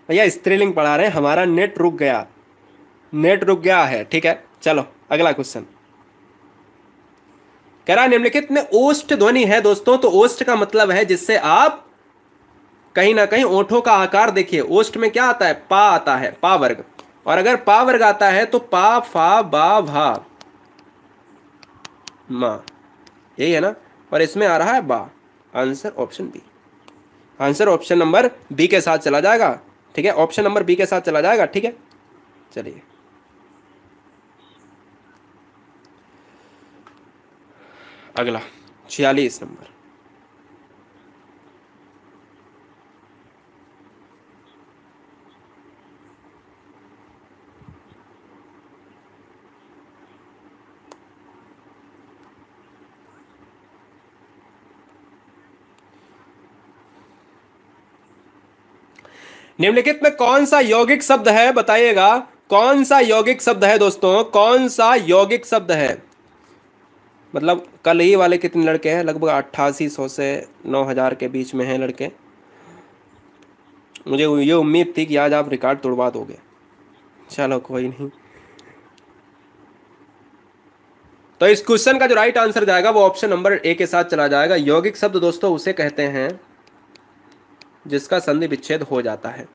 भैया स्त्रीलिंग पढ़ा रहे हैं, हमारा नेट रुक गया, नेट रुक गया है। ठीक है, चलो अगला क्वेश्चन कह रहा है निम्नलिखित में ओष्ठ ध्वनि है दोस्तों। तो ओष्ठ का मतलब है जिससे आप कहीं ना कहीं ओठों का आकार देखिए। ओष्ठ में क्या आता है? पा आता है, पा वर्ग। और अगर पा वर्ग आता है तो पा फा बा भा मा, यही है ना। और इसमें आ रहा है बा। Answer option B. Answer option number B के साथ चला जाएगा। ठीक है, ऑप्शन नंबर बी के साथ चला जाएगा। ठीक है, चलिए अगला 46 नंबर। निम्नलिखित में कौन सा यौगिक शब्द है, बताइएगा। कौन सा यौगिक शब्द है दोस्तों? कौन सा यौगिक शब्द है? मतलब कल ही वाले कितने लड़के हैं? लगभग 8800 से 9000 के बीच में हैं लड़के। मुझे ये उम्मीद थी कि आज आप रिकॉर्ड तोड़वा दोगे। चलो कोई नहीं। तो इस क्वेश्चन का जो राइट आंसर जाएगा वो ऑप्शन नंबर ए के साथ चला जाएगा। यौगिक शब्द दोस्तों उसे कहते हैं जिसका संधि विच्छेद हो जाता है।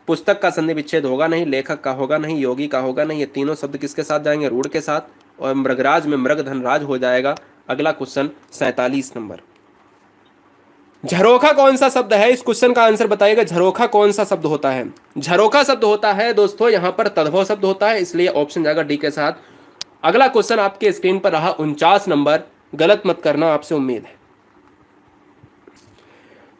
पुस्तक का संधि विच्छेद होगा नहीं, लेखक का होगा नहीं, योगी का होगा नहीं। ये तीनों शब्द किसके साथ जाएंगे? रूढ़ के साथ। और मृगराज में मृग धनराज हो जाएगा। अगला क्वेश्चन 47 नंबर। झरोखा कौन सा शब्द है? इस क्वेश्चन का आंसर बताइएगा। झरोखा कौन सा शब्द होता है? झरोखा शब्द होता है दोस्तों यहाँ पर तद्भव शब्द होता है, इसलिए ऑप्शन जाएगा डी के साथ। अगला क्वेश्चन आपके स्क्रीन पर रहा 49 नंबर। गलत मत करना, आपसे उम्मीद है।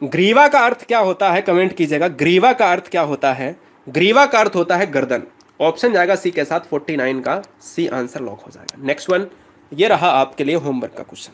ग्रीवा का अर्थ क्या होता है? कमेंट कीजिएगा। ग्रीवा का अर्थ क्या होता है? ग्रीवा का अर्थ होता है गर्दन। ऑप्शन जाएगा सी के साथ। 49 का सी आंसर लॉक हो जाएगा। नेक्स्ट वन, ये रहा आपके लिए होमवर्क का क्वेश्चन।